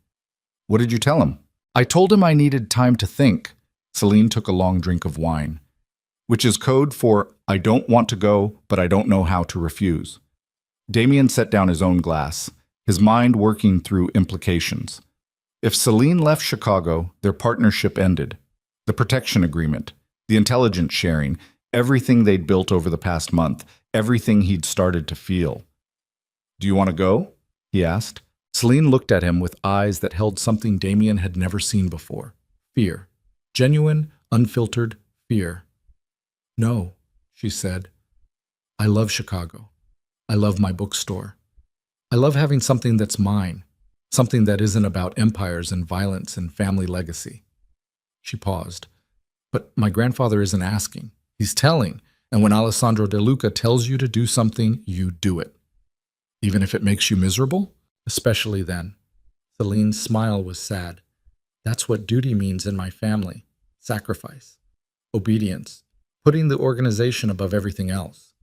What did you tell him? I told him I needed time to think. Celine took a long drink of wine, which is code for I don't want to go, but I don't know how to refuse. Damien set down his own glass, his mind working through implications. If Celine left Chicago, their partnership ended. The protection agreement, the intelligence sharing, everything they'd built over the past month, everything he'd started to feel. Do you want to go? He asked. Celine looked at him with eyes that held something Damien had never seen before. Fear. Genuine, unfiltered fear. No, she said. I love Chicago. I love my bookstore. I love having something that's mine, something that isn't about empires and violence and family legacy. She paused. But my grandfather isn't asking. He's telling. And when Alessandro De Luca tells you to do something, you do it. Even if it makes you miserable? Especially then. Celine's smile was sad. That's what duty means in my family. Sacrifice. Obedience. Putting the organization above everything else.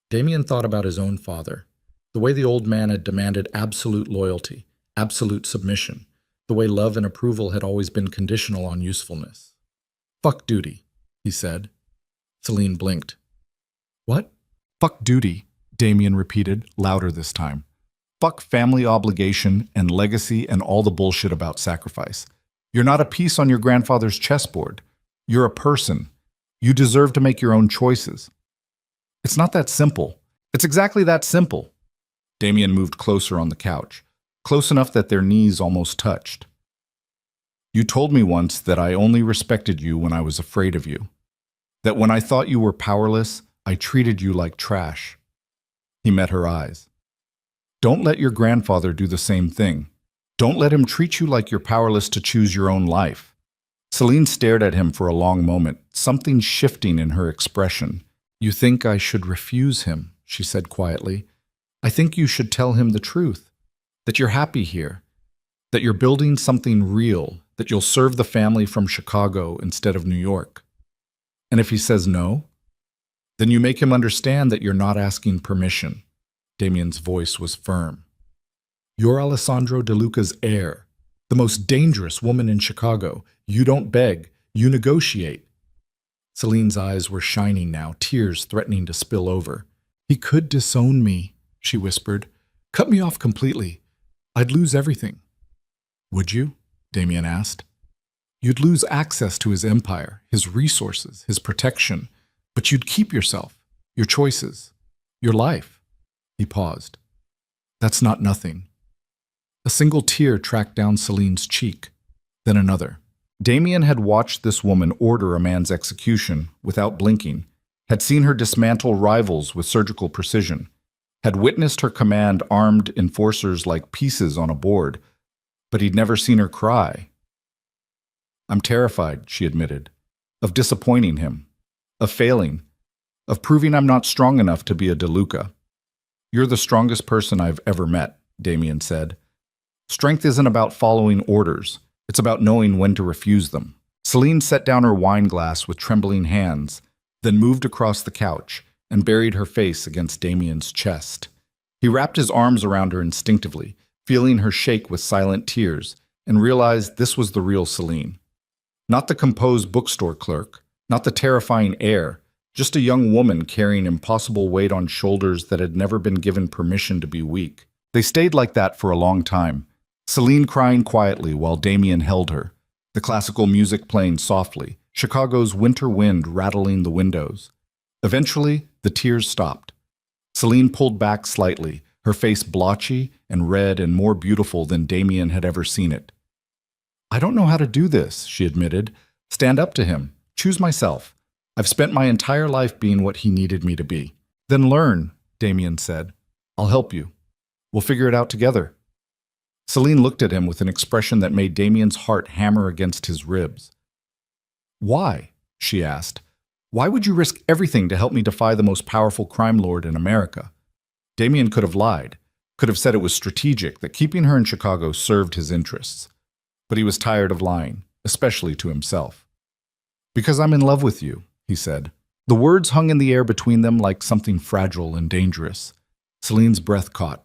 Damien thought about his own father. The way the old man had demanded absolute loyalty, absolute submission. The way love and approval had always been conditional on usefulness. Fuck duty, he said. Celine blinked. What? Fuck duty, Damien repeated, louder this time. Fuck family obligation and legacy and all the bullshit about sacrifice. You're not a piece on your grandfather's chessboard. You're a person. You deserve to make your own choices. It's not that simple. It's exactly that simple. Damien moved closer on the couch, close enough that their knees almost touched. You told me once that I only respected you when I was afraid of you. That when I thought you were powerless, I treated you like trash. He met her eyes. Don't let your grandfather do the same thing. Don't let him treat you like you're powerless to choose your own life. Celine stared at him for a long moment, something shifting in her expression. You think I should refuse him, she said quietly. I think you should tell him the truth, that you're happy here, that you're building something real, that you'll serve the family from Chicago instead of New York. And if he says no, then you make him understand that you're not asking permission. Damien's voice was firm. You're Alessandro De Luca's heir, the most dangerous woman in Chicago. You don't beg, you negotiate. Celine's eyes were shining now, tears threatening to spill over. He could disown me, she whispered. Cut me off completely. I'd lose everything. Would you? Damien asked. You'd lose access to his empire, his resources, his protection, but you'd keep yourself, your choices, your life. He paused. That's not nothing. A single tear tracked down Celine's cheek, then another. Damien had watched this woman order a man's execution without blinking, had seen her dismantle rivals with surgical precision, had witnessed her command armed enforcers like pieces on a board, but he'd never seen her cry. I'm terrified, she admitted, of disappointing him, of failing, of proving I'm not strong enough to be a De Luca. You're the strongest person I've ever met, Damien said. Strength isn't about following orders. It's about knowing when to refuse them. Celine set down her wine glass with trembling hands, then moved across the couch and buried her face against Damien's chest. He wrapped his arms around her instinctively, feeling her shake with silent tears, and realized this was the real Celine. Not the composed bookstore clerk, not the terrifying heir, just a young woman carrying impossible weight on shoulders that had never been given permission to be weak. They stayed like that for a long time, Celine crying quietly while Damien held her, the classical music playing softly, Chicago's winter wind rattling the windows. Eventually, the tears stopped. Celine pulled back slightly, her face blotchy and red and more beautiful than Damien had ever seen it. I don't know how to do this, she admitted. Stand up to him. Choose myself. I've spent my entire life being what he needed me to be. Then learn, Damien said. I'll help you. We'll figure it out together. Celine looked at him with an expression that made Damien's heart hammer against his ribs. Why? She asked. Why would you risk everything to help me defy the most powerful crime lord in America? Damien could have lied, could have said it was strategic, that keeping her in Chicago served his interests. But he was tired of lying, especially to himself. Because I'm in love with you, he said. The words hung in the air between them like something fragile and dangerous. Celine's breath caught.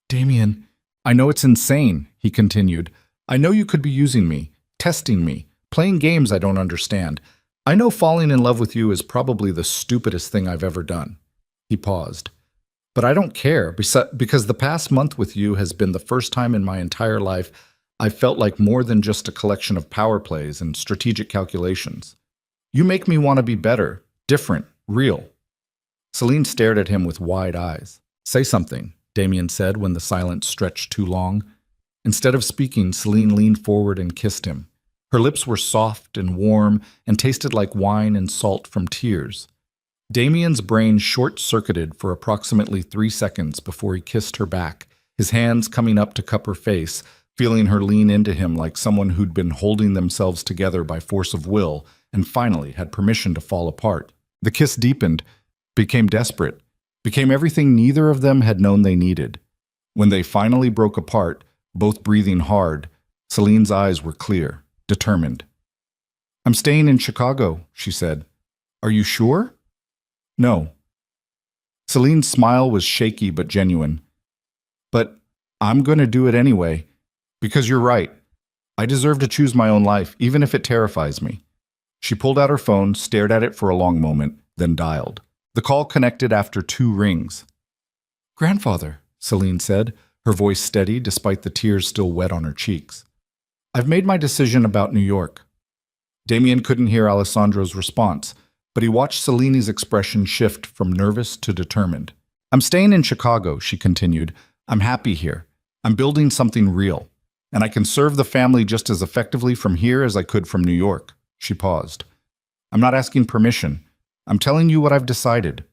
Damien, I know it's insane, he continued. I know you could be using me, testing me, playing games I don't understand. I know falling in love with you is probably the stupidest thing I've ever done. He paused. But I don't care, because the past month with you has been the first time in my entire life I've felt like more than just a collection of power plays and strategic calculations. You make me want to be better, different, real. Celine stared at him with wide eyes. Say something, Damien said when the silence stretched too long. Instead of speaking, Celine leaned forward and kissed him. Her lips were soft and warm and tasted like wine and salt from tears. Damien's brain short-circuited for approximately 3 seconds before he kissed her back, his hands coming up to cup her face, feeling her lean into him like someone who'd been holding themselves together by force of will and finally had permission to fall apart. The kiss deepened, became desperate, became everything neither of them had known they needed. When they finally broke apart, both breathing hard. Celine's eyes were clear, determined. "I'm staying in Chicago," she said. "Are you sure?" "No." Celine's smile was shaky but genuine. "But I'm going to do it anyway, because you're right. I deserve to choose my own life, even if it terrifies me." She pulled out her phone, stared at it for a long moment, then dialed. The call connected after 2 rings. "Grandfather," Celine said, her voice steady despite the tears still wet on her cheeks. "I've made my decision about New York." Damien couldn't hear Alessandro's response, but he watched Celine's expression shift from nervous to determined. "I'm staying in Chicago," she continued. "I'm happy here. I'm building something real, and I can serve the family just as effectively from here as I could from New York." She paused. "I'm not asking permission. I'm telling you what I've decided."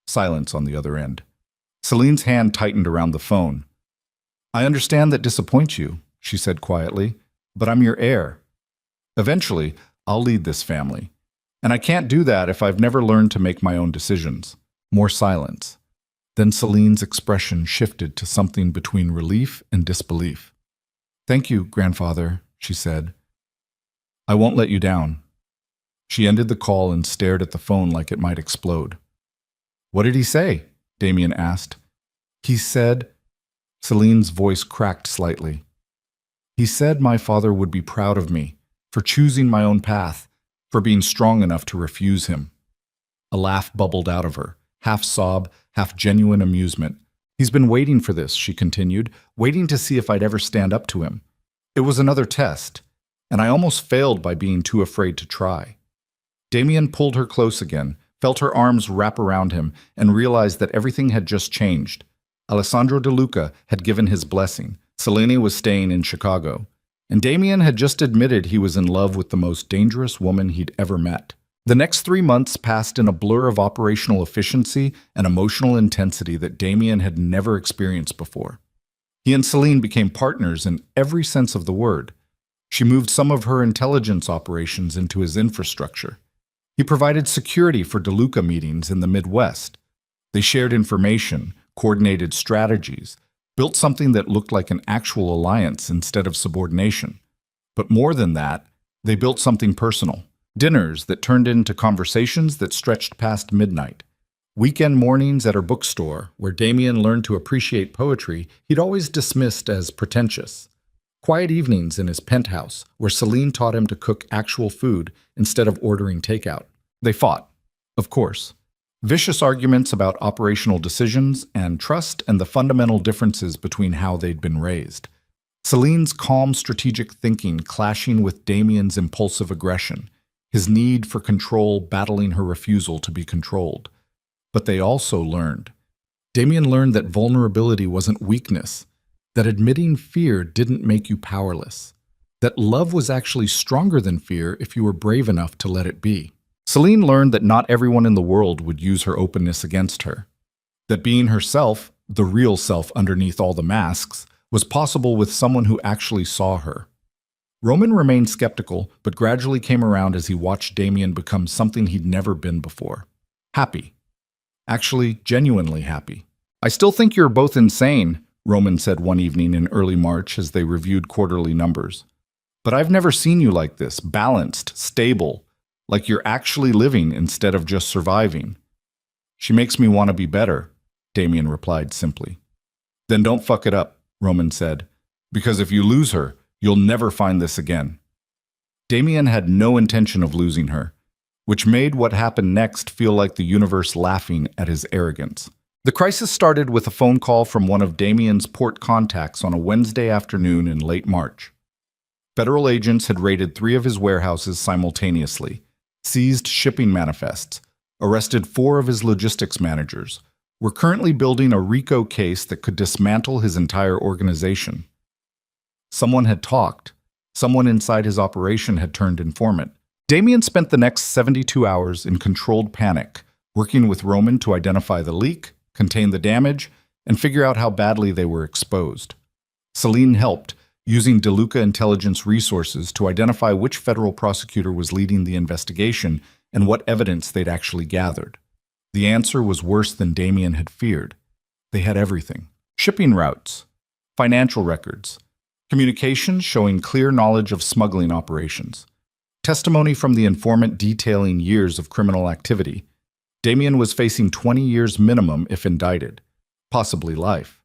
Silence on the other end. Celine's hand tightened around the phone. "I understand that disappoints you," she said quietly, "but I'm your heir. Eventually, I'll lead this family. And I can't do that if I've never learned to make my own decisions." More silence. Then Celine's expression shifted to something between relief and disbelief. "Thank you, grandfather," she said. "I won't let you down." She ended the call and stared at the phone like it might explode. "What did he say?" Damien asked. "He said..." Celine's voice cracked slightly. "He said my father would be proud of me, for choosing my own path, for being strong enough to refuse him." A laugh bubbled out of her, half sob, half genuine amusement. "He's been waiting for this," she continued, "waiting to see if I'd ever stand up to him. It was another test, and I almost failed by being too afraid to try." Damien pulled her close again, felt her arms wrap around him, and realized that everything had just changed. Alessandro De Luca had given his blessing. Celine was staying in Chicago. And Damien had just admitted he was in love with the most dangerous woman he'd ever met. The next 3 months passed in a blur of operational efficiency and emotional intensity that Damien had never experienced before. He and Celine became partners in every sense of the word. She moved some of her intelligence operations into his infrastructure. He provided security for De Luca meetings in the Midwest. They shared information, coordinated strategies, built something that looked like an actual alliance instead of subordination. But more than that, they built something personal. Dinners that turned into conversations that stretched past midnight. Weekend mornings at her bookstore, where Damien learned to appreciate poetry he'd always dismissed as pretentious. Quiet evenings in his penthouse, where Celine taught him to cook actual food instead of ordering takeout. They fought, of course. Vicious arguments about operational decisions and trust and the fundamental differences between how they'd been raised. Celine's calm strategic thinking clashing with Damien's impulsive aggression, his need for control battling her refusal to be controlled. But they also learned. Damien learned that vulnerability wasn't weakness, that admitting fear didn't make you powerless, that love was actually stronger than fear if you were brave enough to let it be. Celine learned that not everyone in the world would use her openness against her, that being herself, the real self underneath all the masks, was possible with someone who actually saw her. Roman remained skeptical, but gradually came around as he watched Damien become something he'd never been before. Happy. Actually, genuinely happy. "I still think you're both insane," Roman said one evening in early March as they reviewed quarterly numbers. "But I've never seen you like this, balanced, stable, like you're actually living instead of just surviving." "She makes me want to be better," Damien replied simply. "Then don't fuck it up," Roman said, "because if you lose her, you'll never find this again." Damien had no intention of losing her, which made what happened next feel like the universe laughing at his arrogance. The crisis started with a phone call from one of Damien's port contacts on a Wednesday afternoon in late March. Federal agents had raided 3 of his warehouses simultaneously, seized shipping manifests, arrested 4 of his logistics managers, were currently building a RICO case that could dismantle his entire organization. Someone had talked. Someone inside his operation had turned informant. Damien spent the next 72 hours in controlled panic, working with Roman to identify the leak, contain the damage, and figure out how badly they were exposed. Celine helped, using De Luca intelligence resources to identify which federal prosecutor was leading the investigation and what evidence they'd actually gathered. The answer was worse than Damien had feared. They had everything. Shipping routes, financial records, communications showing clear knowledge of smuggling operations, testimony from the informant detailing years of criminal activity. Damien was facing 20 years minimum if indicted, possibly life.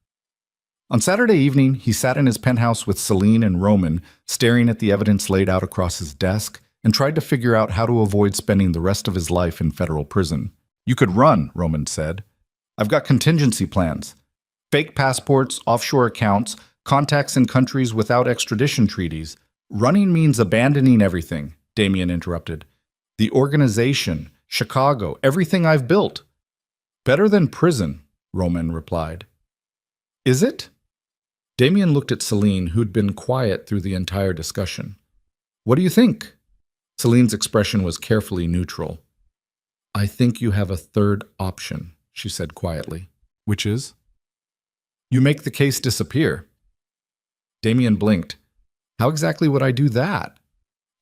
On Saturday evening, he sat in his penthouse with Celine and Roman, staring at the evidence laid out across his desk, and tried to figure out how to avoid spending the rest of his life in federal prison. "You could run," Roman said. "I've got contingency plans. Fake passports, offshore accounts, contacts in countries without extradition treaties." "Running means abandoning everything," Damien interrupted. "The organization, Chicago, everything I've built." "Better than prison," Roman replied. "Is it?" Damien looked at Celine, who'd been quiet through the entire discussion. "What do you think?" Celine's expression was carefully neutral. "I think you have a third option," she said quietly. "Which is?" "You make the case disappear." Damien blinked. "How exactly would I do that?"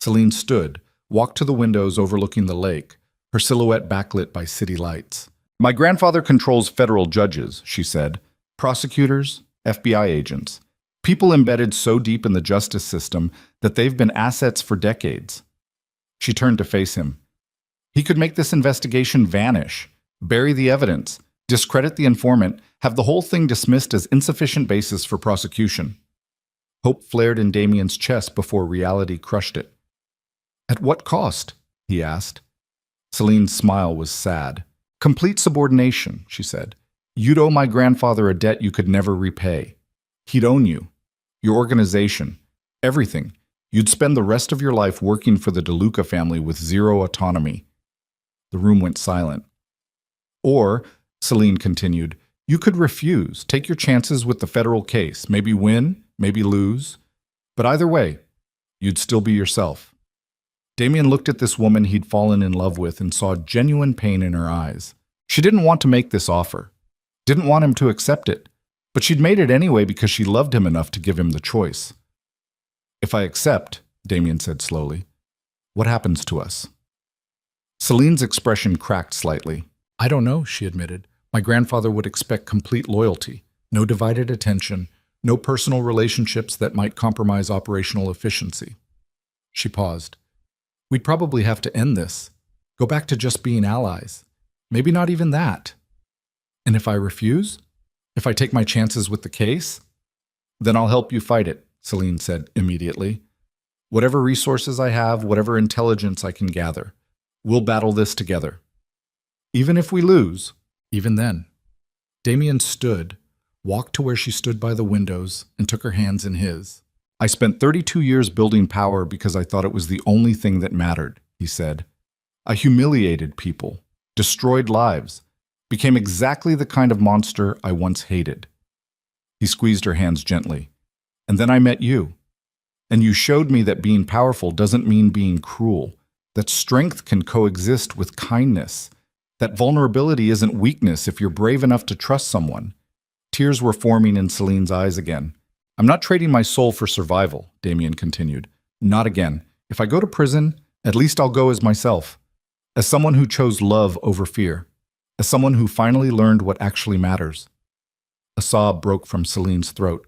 Celine stood, walked to the windows overlooking the lake, her silhouette backlit by city lights. "My grandfather controls federal judges," she said. "Prosecutors, FBI agents, people embedded so deep in the justice system that they've been assets for decades." She turned to face him. "He could make this investigation vanish, bury the evidence, discredit the informant, have the whole thing dismissed as insufficient basis for prosecution." Hope flared in Damien's chest before reality crushed it. "At what cost?" he asked. Celine's smile was sad. "Complete subordination," she said. "You'd owe my grandfather a debt you could never repay. He'd own you, your organization, everything. You'd spend the rest of your life working for the DeLuca family with zero autonomy." The room went silent. "Or," Celine continued, "you could refuse, take your chances with the federal case, maybe win, maybe lose. But either way, you'd still be yourself." Damien looked at this woman he'd fallen in love with and saw genuine pain in her eyes. She didn't want to make this offer, didn't want him to accept it, but she'd made it anyway because she loved him enough to give him the choice. "If I accept," Damien said slowly, "what happens to us?" Celine's expression cracked slightly. "I don't know," she admitted. "My grandfather would expect complete loyalty, no divided attention, no personal relationships that might compromise operational efficiency." She paused. "We'd probably have to end this, go back to just being allies. Maybe not even that." "And if I refuse? If I take my chances with the case?" "Then I'll help you fight it," Celine said immediately. "Whatever resources I have, whatever intelligence I can gather, we'll battle this together. Even if we lose, even then." Damien stood, walked to where she stood by the windows, and took her hands in his. "I spent 32 years building power because I thought it was the only thing that mattered," he said. "I humiliated people, destroyed lives, became exactly the kind of monster I once hated." He squeezed her hands gently. "And then I met you. And you showed me that being powerful doesn't mean being cruel, that strength can coexist with kindness, that vulnerability isn't weakness if you're brave enough to trust someone." Tears were forming in Celine's eyes again. "I'm not trading my soul for survival," Damien continued. "Not again. If I go to prison, at least I'll go as myself, as someone who chose love over fear, as someone who finally learned what actually matters." A sob broke from Celine's throat.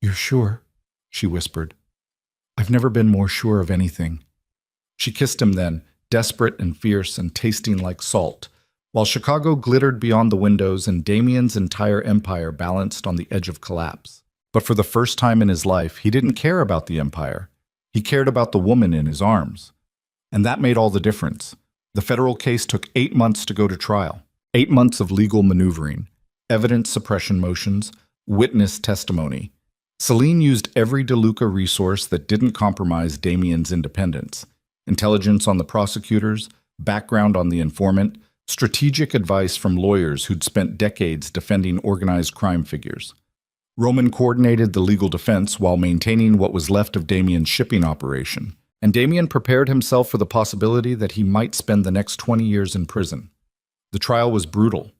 "You're sure?" she whispered. "I've never been more sure of anything." She kissed him then, desperate and fierce and tasting like salt, while Chicago glittered beyond the windows and Damien's entire empire balanced on the edge of collapse. But for the first time in his life, he didn't care about the empire. He cared about the woman in his arms. And that made all the difference. The federal case took 8 months to go to trial. 8 months of legal maneuvering, evidence suppression motions, witness testimony. Celine used every DeLuca resource that didn't compromise Damien's independence. Intelligence on the prosecutors, background on the informant, strategic advice from lawyers who'd spent decades defending organized crime figures. Roman coordinated the legal defense while maintaining what was left of Damien's shipping operation, and Damien prepared himself for the possibility that he might spend the next 20 years in prison. The trial was brutal.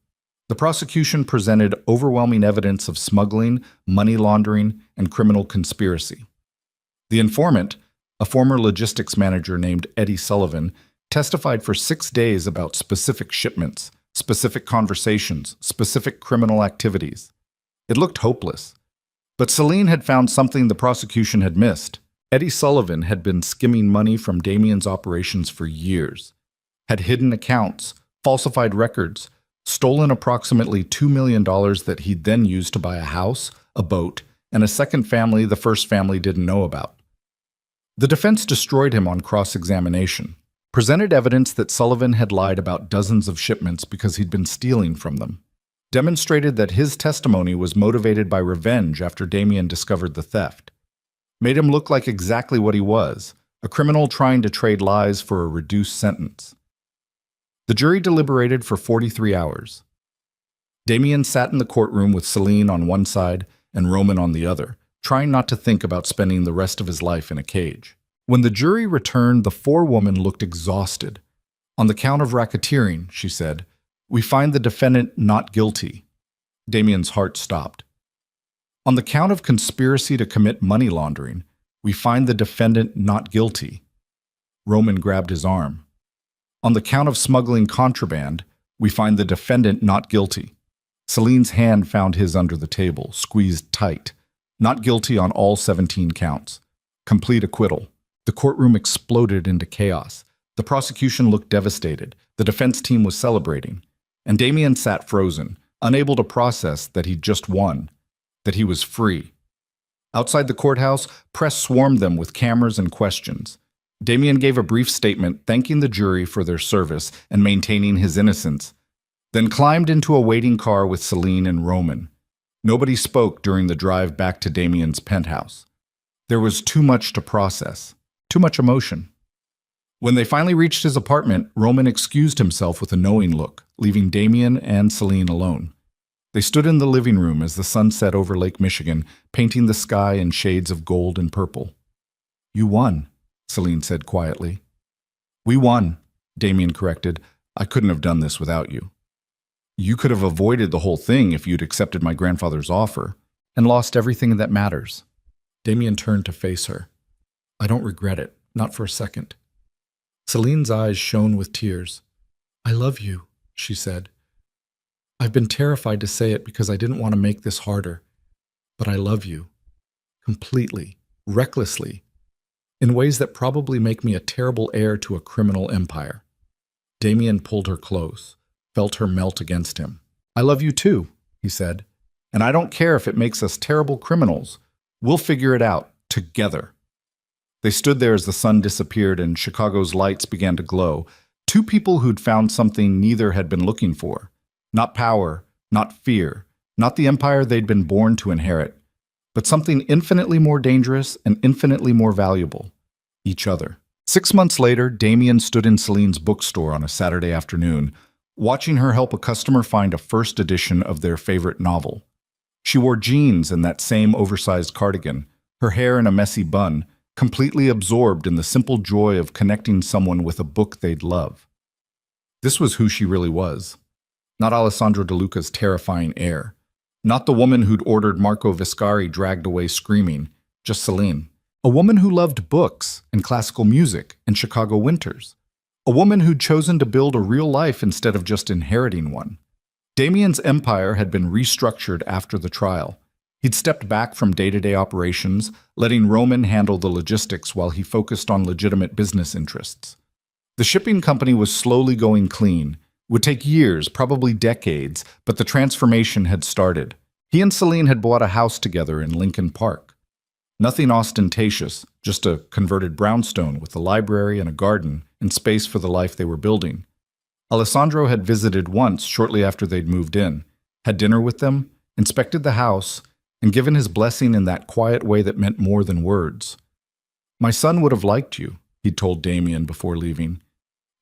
The prosecution presented overwhelming evidence of smuggling, money laundering, and criminal conspiracy. The informant, a former logistics manager named Eddie Sullivan, testified for 6 days about specific shipments, specific conversations, specific criminal activities. It looked hopeless. But Celine had found something the prosecution had missed. Eddie Sullivan had been skimming money from Damien's operations for years, had hidden accounts, falsified records, stolen approximately $2 million that he'd then used to buy a house, a boat, and a second family the first family didn't know about. The defense destroyed him on cross-examination, presented evidence that Sullivan had lied about dozens of shipments because he'd been stealing from them, demonstrated that his testimony was motivated by revenge after Damien discovered the theft, made him look like exactly what he was, a criminal trying to trade lies for a reduced sentence. The jury deliberated for 43 hours. Damien sat in the courtroom with Celine on one side and Roman on the other, trying not to think about spending the rest of his life in a cage. When the jury returned, the forewoman looked exhausted. "On the count of racketeering," she said, "we find the defendant not guilty." Damien's heart stopped. "On the count of conspiracy to commit money laundering, we find the defendant not guilty." Roman grabbed his arm. "On the count of smuggling contraband, we find the defendant not guilty." Celine's hand found his under the table, squeezed tight. Not guilty on all 17 counts. Complete acquittal. The courtroom exploded into chaos. The prosecution looked devastated. The defense team was celebrating. And Damien sat frozen, unable to process that he'd just won, that he was free. Outside the courthouse, press swarmed them with cameras and questions. Damien gave a brief statement thanking the jury for their service and maintaining his innocence, then climbed into a waiting car with Celine and Roman. Nobody spoke during the drive back to Damien's penthouse. There was too much to process, too much emotion. When they finally reached his apartment, Roman excused himself with a knowing look, leaving Damien and Celine alone. They stood in the living room as the sun set over Lake Michigan, painting the sky in shades of gold and purple. "You won," Celine said quietly. "We won," Damien corrected. "I couldn't have done this without you. You could have avoided the whole thing if you'd accepted my grandfather's offer and lost everything that matters." Damien turned to face her. "I don't regret it, not for a second." Celine's eyes shone with tears. "I love you," she said. "I've been terrified to say it because I didn't want to make this harder. But I love you. Completely, recklessly, in ways that probably make me a terrible heir to a criminal empire." Damien pulled her close, felt her melt against him. "I love you too," he said. "And I don't care if it makes us terrible criminals. We'll figure it out, together." They stood there as the sun disappeared and Chicago's lights began to glow. Two people who'd found something neither had been looking for. Not power, not fear, not the empire they'd been born to inherit, but something infinitely more dangerous and infinitely more valuable: each other. 6 months later, Damien stood in Celine's bookstore on a Saturday afternoon, watching her help a customer find a first edition of their favorite novel. She wore jeans and that same oversized cardigan, her hair in a messy bun, completely absorbed in the simple joy of connecting someone with a book they'd love. This was who she really was. Not Alessandro De Luca's terrifying heir. Not the woman who'd ordered Marco Viscari dragged away screaming, just Celine. A woman who loved books and classical music and Chicago winters. A woman who'd chosen to build a real life instead of just inheriting one. Damien's empire had been restructured after the trial. He'd stepped back from day-to-day operations, letting Roman handle the logistics while he focused on legitimate business interests. The shipping company was slowly going clean. Would take years, probably decades, but the transformation had started. He and Celine had bought a house together in Lincoln Park. Nothing ostentatious, just a converted brownstone with a library and a garden and space for the life they were building. Alessandro had visited once shortly after they'd moved in, had dinner with them, inspected the house, and given his blessing in that quiet way that meant more than words. "My son would have liked you," he'd told Damien before leaving.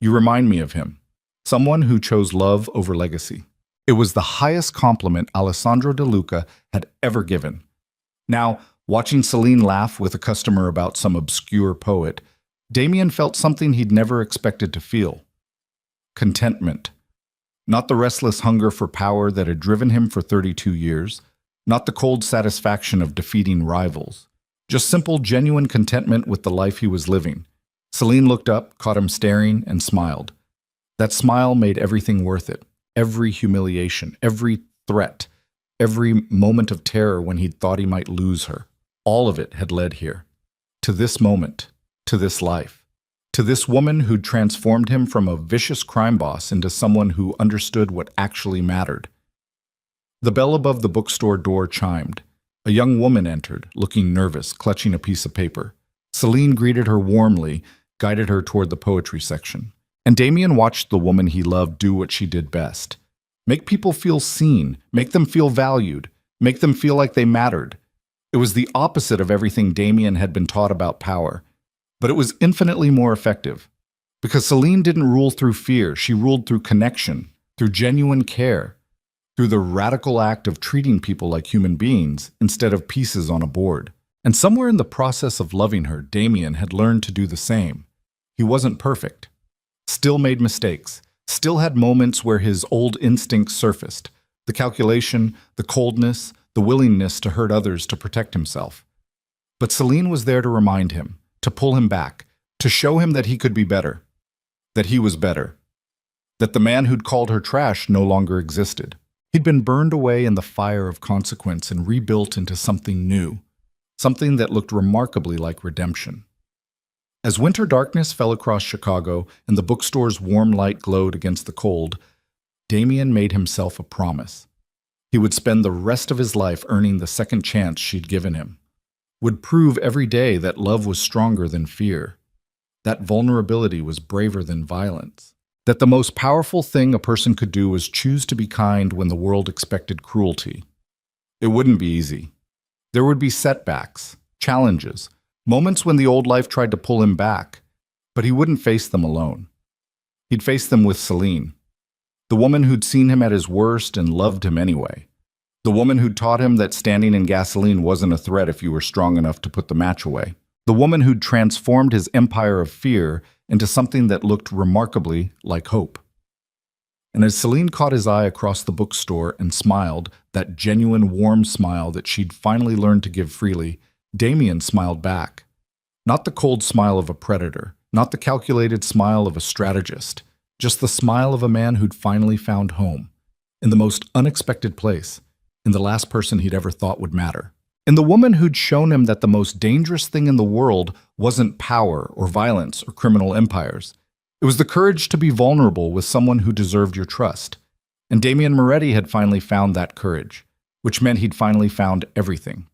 "You remind me of him. Someone who chose love over legacy." It was the highest compliment Alessandro De Luca had ever given. Now, watching Celine laugh with a customer about some obscure poet, Damien felt something he'd never expected to feel. Contentment. Not the restless hunger for power that had driven him for 32 years, not the cold satisfaction of defeating rivals. Just simple, genuine contentment with the life he was living. Celine looked up, caught him staring, and smiled. That smile made everything worth it. Every humiliation, every threat. every moment of terror when he'd thought he might lose her. All of it had led here. To this moment, to this life, to this woman who'd transformed him from a vicious crime boss into someone who understood what actually mattered. The bell above the bookstore door chimed. A young woman entered, looking nervous, clutching a piece of paper. Celine greeted her warmly, guided her toward the poetry section. And Damien watched the woman he loved do what she did best. Make people feel seen, make them feel valued, make them feel like they mattered. It was the opposite of everything Damien had been taught about power, but it was infinitely more effective. Because Celine didn't rule through fear, she ruled through connection, through genuine care, through the radical act of treating people like human beings instead of pieces on a board. And somewhere in the process of loving her, Damien had learned to do the same. He wasn't perfect, still made mistakes, still had moments where his old instincts surfaced, the calculation, the coldness, the willingness to hurt others to protect himself. But Celine was there to remind him, to pull him back, to show him that he could be better, that he was better, that the man who'd called her trash no longer existed. He'd been burned away in the fire of consequence and rebuilt into something new, something that looked remarkably like redemption. As winter darkness fell across Chicago and the bookstore's warm light glowed against the cold, Damien made himself a promise. He would spend the rest of his life earning the second chance she'd given him, would prove every day that love was stronger than fear, that vulnerability was braver than violence, that the most powerful thing a person could do was choose to be kind when the world expected cruelty. It wouldn't be easy. There would be setbacks, challenges, moments when the old life tried to pull him back, but he wouldn't face them alone. He'd face them with Celine, the woman who'd seen him at his worst and loved him anyway. The woman who'd taught him that standing in gasoline wasn't a threat if you were strong enough to put the match away. The woman who'd transformed his empire of fear into something that looked remarkably like hope. And as Celine caught his eye across the bookstore and smiled, that genuine warm smile that she'd finally learned to give freely, Damien smiled back. Not the cold smile of a predator, not the calculated smile of a strategist, just the smile of a man who'd finally found home, in the most unexpected place, in the last person he'd ever thought would matter. In the woman who'd shown him that the most dangerous thing in the world wasn't power or violence or criminal empires. It was the courage to be vulnerable with someone who deserved your trust. And Damien Moretti had finally found that courage, which meant he'd finally found everything.